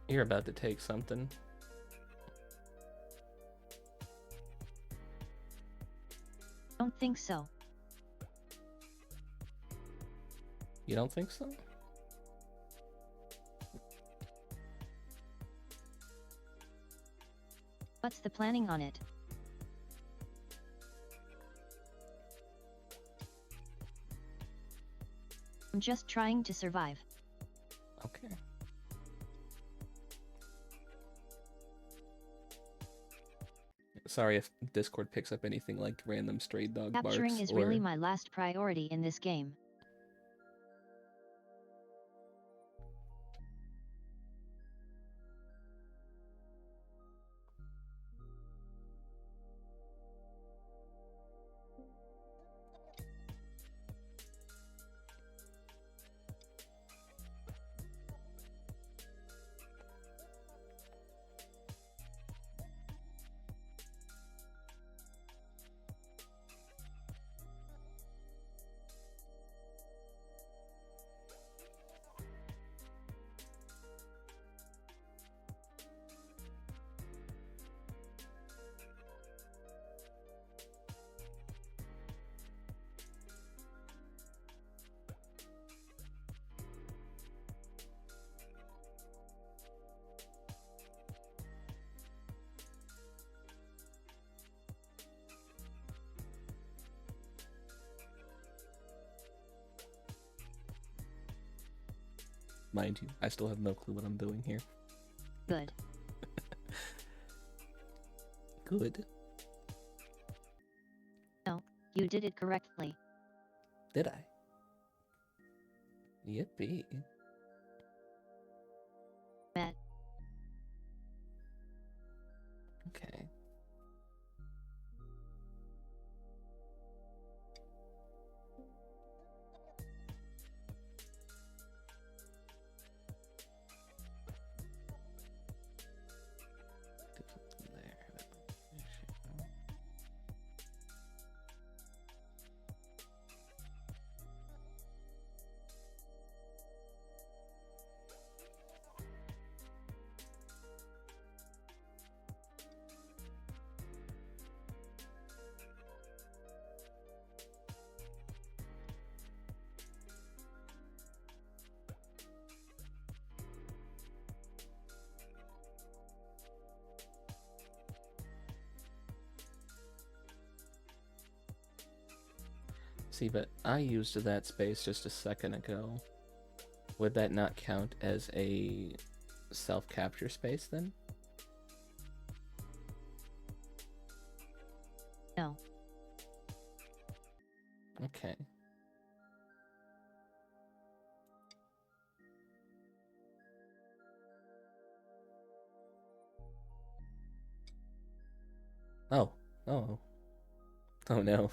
You're about to take something. Don't think so. You don't think so? What's the planning on it? I'm just trying to survive. Okay. Sorry if Discord picks up anything like random stray dog Capturing barks is or... really my last priority in this game. Mind you, I still have no clue what I'm doing here. Good. Good. No, you did it correctly. Did I? Yippee. Bet. Okay. Do something there. See, but I used that space just a second ago. Would that not count as a self-capture space then? No. Okay. Oh. Oh. Oh no.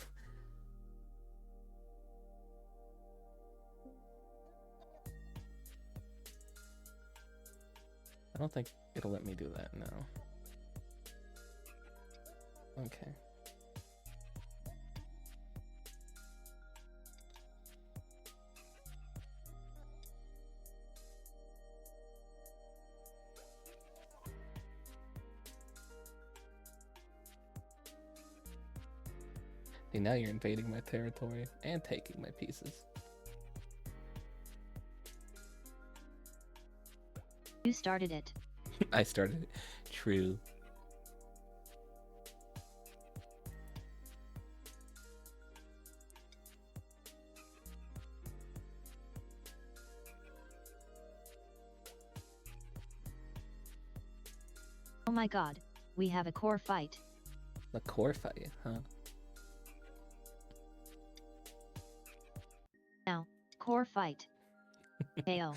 I don't think it'll let me do that now. Okay. See, now you're invading my territory and taking my pieces. You started it. I started it. True. Oh my god, we have a core fight. The core fight, huh? Now, core fight. KO.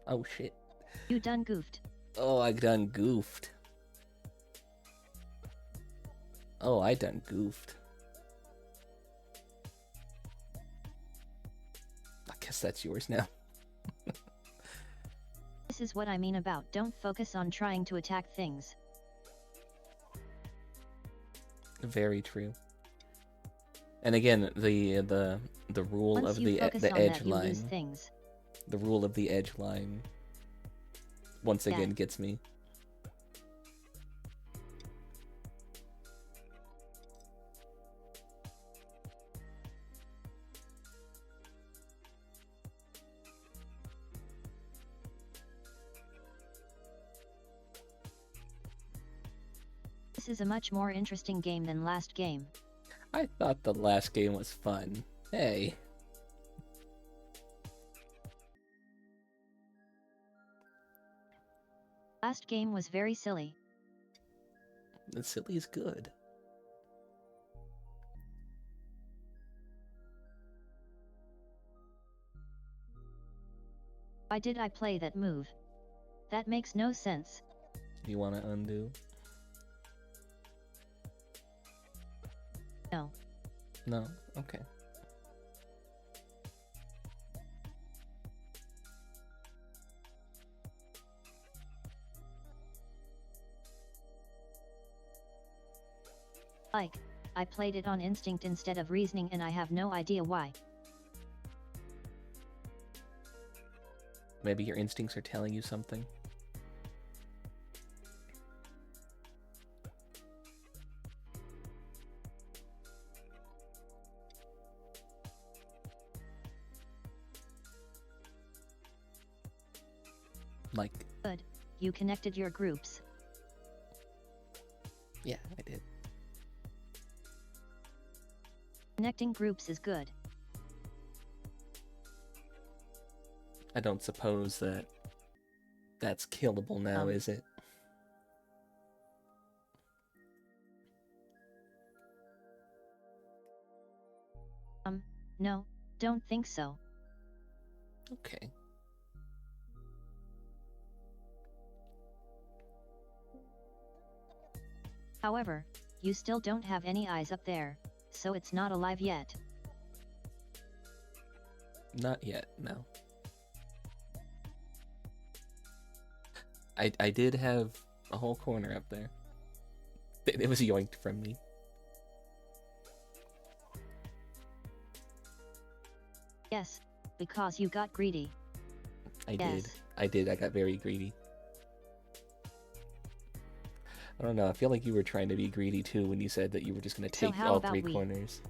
Oh shit. You done goofed. Oh, I done goofed. Oh, I done goofed. I guess that's yours now. This is what I mean about don't focus on trying to attack things. Very true. And again, the rule Once of you focus the on edge that, you lose line. things. The rule of the edge line once again Yeah. gets me. This is a much more interesting game than last game. I thought the last game was fun. Hey. Last game was very silly. The silly is good. Why did I play that move? That makes no sense. You want to undo? No. No? Okay. Like, I played it on instinct instead of reasoning and I have no idea why. Maybe your instincts are telling you something. Like, Good, you connected your groups. yeah, I did. Connecting groups is good. I don't suppose that that's killable now, is it? No, don't think so. Okay. However, you still don't have any eyes up there, so it's not alive yet. Not yet, no. I did have a whole corner up there. It was yoinked from me. Yes, because you got greedy. I Yes. did. I did. I got very greedy. I don't know. I feel like you were trying to be greedy too when you said that you were just going to So take how all about three we- corners.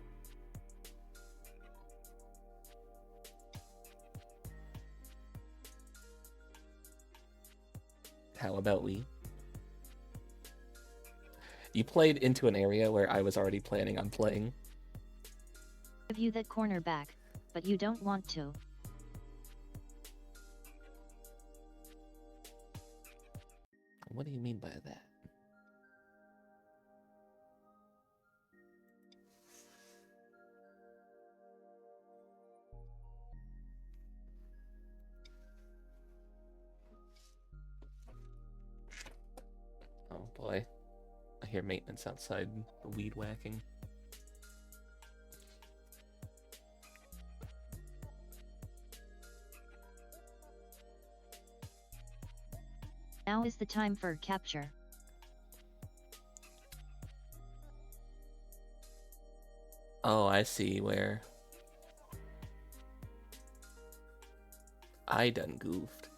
How about we? You played into an area where I was already planning on playing. Give you that corner back, but you don't want to. What do you mean by that? Oh boy. I hear maintenance outside, weed whacking. Now is the time for capture. Oh, I see where I done goofed.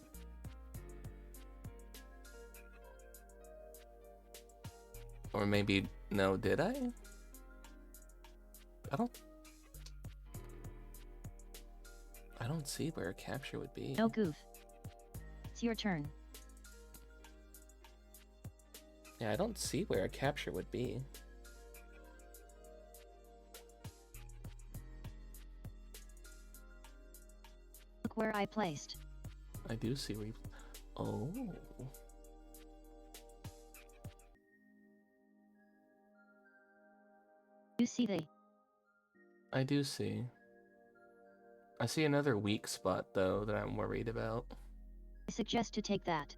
Or maybe, no, did I? I don't see where a capture would be. No goof. It's your turn. Yeah, I don't see where a capture would be. Look where I placed. I do see where you... Oh. You see the... I do see. I see another weak spot, though, that I'm worried about. I suggest to take that.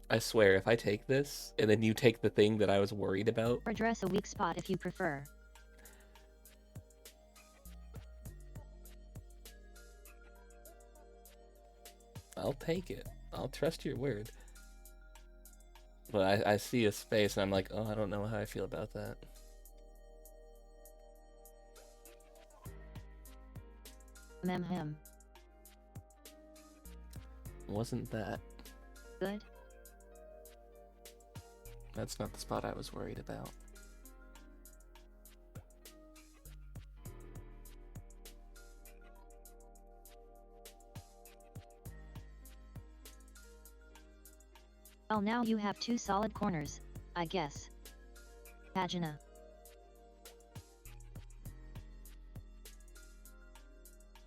I swear, if I take this, and then you take the thing that I was worried about... Or address a weak spot if you prefer. I'll take it. I'll trust your word. But I see a space, and I'm like, oh, I don't know how I feel about that. Him. Wasn't that. Good. That's not the spot I was worried about. Well, now you have two solid corners, I guess. Pagina.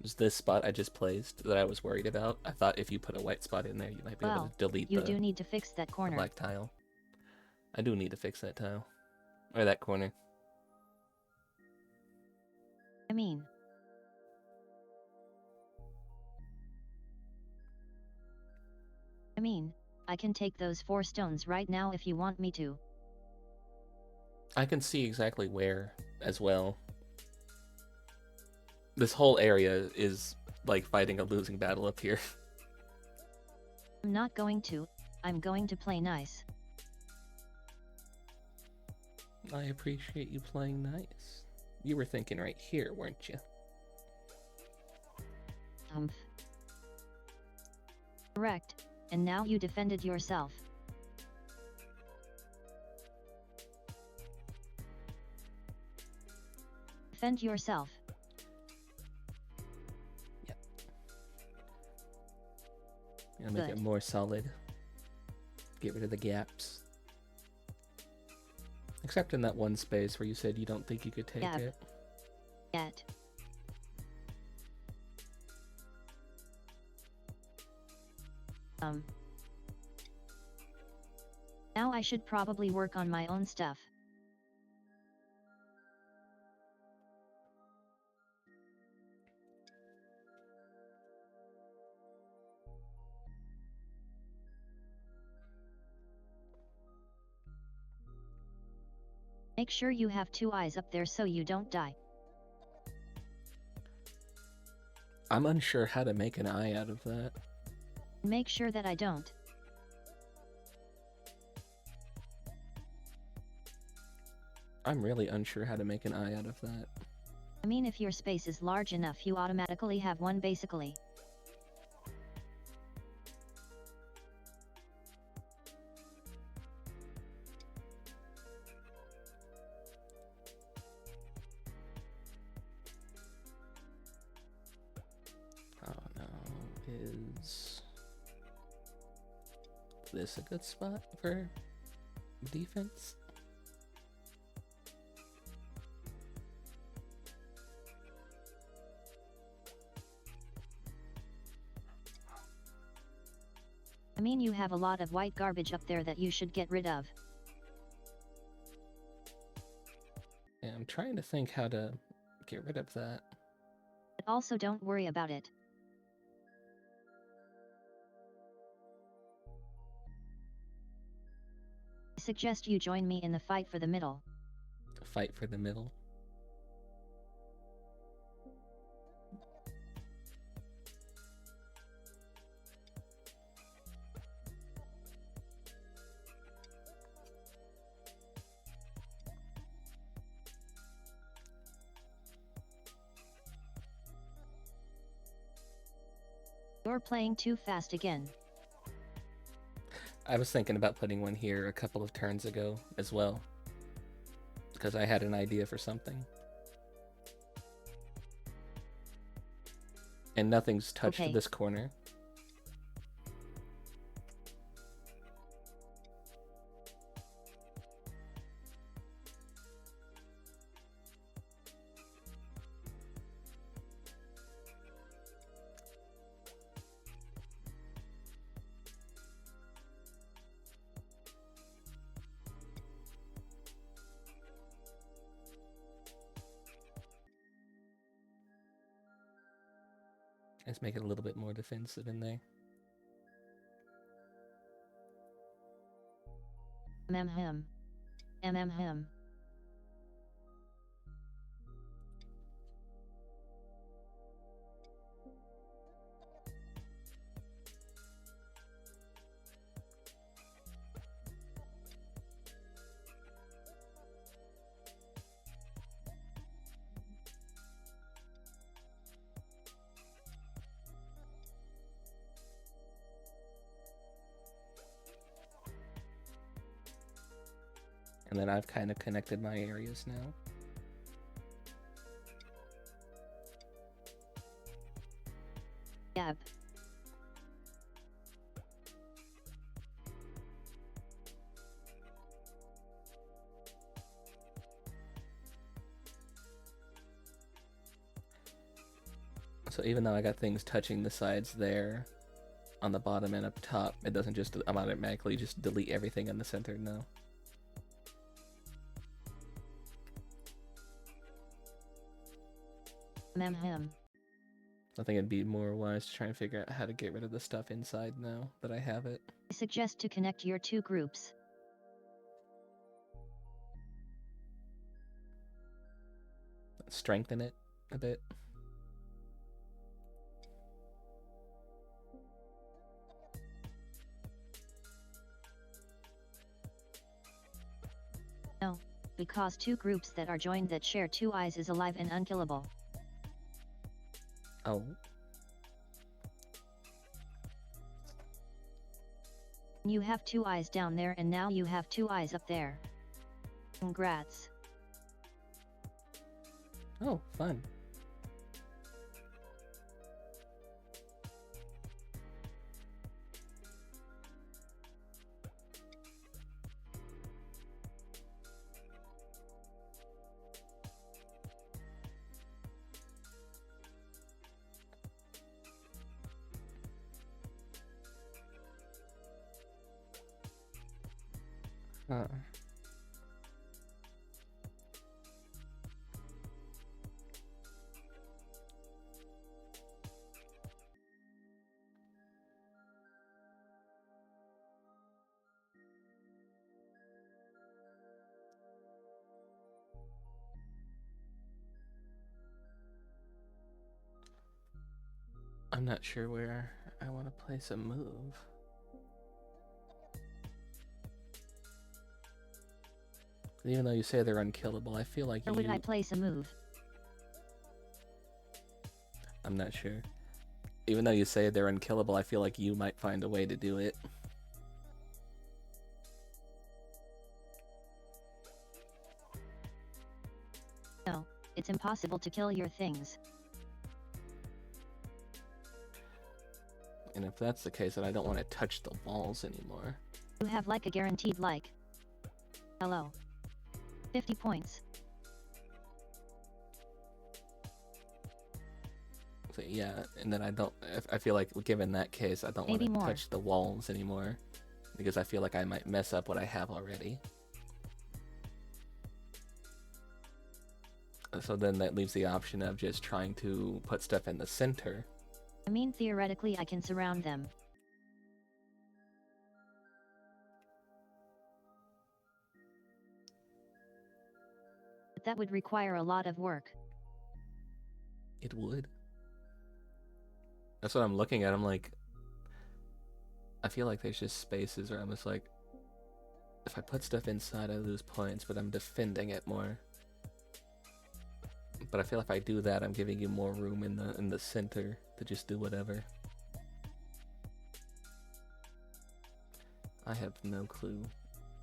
Is this spot I just placed that I was worried about? I thought if you put a white spot in there, you might be able to delete you the do need to fix that corner. black tile. I do need to fix that tile. Or that corner. I mean... I can take those 4 stones right now if you want me to. I can see exactly where as well. This whole area is like fighting a losing battle up here. I'm not going to. I'm going to play nice. I appreciate you playing nice. You were thinking right here, weren't you? Correct, and now you defended yourself. Defend yourself. Yep. I'll make Good. it more solid. Get rid of the gaps. Except in that one space where you said you don't think you could take it. Yet. Now I should probably work on my own stuff. Make sure you have 2 eyes up there so you don't die. I'm unsure how to make an eye out of that. Make sure that I don't. I'm really unsure how to make an eye out of that. I mean, if your space is large enough, you automatically have one basically. Oh no, is... make this a good spot for defense. I mean, you have a lot of white garbage up there that you should get rid of. Yeah, I'm trying to think how to get rid of that. But also don't worry about it. I suggest you join me in the fight for the middle. Fight for the middle. You're playing too fast again. I was thinking about putting one here a couple of turns ago as well, because I had an idea for something. And nothing's touched Okay. this corner. Let's make it a little bit more defensive in there. Him. Him. And then I've kind of connected my areas now. Yep. So even though I got things touching the sides there, on the bottom and up top, it doesn't just automatically just delete everything in the center, no. Him. I think it'd be more wise to try and figure out how to get rid of the stuff inside now that I have it. I suggest to connect your two groups. Strengthen it a bit. No, because two groups that are joined that share two eyes is alive and unkillable. Oh. You have two eyes down there and now you have two eyes up there. Congrats. Oh, fun. Huh. I'm not sure where I want to place a move. Even though you say they're unkillable, I feel like Where would I place a move? I'm not sure. Even though you say they're unkillable, I feel like you might find a way to do it. No, it's impossible to kill your things. And if that's the case, then I don't want to touch the walls anymore. You have like a guaranteed like. Hello. 50 points. So yeah, and then I feel like given that case, I don't want Maybe to more. touch the walls anymore. Because I feel like I might mess up what I have already. So then that leaves the option of just trying to put stuff in the center. I mean, theoretically I can surround them. But that would require a lot of work. It would. That's what I'm looking at. I'm like, I feel like there's just spaces where I'm just like, if I put stuff inside, I lose points, but I'm defending it more. But I feel if I do that, I'm giving you more room in the center to just do whatever. I have no clue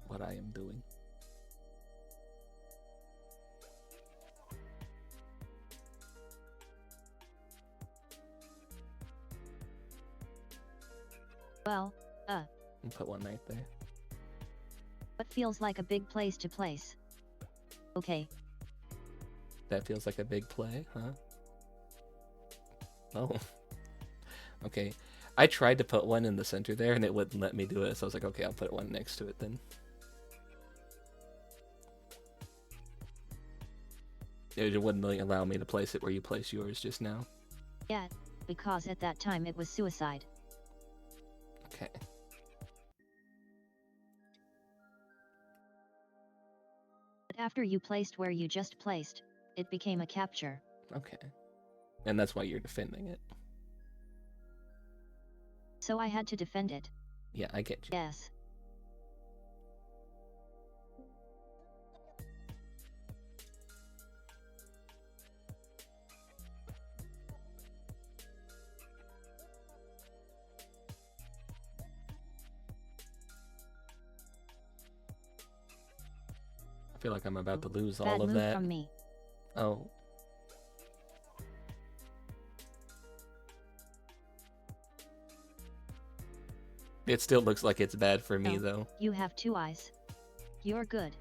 what I am doing. Well, And put one right there. what feels like a big place to place? Okay. That feels like a big play, huh? Oh. Okay. I tried to put one in the center there and it wouldn't let me do it, so I was like, okay, I'll put one next to it then. It wouldn't really allow me to place it where you place yours just now. Yeah, because at that time it was suicide. Okay. But after you placed where you just placed, it became a capture. Okay. And that's why you're defending it. So I had to defend it. Yeah, I get you. Yes. I feel like I'm about to lose Bad all of move that. from me. Oh. It still looks like it's bad for me, No, though. You have 2 eyes. You're good.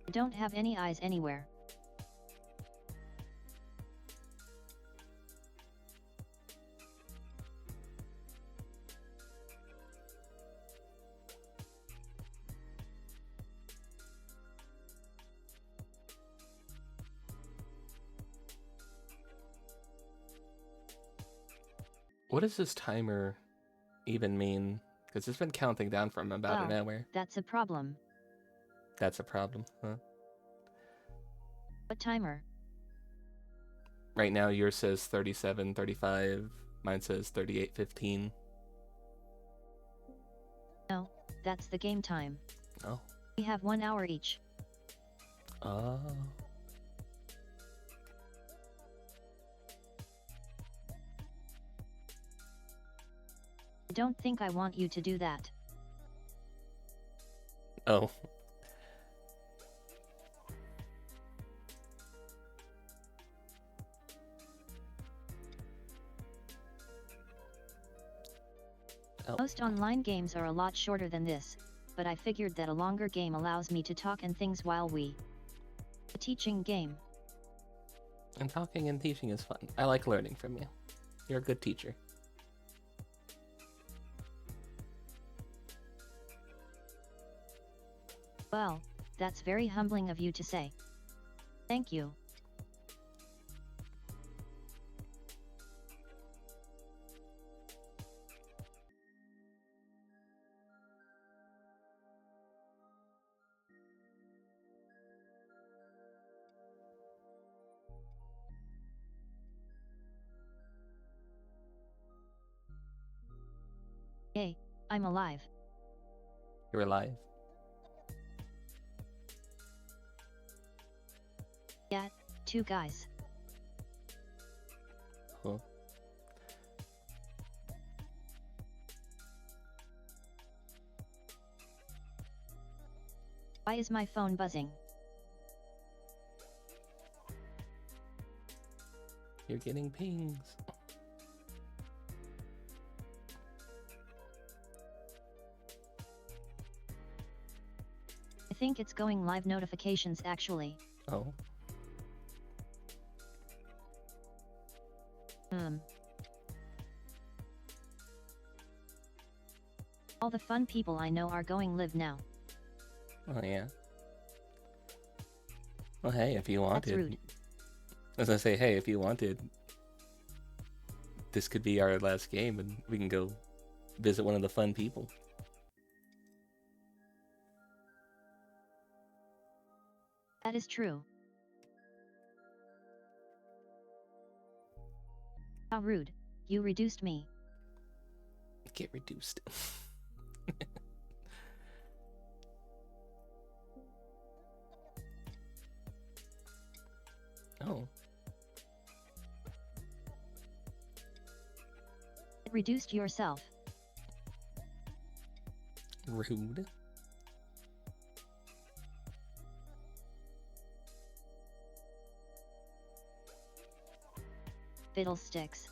I don't have any eyes anywhere. What does this timer even mean? Because it's been counting down from about an Well, hour. that's a problem. That's a problem, huh? What timer? Right now yours says 37:35. Mine says 38:15. No, that's the game time. Oh. We have 1 hour each. Oh. I don't think I want you to do that. Oh. Oh. Most online games are a lot shorter than this, but I figured that a longer game allows me to talk and things while we... A teaching game. And talking and teaching is fun. I like learning from you. You're a good teacher. Well, that's very humbling of you to say. Thank you. Yay, I'm alive. You're alive. Yeah, 2 guys. Cool. Why is my phone buzzing? You're getting pings. I think it's going live notifications actually. Oh. All the fun people I know are going live now. Oh, yeah. Well, hey, if you wanted. That's rude. As I say, hey, if you wanted, this could be our last game and we can go visit one of the fun people. That is true. How rude. You reduced me. Get reduced. Oh. Reduced yourself. Rude. Fiddlesticks.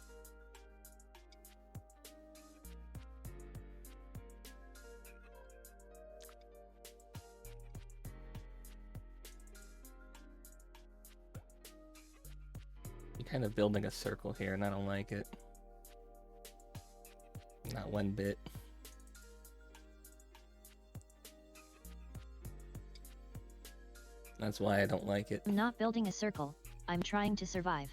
You're kind of building a circle here and I don't like it. Not one bit. That's why I don't like it. I'm not building a circle, I'm trying to survive.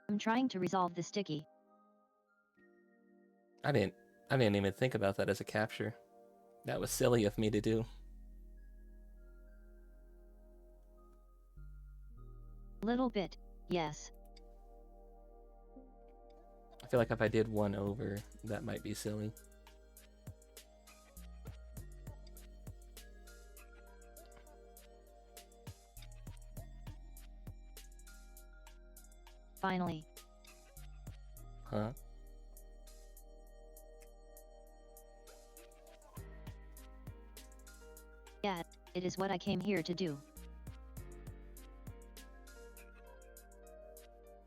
I'm trying to resolve the sticky. I didn't even think about that as a capture. That was silly of me to do. Little bit, yes. I feel like if I did one over, that might be silly. Finally. Huh? Yeah, it is what I came here to do.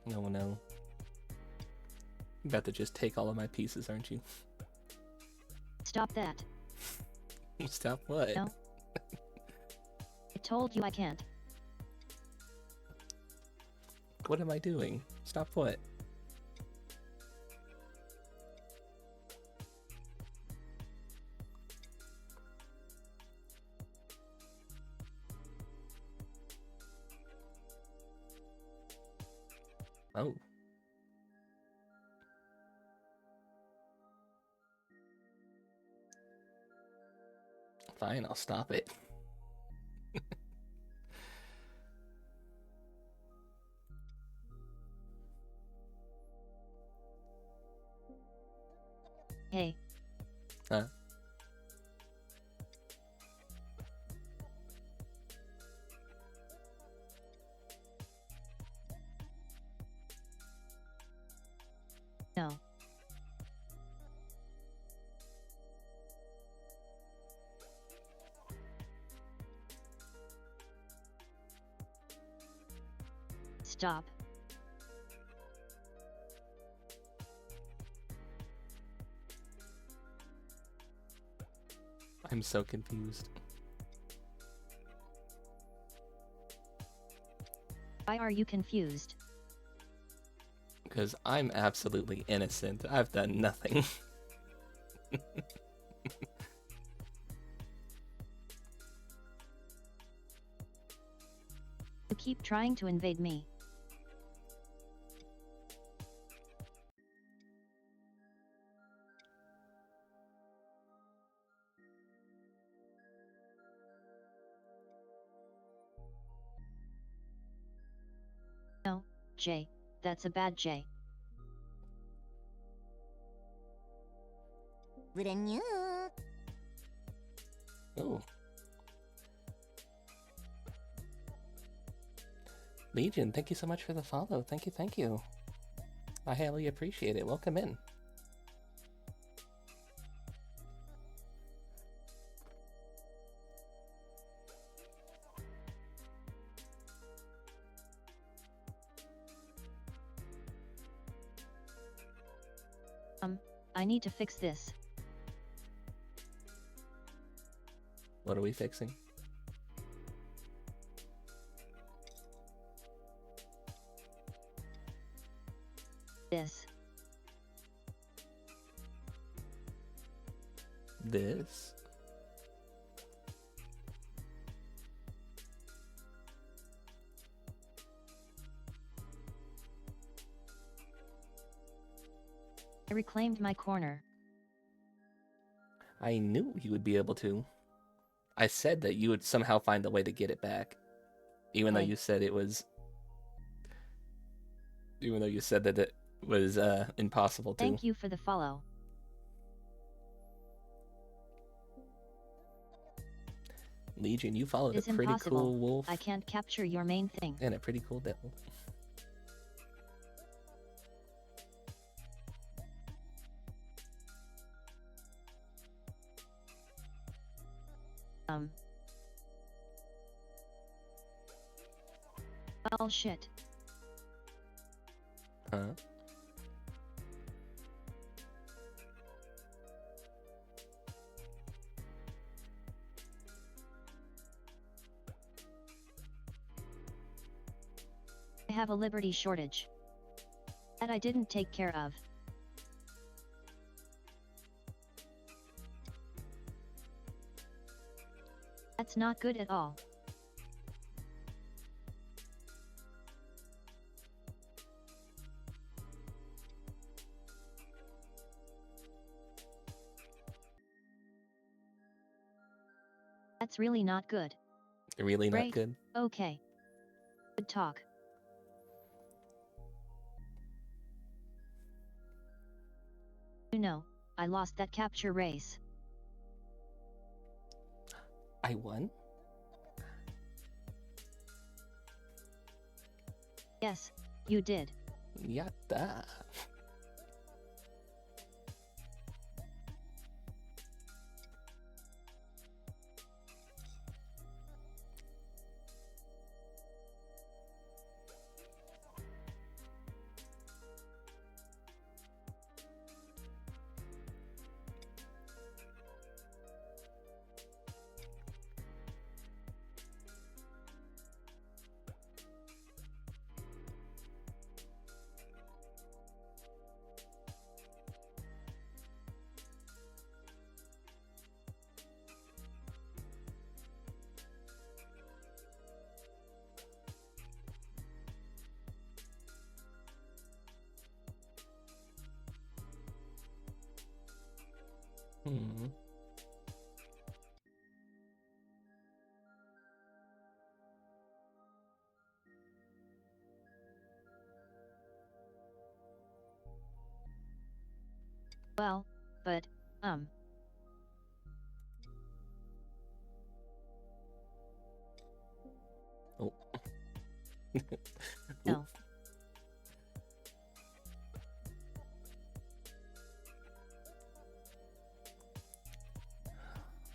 No, no. You're about to just take all of my pieces, aren't you? Stop that. Stop what? No. I told you I can't. What am I doing? Stop what? Oh. Fine, I'll stop it. Hey. Huh? No. Stop. I'm so confused. Why are you confused? Because I'm absolutely innocent. I've done nothing. You keep trying to invade me. No, Jay, that's a bad Jay. Oh. Legion, thank you so much for the follow. Thank you, thank you. I highly appreciate it. Welcome in. I need to fix this. What are we fixing? This. This? I reclaimed my corner. I knew you would be able to. I said that you would somehow find a way to get it back. Even though Hey. you said it was... Even though you said that it was impossible to. Thank you for the follow. Legion, you followed a It's pretty impossible. cool wolf I can't capture your main thing. and a pretty cool devil. Well, shit. Huh? I have a liberty shortage. That I didn't take care of. That's not good at all. That's really not good. Really not Great. good? Okay. Good talk. You know, I lost that capture race. I won? Yes, you did. Yatta. Hmm. Well, but, Oh. no.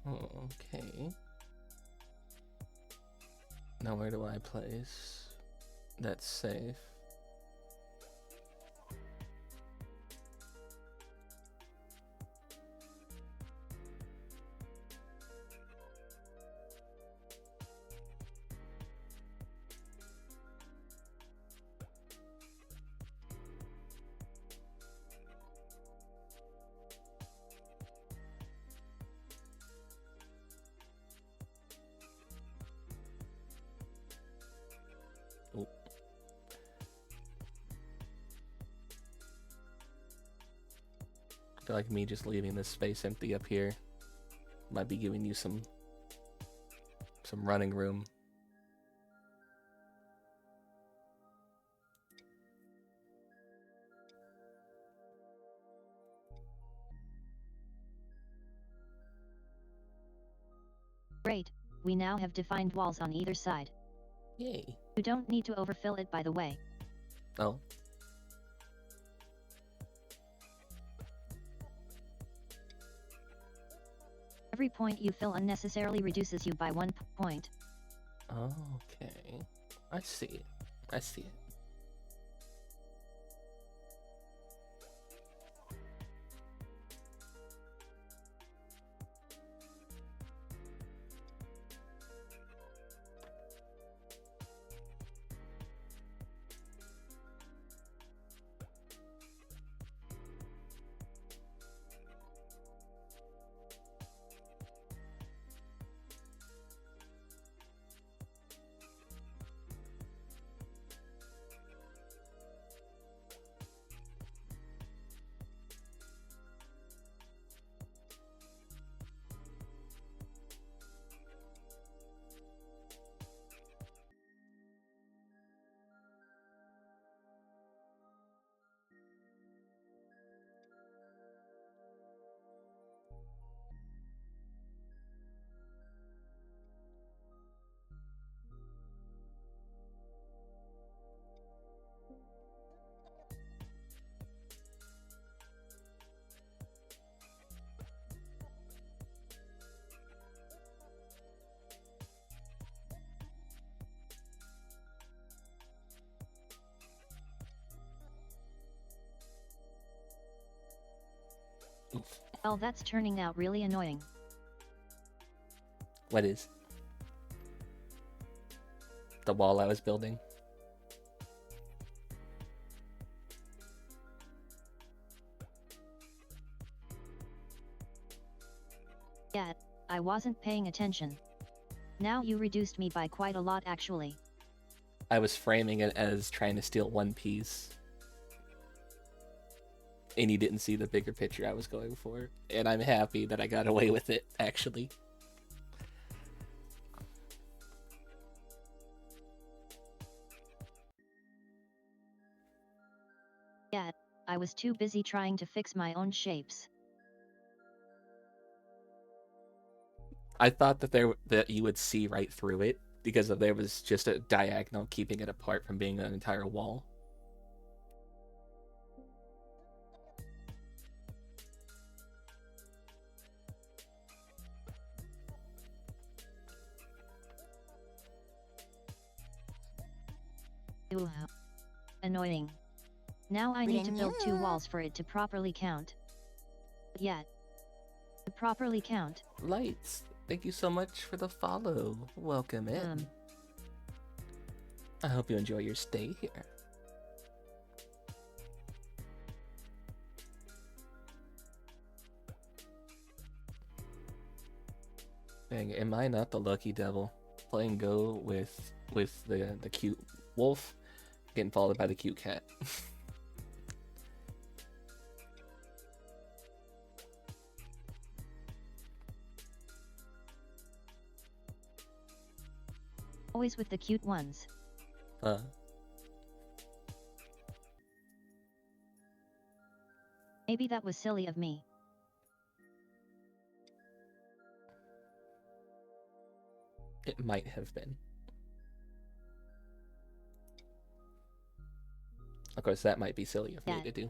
Okay. Now where do I place? That's safe. Oh. I feel like me just leaving this space empty up here might be giving you some running room. Great, we now have defined walls on either side. Yay. You don't need to overfill it, by the way. Oh. Every point you fill unnecessarily reduces you by 1 point. Okay. I see it. I see it. Well, that's turning out really annoying. What is? The wall I was building. Yeah, I wasn't paying attention. Now you reduced me by quite a lot actually. I was framing it as trying to steal one piece. And you didn't see the bigger picture I was going for. And I'm happy that I got away with it, actually. Yeah, I was too busy trying to fix my own shapes. I thought that you would see right through it because there was just a diagonal keeping it apart from being an entire wall. Ooh, annoying. Now I need to build 2 walls for it to properly count. Yet, to properly count. Lights, thank you so much for the follow. Welcome in. I hope you enjoy your stay here. Dang, am I not the lucky devil? Playing Go with the cute wolf, getting followed by the cute cat. Always with the cute ones. Maybe that was silly of me. It might have been. Of course, that might be silly of me to do.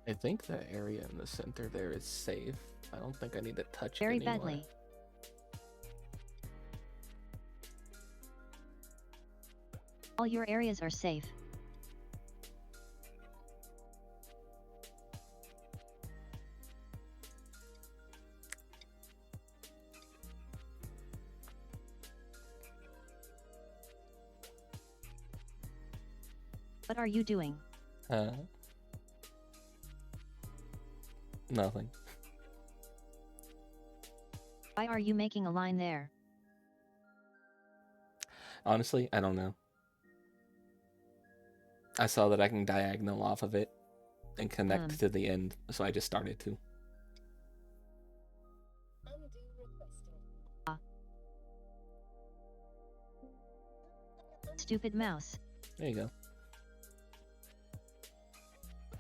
I think the area in the center there is safe. I don't think I need to touch it anymore. Very badly. All your areas are safe. What are you doing? Nothing. Why are you making a line there? Honestly, I don't know. I saw that I can diagonal off of it and connect to the end, so I just started to. Stupid mouse. There you go.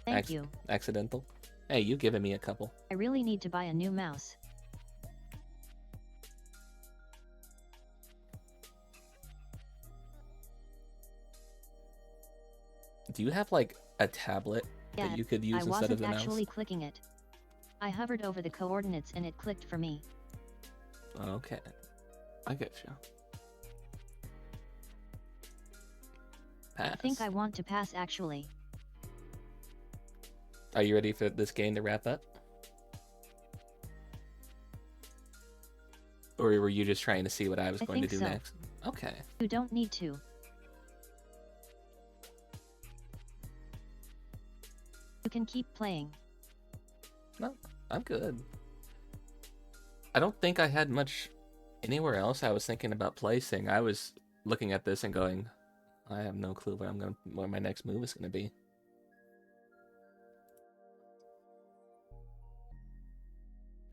Thank you. Accidental. Hey, you giving me a couple. I really need to buy a new mouse. Do you have like a tablet that you could use instead of the mouse? I wasn't actually clicking it. I hovered over the coordinates and it clicked for me. Okay. I get you. Pass. I think I want to pass actually. Are you ready for this game to wrap up? Or were you just trying to see what I was going to do next? Okay. You don't need to. You can keep playing. No, I'm good. I don't think I had much anywhere else I was thinking about placing. I was looking at this and going, I have no clue where my next move is gonna be.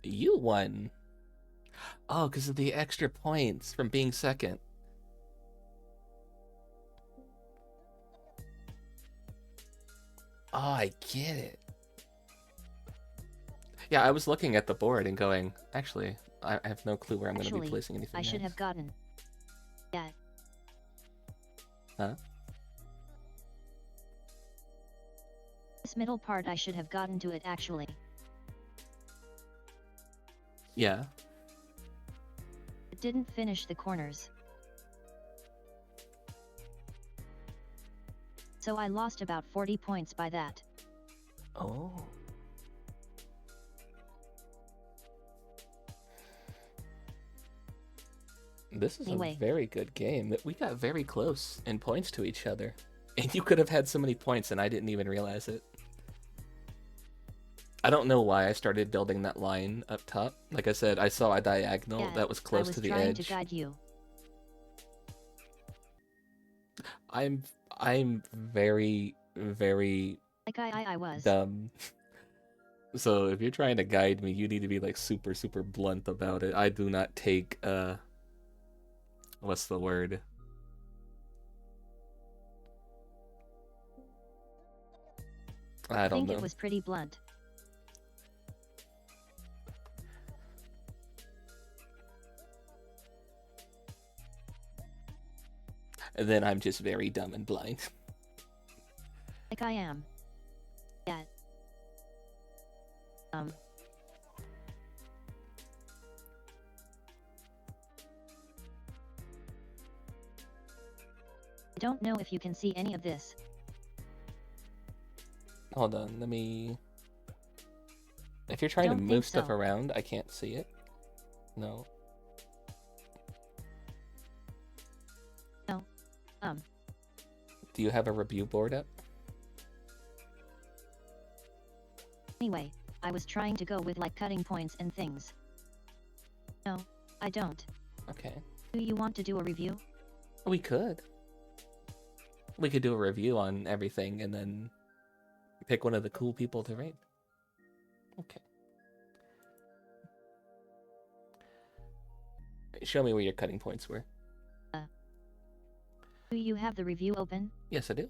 You won. Oh, because of the extra points from being second. Oh, I get it. Yeah, I was looking at the board and going, actually, I have no clue where I'm going to be placing anything I should next. have gotten Huh? This middle part I should have gotten to it actually. Yeah. It didn't finish the corners. So I lost about 40 points by that. Oh. This is Anyway. a very good game. We got very close in points to each other. And you could have had so many points and I didn't even realize it. I don't know why I started building that line up top. Like I said, I saw a diagonal Yeah, that was close to the edge. I was trying to guide you. I'm very, very Like I was. dumb. So if you're trying to guide me, you need to be like super, super blunt about it. I do not take what's the word? I don't know. It was pretty blunt. And then I'm just very dumb and blind. Like I am. Yeah. I don't know if you can see any of this. Hold on, let me... If you're trying to move stuff around, I can't see it. No. No. Do you have a review board up? Anyway, I was trying to go with like cutting points and things. No, I don't. Okay. Do you want to do a review? We could. We could do a review on everything and then pick one of the cool people to rate. Okay. Show me where your cutting points were. Do you have the review open? Yes, I do.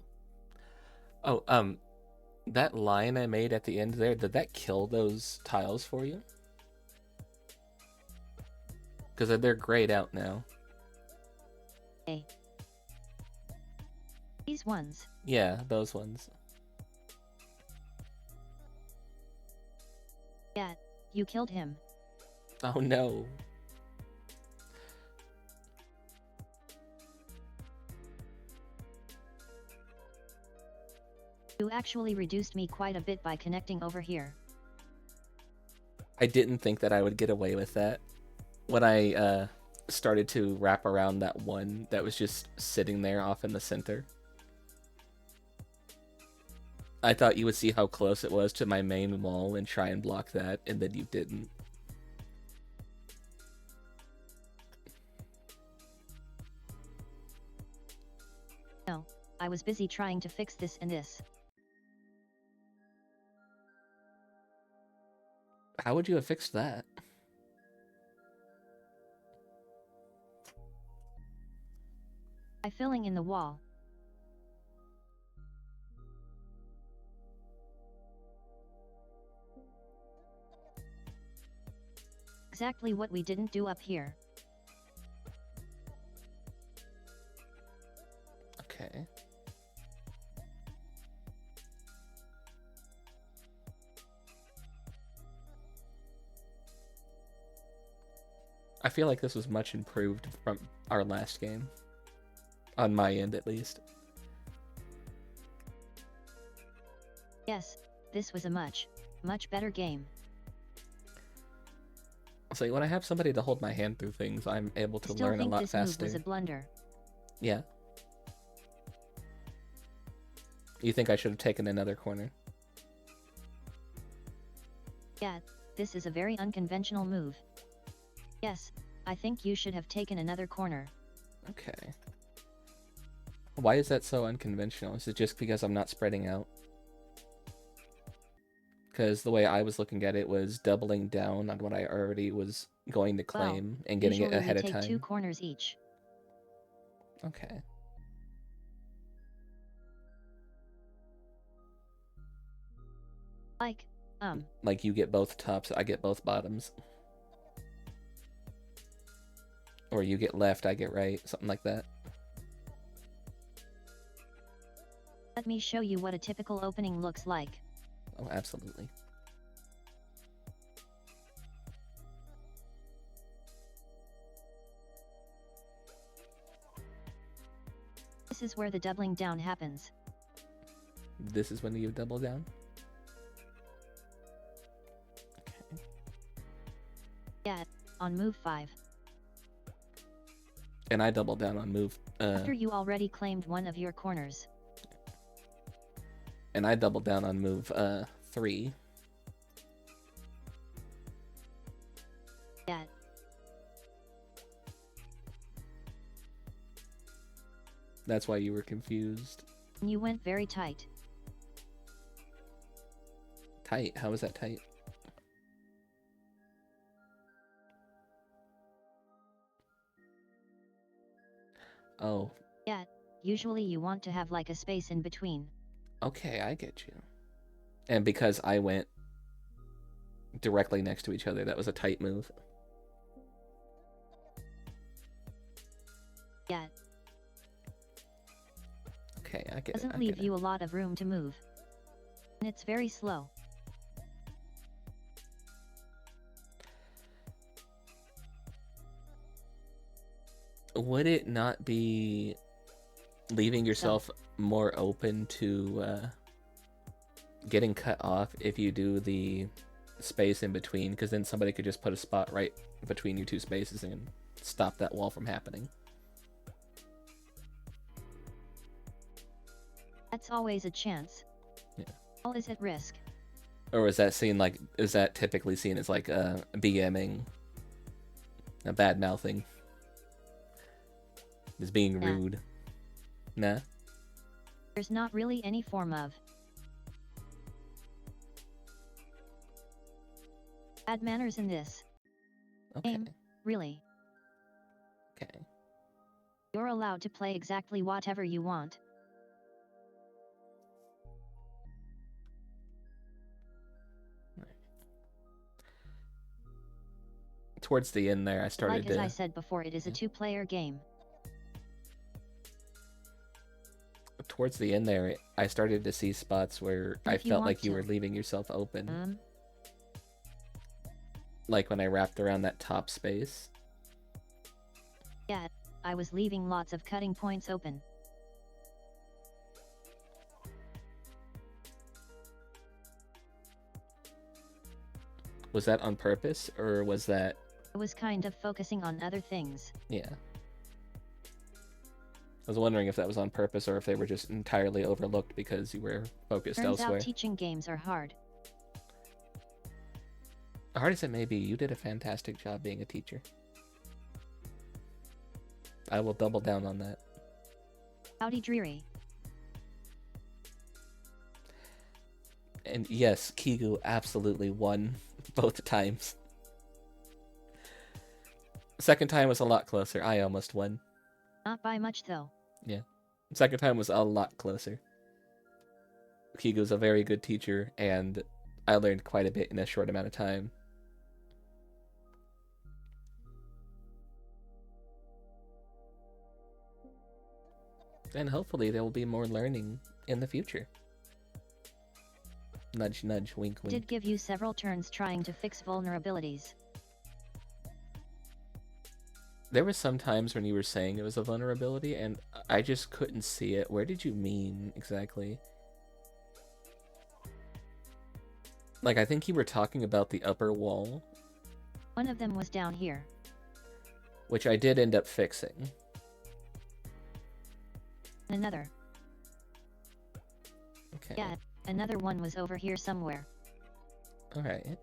Oh, that line I made at the end there, did that kill those tiles for you? Because they're grayed out now. Hey. These ones? Yeah, those ones. Yeah, you killed him. Oh no. You actually reduced me quite a bit by connecting over here. I didn't think that I would get away with that. When I started to wrap around that one that was just sitting there off in the center. I thought you would see how close it was to my main wall and try and block that, and then you didn't. No, I was busy trying to fix this and this. How would you have fixed that? By filling in the wall. Exactly what we didn't do up here. Okay. I feel like this was much improved from our last game. On my end, at least. Yes, this was a much better game. So when I have somebody to hold my hand through things, I'm able to learn a lot this faster. Move was a blunder. Yeah. You think I should have taken another corner? Yeah, this is a very unconventional move. Yes, I think you should have taken another corner. Okay. Why is that so unconventional? Is it just because I'm not spreading out? Because the way I was looking at it was doubling down on what I already was going to claim and getting it ahead of time. Take 2 corners each. Okay. Like you get both tops, I get both bottoms. Or you get left, I get right, something like that. Let me show you what a typical opening looks like. Oh, absolutely. This is where the doubling down happens. This is when you double down? Okay. Yeah, on move 5. And I double down on move... After you already claimed one of your corners. And I double down on move 3. Yeah. That's why you were confused. You went very tight. Tight? How is that tight? Oh. Yeah, usually you want to have like a space in between. Okay, I get you. And because I went directly next to each other, that was a tight move. Yeah. Okay, I get it. Doesn't leave you a lot of room to move. And it's very slow. Would it not be leaving yourself more open to getting cut off if you do the space in between? Because then somebody could just put a spot right between your two spaces and stop that wall from happening. That's always a chance. Yeah. All is at risk. Or is that seen like, is that typically seen as like BMing, a bad mouthing, as being rude? Nah. There's not really any form of bad manners in this Okay. game, really. Okay. You're allowed to play exactly whatever you want. Towards the end there, I started Like as I said before, it is a two-player game. Towards the end there, I started to see spots where I felt like you were leaving yourself open. Like when I wrapped around that top space. Yeah, I was leaving lots of cutting points open. Was that on purpose, or was that... I was kind of focusing on other things. Yeah. I was wondering if that was on purpose or if they were just entirely overlooked because you were focused elsewhere. Turns out teaching games are hard. Hard as it may be, you did a fantastic job being a teacher. I will double down on that. Howdy dreary. And yes, Kigu absolutely won both times. Second time was a lot closer. I almost won. Not by much though. Yeah. Second time was a lot closer. Kigu's a very good teacher, and I learned quite a bit in a short amount of time. And hopefully there will be more learning in the future. Nudge, nudge, wink, wink. Did give you several turns trying to fix vulnerabilities. There were some times when you were saying it was a vulnerability, and I just couldn't see it. Where did you mean exactly? Like, I think you were talking about the upper wall. One of them was down here. Which I did end up fixing. Another. Okay. Yeah, another one was over here somewhere. Alright.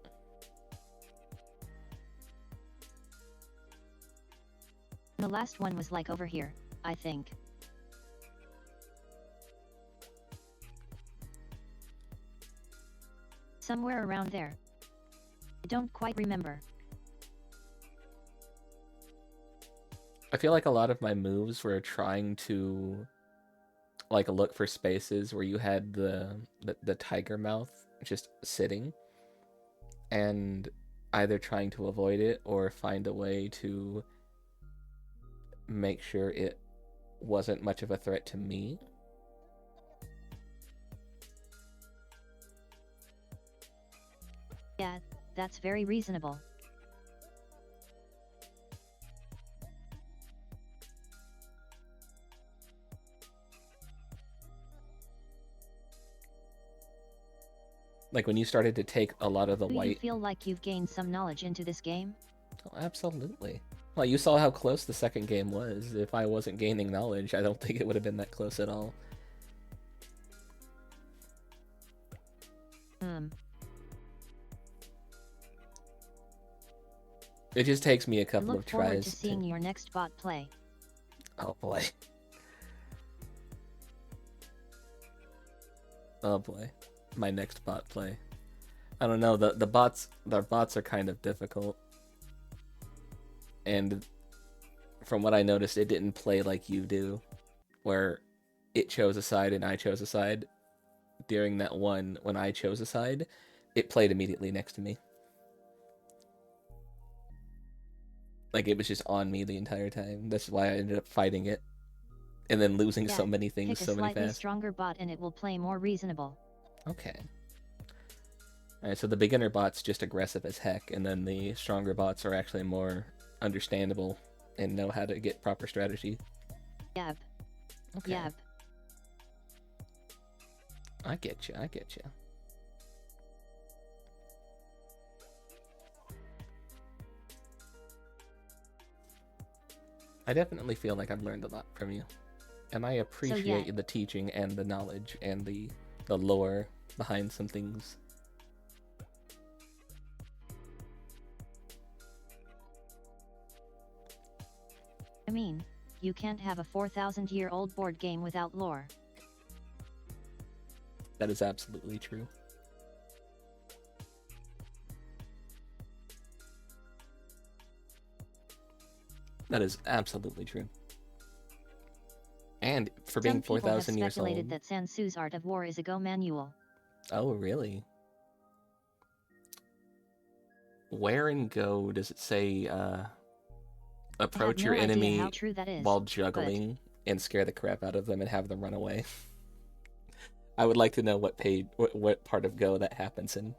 The last one was like over here, I think. Somewhere around there. I don't quite remember. I feel like a lot of my moves were trying to like look for spaces where you had the tiger mouth just sitting and either trying to avoid it or find a way to make sure it wasn't much of a threat to me. That's very reasonable. Like when you started to take a lot of the Do you white... feel like you've gained some knowledge into this game? Oh, absolutely. Well, you saw how close the second game was. If I wasn't gaining knowledge, I don't think it would have been that close at all. It just takes me a I couple look of forward tries to seeing your next bot play. Oh boy. Oh boy. My next bot play. I don't know, the bots are kind of difficult. And from what I noticed, it didn't play like you do, where it chose a side and I chose a side. During that one, when I chose a side, it played immediately next to me. Like, it was just on me the entire time. That's why I ended up fighting it. And then losing so many things so many Pick a slightly fast. stronger bot and it will play more reasonable. Okay. Alright, so the beginner bot's just aggressive as heck, and then the stronger bots are actually more understandable and know how to get proper strategy. Yep. Okay. Yep. I get you, I get you. I definitely feel like I've learned a lot from you. And I appreciate the teaching and the knowledge and the lore behind some things. I mean, you can't have a 4,000-year-old board game without lore. That is absolutely true. That is absolutely true. And for being 4,000 years old... Some people have speculated that Sansu's Art of War is a Go manual. Oh, really? Where in Go does it say, approach your enemy how true that is, while juggling and scare the crap out of them and have them run away? I would like to know what page, what part of Go that happens in.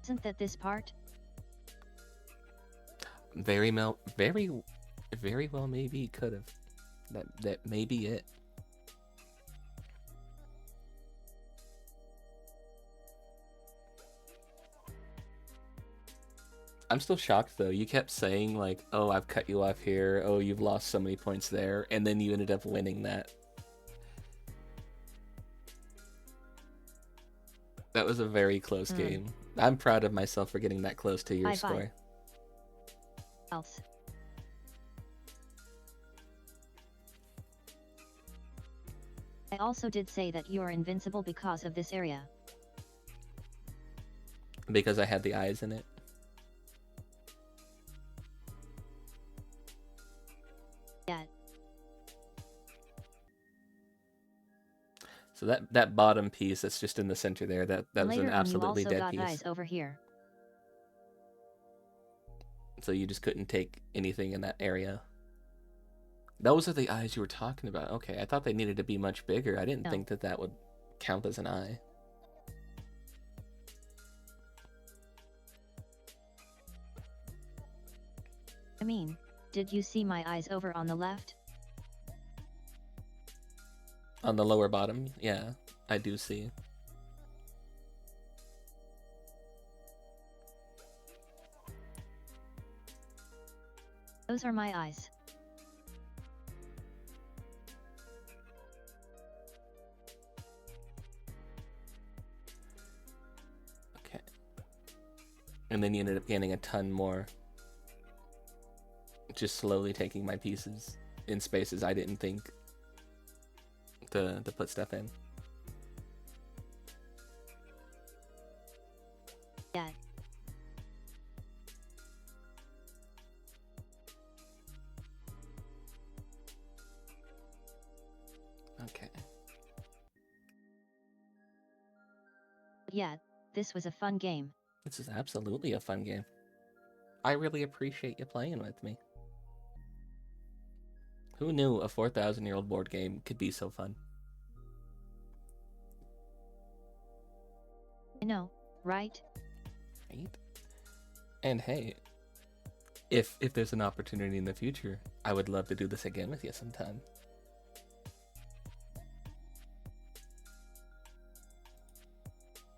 Isn't that this part? Very well, maybe could have. That may be it. I'm still shocked though. You kept saying like, "Oh, I've cut you off here. Oh, you've lost so many points there," and then you ended up winning that. That was a very close game. I'm proud of myself for getting that close to your score. Else. I also did say that you are invincible because of this area. Because I had the eyes in it. Yeah. So that bottom piece that's just in the center there, that was an absolutely dead piece. You also got eyes over here. So you just couldn't take anything in that area. Those are the eyes you were talking about. Okay, I thought they needed to be much bigger. I didn't think that would count as an eye. I mean, did you see my eyes over on the left? On the lower bottom? Yeah, I do see. Those are my eyes. Okay. And then you ended up gaining a ton more. Just slowly taking my pieces in spaces I didn't think to put stuff in. Yeah. Okay. Yeah, this was a fun game. This is absolutely a fun game. I really appreciate you playing with me. Who knew a 4,000-year-old board game could be so fun? I know, right? Right? And hey, if there's an opportunity in the future, I would love to do this again with you sometime.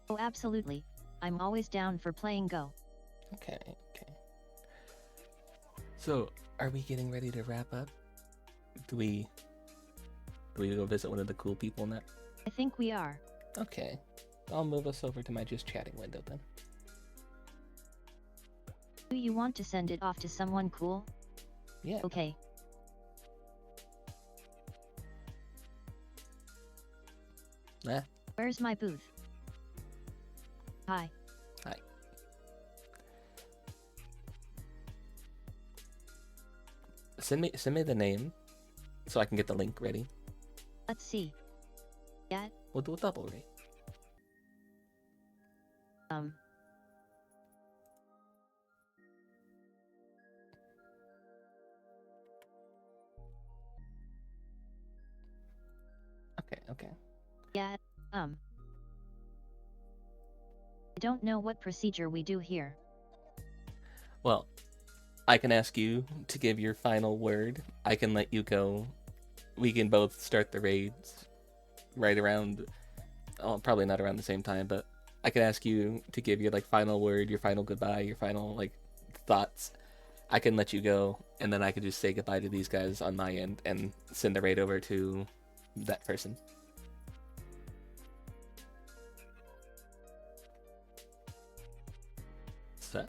Oh, absolutely. I'm always down for playing Go. Okay, okay. So, are we getting ready to wrap up? Do we go visit one of the cool people now? I think we are. Okay. I'll move us over to my just chatting window then. Do you want to send it off to someone cool? Yeah. Okay. Nah. Where's my booth? Hi. Hi. Send me the name so I can get the link ready. Let's see. Get, We'll do a double rate. Okay, okay. yeah, I don't know what procedure we do here. Well, I can ask you to give your final word. I can let you go. We can both start the raids right around, oh, probably not around the same time, but I can ask you to give your like final word, your final goodbye, your final like thoughts. I can let you go, and then I can just say goodbye to these guys on my end and send the raid over to that person. So,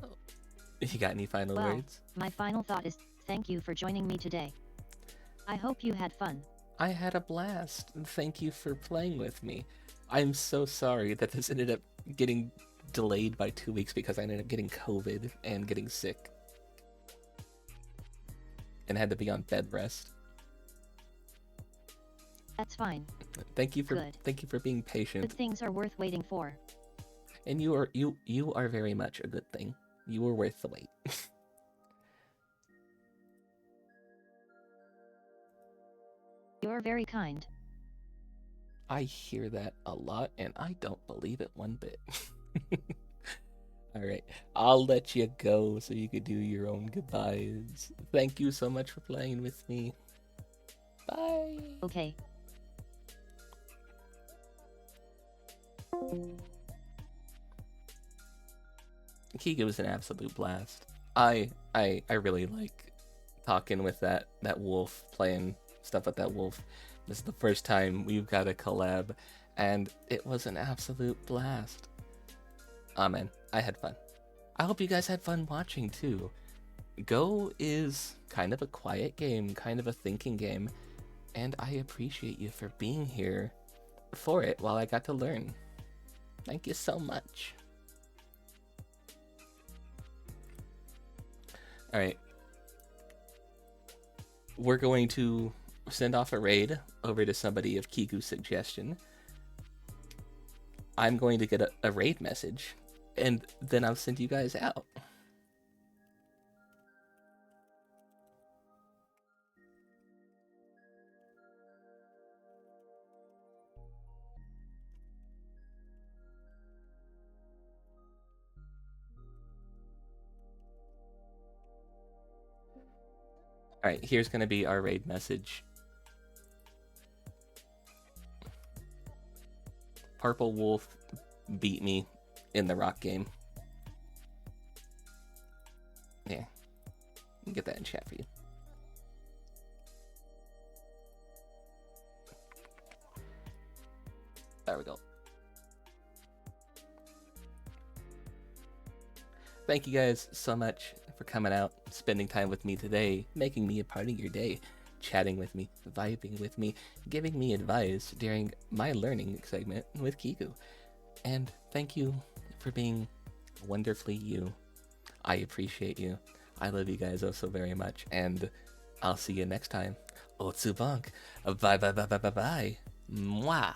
you got any final Well, words? my final thought is, thank you for joining me today. I hope you had fun. I had a blast. Thank you for playing with me. I'm so sorry that this ended up getting delayed by 2 weeks because I ended up getting COVID and getting sick. And had to be on bed rest. That's fine. Thank you for Good. thank you for being Good patient. things are worth waiting for. And you are very much a good thing. You were worth the wait. You're very kind. I hear that a lot and I don't believe it one bit. Alright, I'll let you go so you could do your own goodbyes. Thank you so much for playing with me. Bye. Okay. Kigu was an absolute blast. I really like talking with that wolf, playing stuff with that wolf. This is the first time we've got a collab, and it was an absolute blast. Ah man, I had fun. I hope you guys had fun watching too. Go is kind of a quiet game, kind of a thinking game, and I appreciate you for being here for it while I got to learn. Thank you so much. Alright. We're going to send off a raid over to somebody of Kigu's suggestion. I'm going to get a raid message, and then I'll send you guys out. Alright, here's going to be our raid message. Purple Wolf beat me in the rock game. Yeah. I'll get that in chat for you. There we go. Thank you guys so much for coming out, spending time with me today, making me a part of your day, chatting with me, vibing with me, giving me advice during my learning segment with Kigu. And thank you for being wonderfully you. I appreciate you. I love you guys oh so very much, and I'll see you next time. Otsu Bonk. Bye bye bye bye bye bye. Mwah.